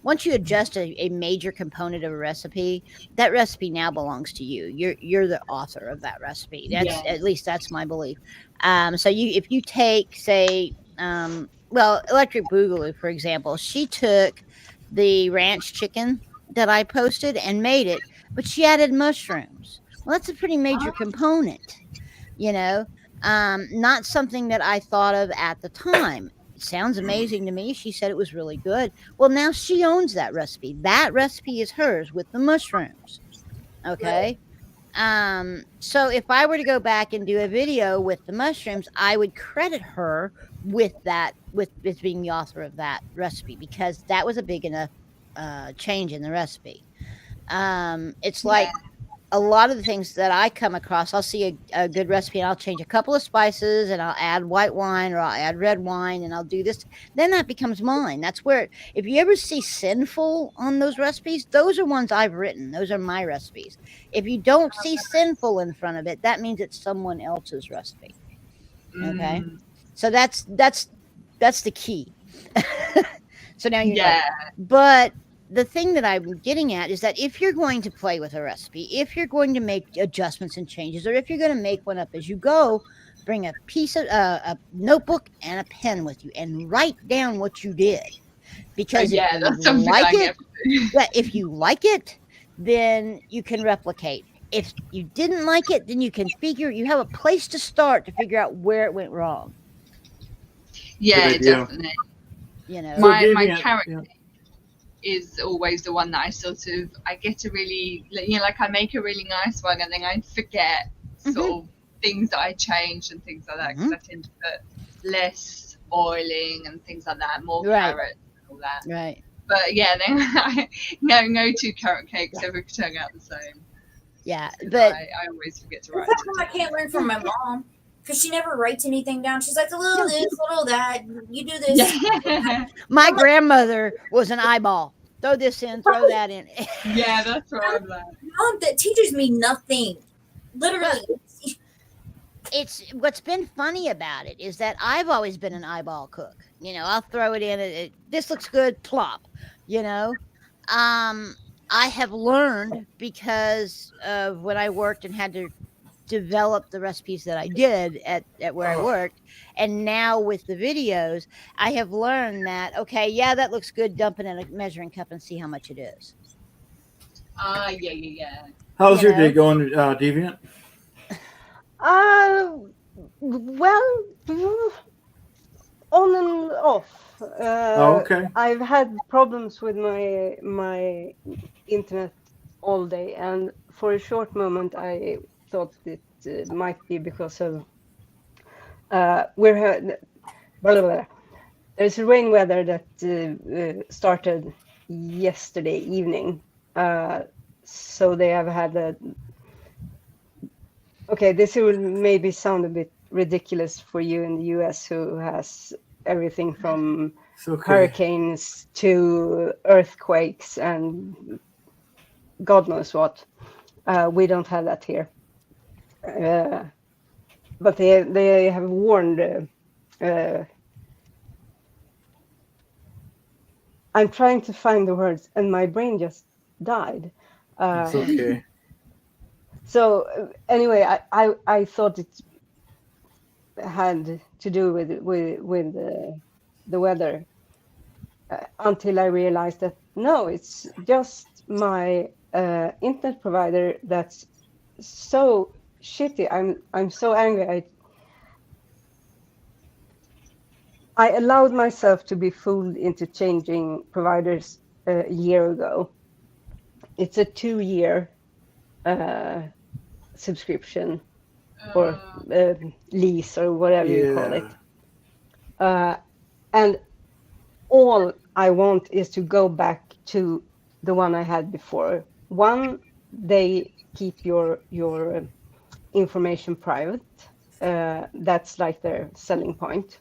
once you adjust a major component of a recipe, that recipe now belongs to you. You're the author of that recipe. At least that's my belief. So if you take, say, Electric Boogaloo, for example, she took the ranch chicken that I posted and made it, but she added mushrooms. Well, that's a pretty major component, not something that I thought of at the time. Sounds amazing to me. She said it was really good. Well, now she owns that recipe. That recipe is hers with the mushrooms. Okay. So if I were to go back and do a video with the mushrooms, I would credit her with that, with being the author of that recipe, because that was a big enough change in the recipe. It's like a lot of the things that I come across, I'll see a good recipe and I'll change a couple of spices, and I'll add white wine, or I'll add red wine, and I'll do this. Then that becomes mine. That's where, if you ever see sinful on those recipes, those are ones I've written. Those are my recipes. If you don't see sinful in front of it, that means it's someone else's recipe. Okay. So that's the key. So now you know. But the thing that I'm getting at is that if you're going to play with a recipe, if you're going to make adjustments and changes, or if you're going to make one up as you go, bring a piece of a notebook and a pen with you and write down what you did. Because if you like it, then you can replicate. If you didn't like it, then you have a place to start to figure out where it went wrong. Yeah, definitely. My character is always the one that I get a really, I make a really nice one, and then I forget sort of things that I changed and things like that, because I tend to put less oiling and things like that, more carrots and all that. Right. But then no two carrot cakes ever turn out the same. Yeah, but I always forget to write. That's something I can't learn from my mom, because she never writes anything down. She's like, a little this, a little that. You do this. My grandmother was an eyeball. Throw this in, throw that in. Yeah, that's right. Mom, that teaches me nothing. Literally. It's what's been funny about it is that I've always been an eyeball cook. I'll throw it in. This looks good. Plop. I have learned, because of when I worked and had to develop the recipes that I did at where I worked, and now with the videos, I have learned that, okay, yeah, that looks good, dump it in a measuring cup and see how much it is. Yeah. How's your day going, Deviant? Well, on and off. Okay. I've had problems with my internet all day, and for a short moment I thought it might be because of there's rain weather that started yesterday evening, so they have had okay, this will maybe sound a bit ridiculous for you in the US, who has everything from It's okay. hurricanes to earthquakes and God knows what. We don't have that here. But they have warned. I'm trying to find the words, and my brain just died. It's okay. So anyway, I thought it had to do with the weather until I realized that no, it's just my internet provider that's so shitty. I'm so angry. I allowed myself to be fooled into changing providers a year ago. It's a 2-year subscription or lease or whatever you call it. And all I want is to go back to the one I had before. One, they keep your information private. That's like their selling point.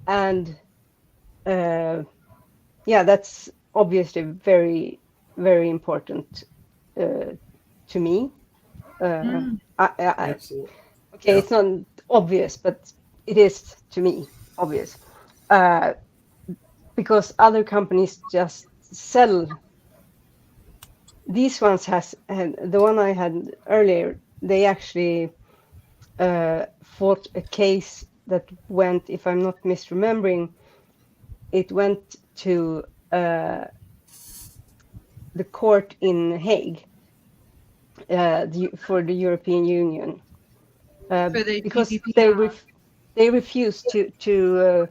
And that's obviously very, very important to me. Absolutely. Okay, yeah. It's not obvious, but it is to me obvious. Because other companies just sell. These ones the one I had earlier, they actually fought a case that went, if I'm not misremembering, it went to the court in Hague for the European Union because they refused to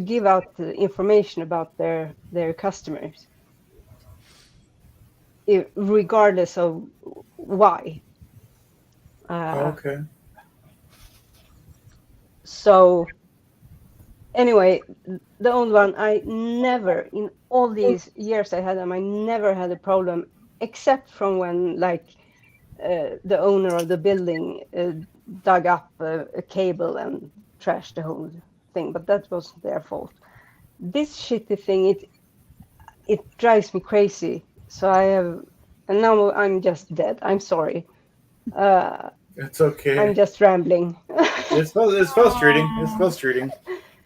give out the information about their customers, regardless of why. Okay. So anyway, the old one, I never, in all these years I had them, I never had a problem, except from when the owner of the building dug up a cable and trashed the whole thing, but that wasn't their fault. This shitty thing, it drives me crazy. So and now I'm just dead. I'm sorry. It's okay. I'm just rambling. It's frustrating. It's frustrating.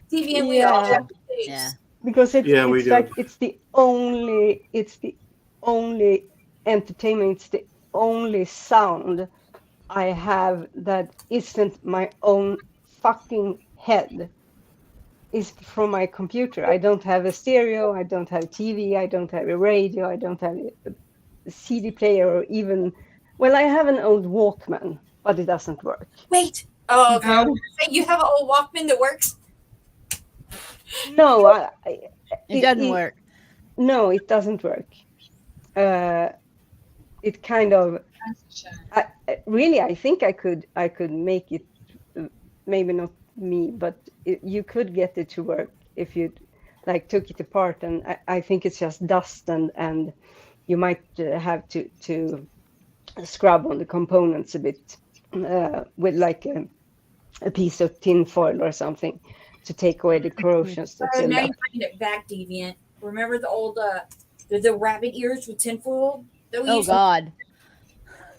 TV and we all have mistakes. Because it's like it's the only entertainment. It's the only sound I have that isn't my own fucking head. Is from my computer. I don't have a stereo. I don't have TV. I don't have a radio. I don't have a CD player or even. Well, I have an old Walkman, but it doesn't work. Wait. Oh, okay. You have an old Walkman that works? No, it doesn't work. No, it doesn't work. It kind of. I think I could make it. Maybe not me, but you could get it to work if you took it apart. And I think it's just dust, and you might have to scrub on the components a bit with a piece of tin foil or something to take away the corrosions. Now you find it back, Deviant. Remember the old the rabbit ears with tinfoil? Oh God!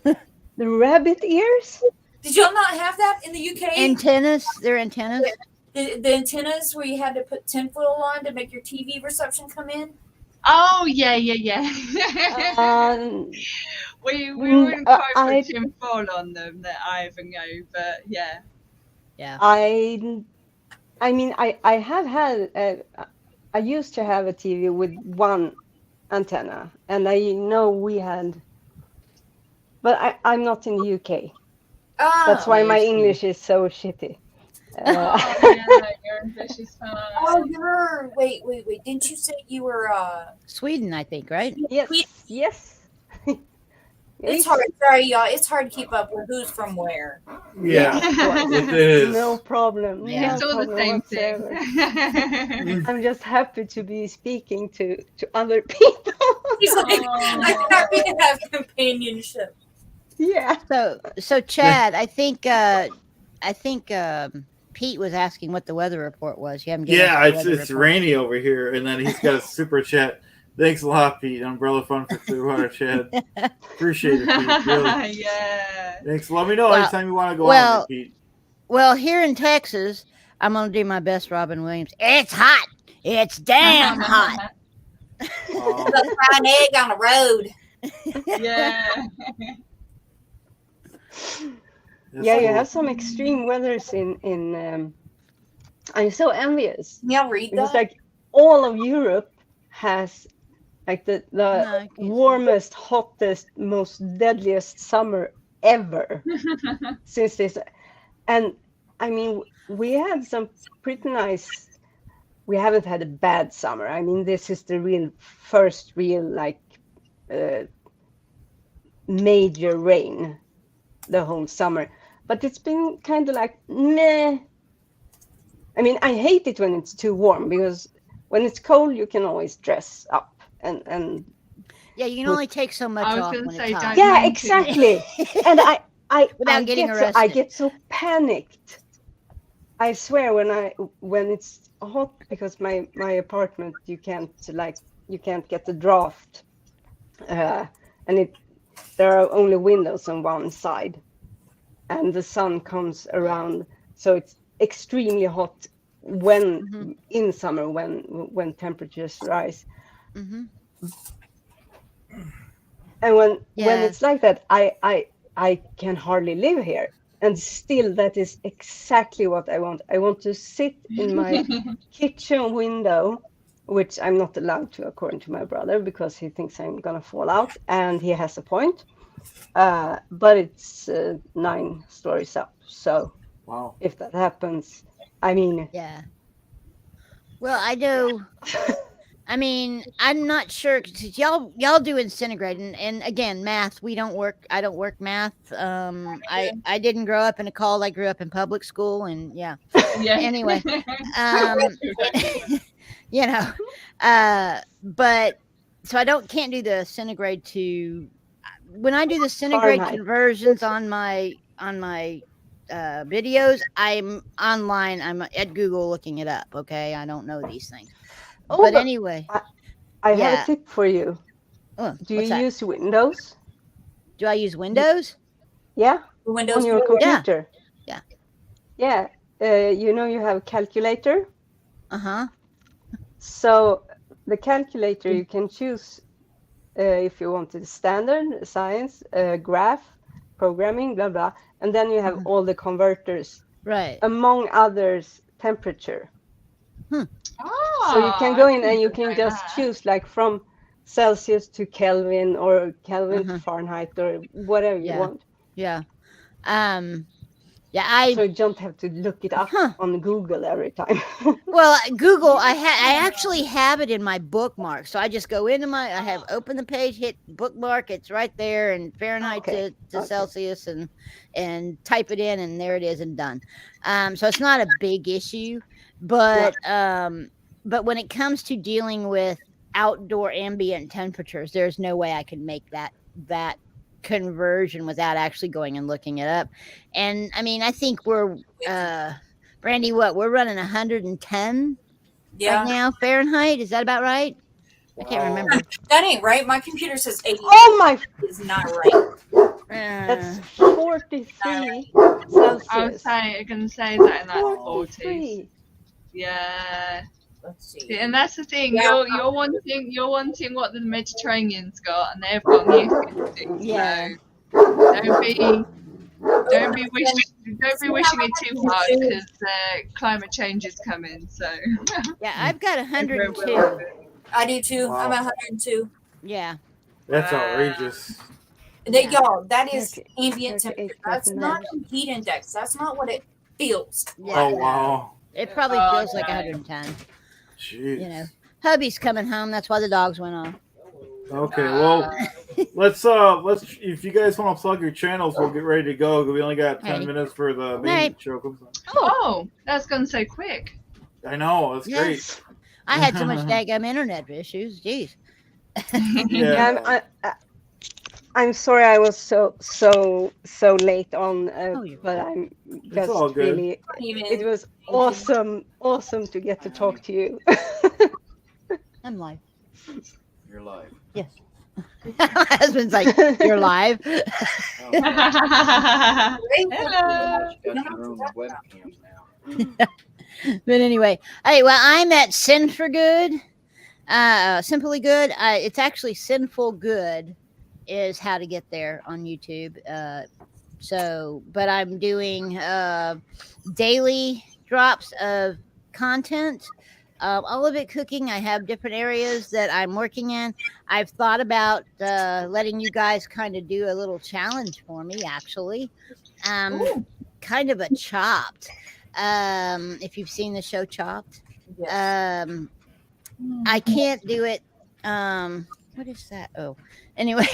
The rabbit ears? Did y'all not have that in the UK? Antennas? They're antennas. The antennas where you had to put tinfoil on to make your TV reception come in. Oh yeah. We wouldn't quite put tinfoil on them that I ever know, but yeah. I mean, I have had. I used to have a TV with one antenna, and I know we had. But I'm not in the UK. That's why my English is so shitty. Your English is fine. Oh, you're. Wait. Didn't you say you were Sweden, I think, right? Yes. It's hard. Sorry, y'all. It's hard to keep up with who's from where. Yeah, it is. No problem. Yeah. It's all the same thing. I'm just happy to be speaking to other people. He's like, I'm happy to have companionship. Yeah. So Chad, I think Pete was asking what the weather report was. You haven't given Yeah, us the it's weather report. rainy over here, and then he's got a super chat. Thanks a lot, Pete. Umbrella Fun for Clearwater Shed. Appreciate it, Pete. Really. Yeah. Thanks. Let me know Well- anytime you want to go well- on, Pete. Well, here in Texas, I'm gonna do my best, Robin Williams. It's hot. It's damn hot. Oh, Let's fry an egg on the road. Yeah. that's Yeah, you cool. have some extreme weathers in. I'm so envious Yeah, read because that. like all of Europe has like the No, I can't see. warmest, hottest, most deadliest summer ever since this. And I mean, we had some pretty nice. We haven't had a bad summer. I mean, this is the first real like major rain the whole summer. But it's been kind of like meh. I mean, I hate it when it's too warm because when it's cold, you can always dress up and Yeah, you can only take so much I was off gonna when say, it's hot. don't- yeah, Mine too. exactly. And Without getting I arrested. get so panicked. I swear when it's hot because my apartment you can't get the draft, and there are only windows on one side, and the sun comes around, so it's extremely hot when in summer when temperatures rise. Mhm. And when Yeah. it's like that, I can hardly live here. And still, that is exactly what I want. I want to sit in my kitchen window, which I'm not allowed to, according to my brother, because he thinks I'm gonna fall out, and he has a point. But it's 9 stories up, so Wow. if that happens, I mean, Yeah. Well, I know. I mean, I'm not sure because y'all do incinerate, and again, math. We don't work. I don't work math. I didn't grow up in a call. I grew up in public school, and yeah. Yeah. Anyway, you know, but so I can't do the centigrade to. When I do the centigrade Fahrenheit. conversions on my videos, I'm online. I'm at Google looking it up. Okay, I don't know these things. Oh, But but anyway, I have yeah. a tip for you. Do what's you that? use Windows? Do I use Windows? Yeah, Windows on your View. computer. Yeah. Yeah. You have a calculator. Uh-huh. So the calculator you can choose if you want the standard, science, graph, programming, blah blah, and then you have all the converters, Right. among others, temperature. Oh, So you can go I in and you didn't can know just that. choose like from Celsius to Kelvin or Kelvin to Uh-huh. Fahrenheit or whatever you Yeah. want. Yeah. Yeah, So you don't have to look it up on Google every time. well, Google, I actually have it in my bookmark. So I just go into I have open the page, hit bookmark, it's right there, and Fahrenheit Okay. to Okay. Celsius, and type it in, and there it is, and done. So it's not a big issue, but when it comes to dealing with outdoor ambient temperatures, there's no way I can make that conversion without actually going and looking it up. And I mean, I think we're Brandy, we're running 110 Yeah. right now Fahrenheit. Is that about right? I can't remember. That ain't right. My computer says 80. Oh my! Is not right. That's 43 Celsius. I was going to say that in like 40s. 43. Yeah. Let's see. And that's the thing. Yeah. You're wanting what the Mediterranean's got, and they've got near 50. Yeah. So don't be wishing it too hard because climate change is coming. So Yeah, I've got 102. I do too. Wow. I'm at 102. Yeah. That's outrageous. That, Yeah. y'all, that is 38, ambient temperature. That's 39. not a heat index. That's not what it feels. Yeah. Oh wow. It probably Oh, feels like no. 110. Jeez. You know, hubby's coming home. That's why the dogs went off. Okay, well, let's if you guys want to plug your channels, we'll get ready to go. We only got 10 Hey. minutes for the main Hey. show. Oh, that's gone so quick. I know, that's Yes. I had so much daggum internet issues. Jeez. great. Yeah. I'm sorry I was so late on, but I'm It's all just good. really. Even It was thank awesome to get to talk to you. I'm live. You're live. Yes. My husband's like, you're live. you. Hello. You got your own webcam now. But anyway, hey, well, I'm at Sin for Good. Simply Good. It's actually Sinful Good is how to get there on YouTube. But I'm doing daily drops of content. All of it cooking. I have different areas that I'm working in. I've thought about letting you guys kind of do a little challenge for me, actually. Kind of a Chopped. If you've seen the show Chopped. Yes. I can't do it. What is that? Oh, anyway,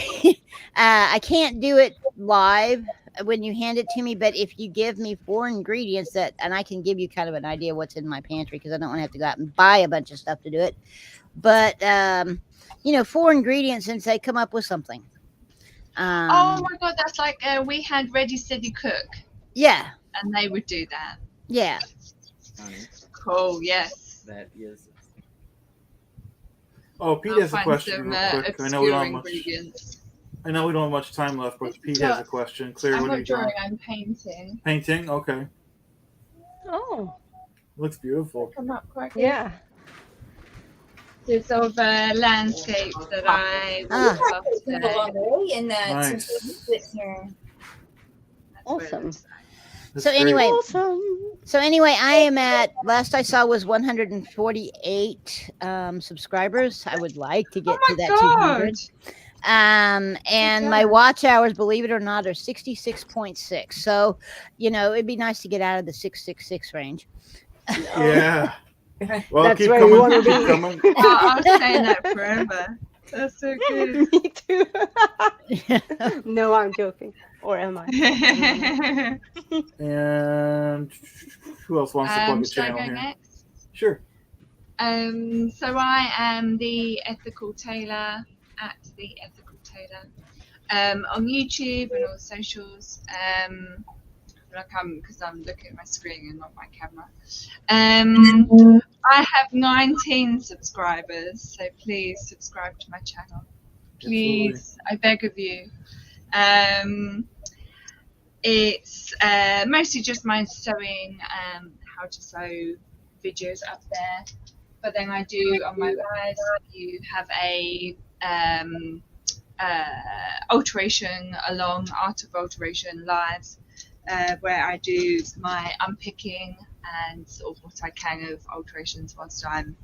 I can't do it live when you hand it to me. But if you give me 4 ingredients and I can give you kind of an idea what's in my pantry because I don't want to have to go out and buy a bunch of stuff to do it. But 4 ingredients and say come up with something. Oh my god, that's like we had Ready Steady Cook. Yeah. And they would do that. Yeah. Cool. Yes. That is. Oh, Pete I'll has a find question some, real quick. I know we don't have much time left, but Pete has a question. Claire, I'm what are not you drawing? drawing. I'm painting. Painting? Okay. Oh. Looks beautiful. Come up quite good. Yeah. This sort of landscape that I Along the way in that Nice. since we sit here. Awesome. That's So great. anyway, Awesome. I am at last I saw was 148 subscribers. I would like to get to that 200. And my watch hours, believe it or not, are 66.6. So, it'd be nice to get out of the 666 range. Yeah. Well, That's keep where you wanna coming. Keep be. coming. I'm saying that forever. That's so good. Me too. No, I'm joking. Or am I? And who else wants to plug a Should I channel go here? next? Sure. So I am the Ethical Tailor at the Ethical Tailor on YouTube and all socials. Because I'm looking at my screen and not my camera. I have 19 subscribers, so please subscribe to my channel. Please, I beg of you. It's mostly just my sewing, how to sew videos up there. But then I do on my lives, you have a alteration along Art of Alteration lives, where I do my unpicking and sort of what I can of alterations whilst I'm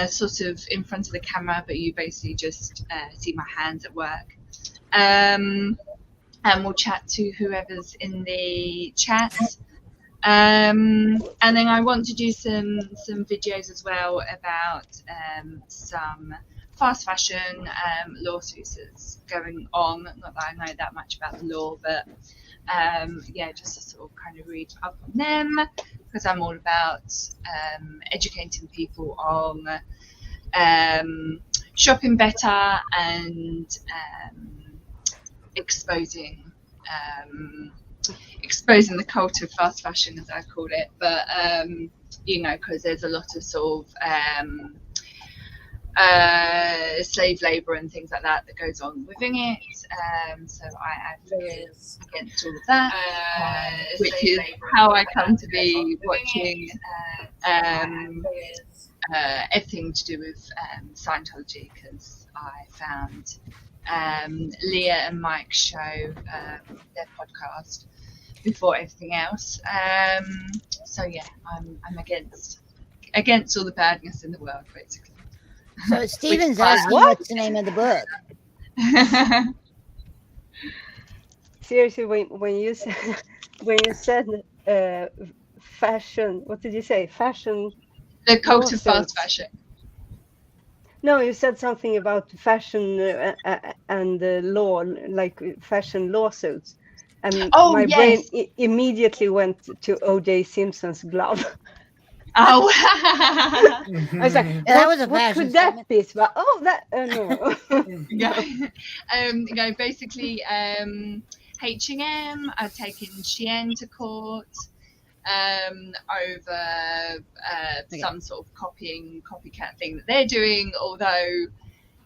sort of in front of the camera, but you basically just see my hands at work. And we'll chat to whoever's in the chat. And then I want to do some videos as well about some fast fashion lawsuits that's going on. Not that I know that much about the law, but just to sort of kind of read up on them, because I'm all about educating people on shopping better and exposing the cult of fast fashion, as I call it. But because there's a lot of sort of slave labour and things like that goes on within it. So I advocate against all of that, which is how I come to be watching everything to do with Scientology, because I found Leah and Mike's show, their podcast, before everything else. So yeah, I'm against all the badness in the world, basically. So Stephen's asking what's the name of the book. Seriously, when you said fashion, what did you say? Fashion. The cult of fast fashion. No, you said something about fashion and law, like fashion lawsuits. And my brain immediately went to O.J. Simpson's glove. Oh. I was like, Yeah, that was a what fashion could that statement. be? But oh, that no. Yeah. Basically, H&M are taking Shein to court over some sort of copycat thing that they're doing. Although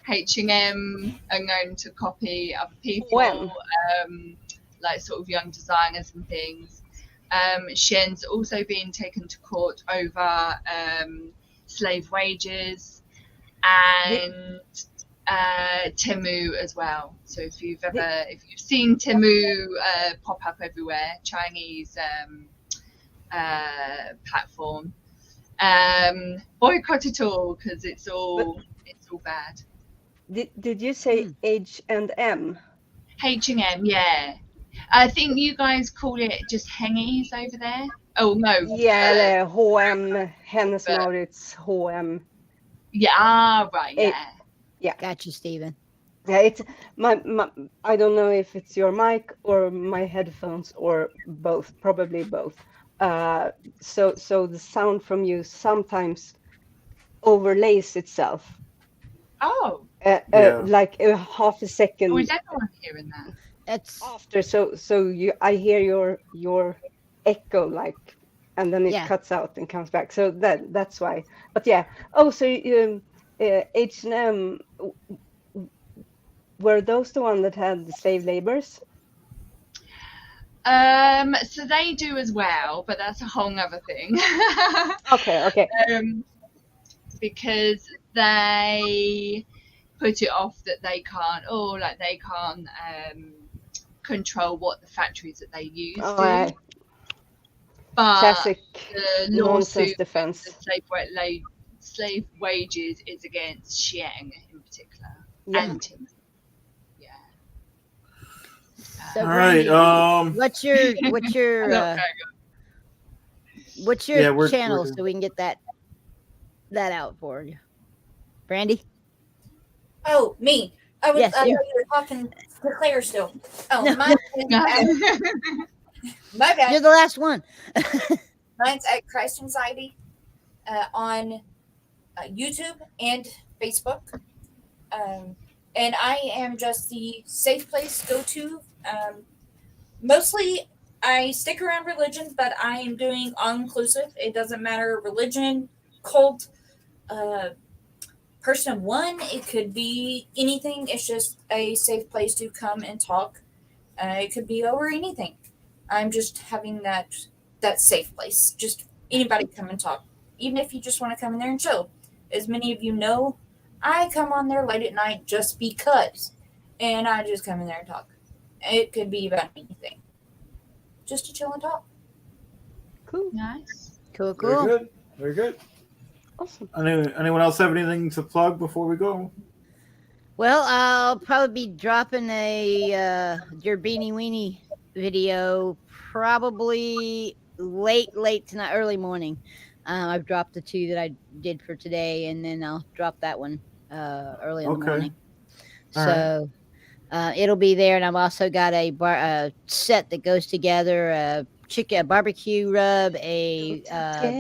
H&M are known to copy other people, like sort of young designers and things. Shein's also being taken to court over slave wages and Temu as well. So if you've seen Temu pop up everywhere, Chinese platform, boycott it all because it's all bad. Did you say H&M? H&M, yeah. I think you guys call it just hengies over there. Oh no. Yeah, the H&M, Hennes Mauritz, H&M. Yeah, right, yeah. Yeah. Got you, Stephen. Yeah, it's my. I don't know if it's your mic or my headphones or both. Probably both. So the sound from you sometimes overlays itself. Oh. Like a half a second. Oh, is everyone hearing that? It's after. So I hear your echo like, and then it cuts out and comes back. So that's why. But yeah. Oh, so H&M. Were those the one that had the slave labors? So they do as well, but that's a whole other thing. Okay. Because they put it off that they can't control what the factories that they use do. Right. But classic the nonsense lawsuit, defense. The slave wages is against Shein in particular. Yeah. And Tim. so All right. what's your channel so we can get that out for you, Brandy? Oh, me. I Yes, thought you were talking to Claire still. Oh, No. my bad. You're the last one. Mine's at Christ Anxiety on YouTube and Facebook. And I am just the safe place go to. Mostly I stick around religion, but I am doing all-inclusive. It doesn't matter religion, cult, person of one. It could be anything. It's just a safe place to come and talk. It could be over anything. I'm just having that safe place. Just anybody come and talk. Even if you just want to come in there and chill. As many of you know, I come on there late at night just because. And I just come in there and talk. It could be about anything. Just to chill and talk. Cool. Nice. Cool. Very good. Awesome. Anyone else have anything to plug before we go? Well, I'll probably be dropping a your Beanie Weenie video probably late tonight, early morning. I've dropped the 2 that I did for today, and then I'll drop that one early in the morning. So it'll be there, and I've also got a set that goes together: a barbecue rub, a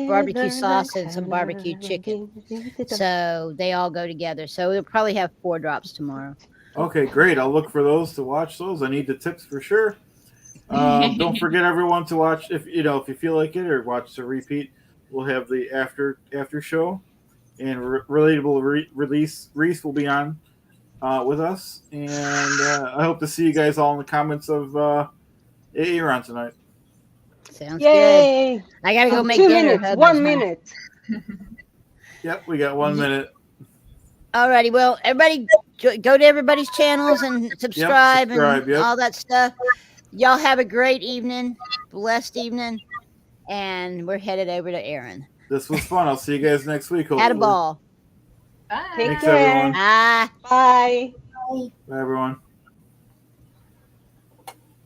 barbecue sauce, and some barbecue chicken. So they all go together. So we'll probably have 4 drops tomorrow. Okay, great. I'll look for those to watch those. I need the tips for sure. Don't forget everyone to watch if you feel like it, or watch the repeat. We'll have the after show, and Relatable Reese will be on with us, and I hope to see you guys all in the comments of Aaron tonight. Sounds Yay! good. I gotta go make 2 dinner. minutes. 1 minute. Yep, we got 1 minute. Alrighty, well, everybody go to everybody's channels and subscribe and all that stuff. Y'all have a great evening, blessed evening, and we're headed over to Aaron. This was fun. I'll see you guys next week. Hopefully. Had a ball. Bye. Take Thanks, care. everyone. Bye. Bye, everyone.